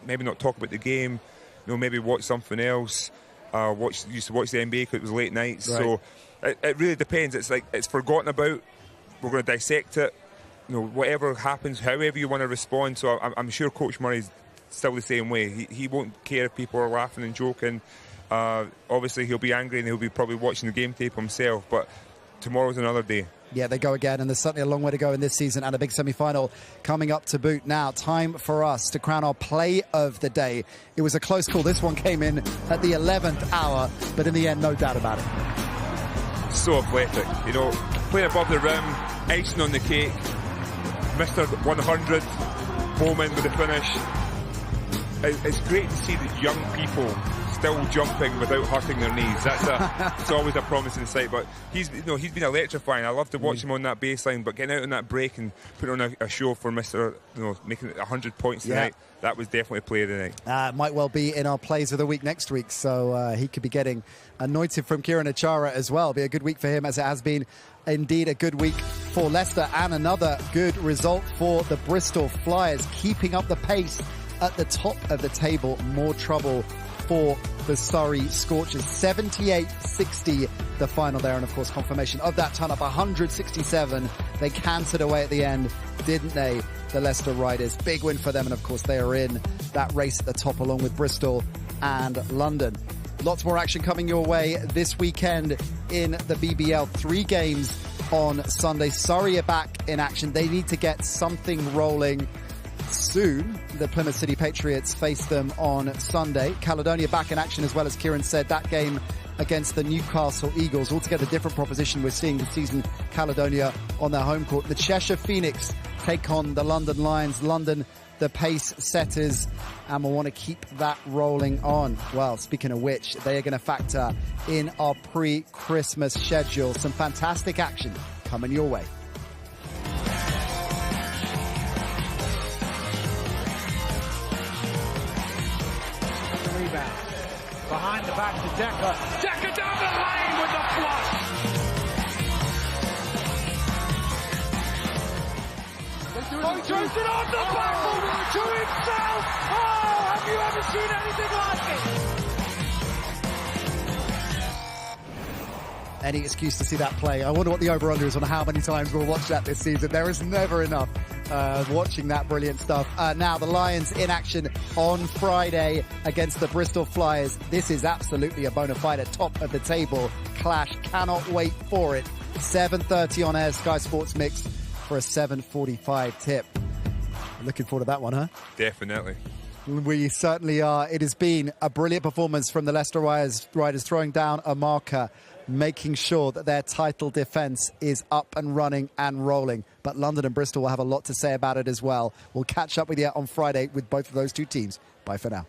not talk about the game. Maybe watch something else. Used to watch the NBA because it was late nights. Right. So it really depends. It's like it's forgotten about. We're going to dissect it. Whatever happens, however you want to respond. So I'm sure Coach Murray's still the same way. He won't care if people are laughing and joking. Obviously, he'll be angry and he'll be probably watching the game tape himself. But tomorrow's another day. Yeah, they go again, and there's certainly a long way to go in this season and a big semi-final coming up to boot. Now, time for us to crown our play of the day. It was a close call. This one came in at the 11th hour, but in the end, no doubt about it. So athletic, playing above the rim, icing on the cake, Mr. 100, Bowman with the finish. it's great to see that young people still jumping without hurting their knees. It's always a promising sight. But he's been electrifying. I love to watch him on that baseline, but getting out on that break and putting on a show for Mr. Making it 100 points tonight. That was definitely a play of the night. Might well be in our plays of the week next week, so he could be getting anointed from Kieran Achara as well. Be a good week for him, as it has been indeed a good week for Leicester, and another good result for the Bristol Flyers, keeping up the pace at the top of the table. More trouble for the Surrey Scorchers. 78-60 the final there, and of course confirmation of that turn up 167. They cantered away at the end, didn't they, the Leicester Riders? Big win for them, and of course they are in that race at the top along with Bristol and London. Lots more action coming your way this weekend in the BBL. 3 games on Sunday. Surrey are back in action. They need to get something rolling soon. The Plymouth City Patriots face them on Sunday. Caledonia back in action as well, as Kieran said. That game against the Newcastle Eagles. Altogether different proposition we're seeing this season. Caledonia on their home court. The Cheshire Phoenix take on the London Lions. London, the pace setters, and we'll want to keep that rolling on. Well, speaking of which, they are going to factor in our pre-Christmas schedule. Some fantastic action coming your way. Rebound. Behind the back to Decker. Decker down the lane with the flush. Oh, he throws it on the back to himself. Oh, have you ever seen anything like it? Any excuse to see that play. I wonder what the over-under is on how many times we'll watch that this season. There is never enough watching that brilliant stuff. Now the Lions in action on Friday against the Bristol Flyers. This is absolutely a bona fide top of the table clash. Cannot wait for it. 7:30 on air, Sky Sports Mix, for a 7:45 tip. Looking forward to that one, huh? Definitely. We certainly are. It has been a brilliant performance from the Leicester Riders, throwing down a marker, making sure that their title defence is up and running and rolling. But London and Bristol will have a lot to say about it as well. We'll catch up with you on Friday with both of those two teams. Bye for now.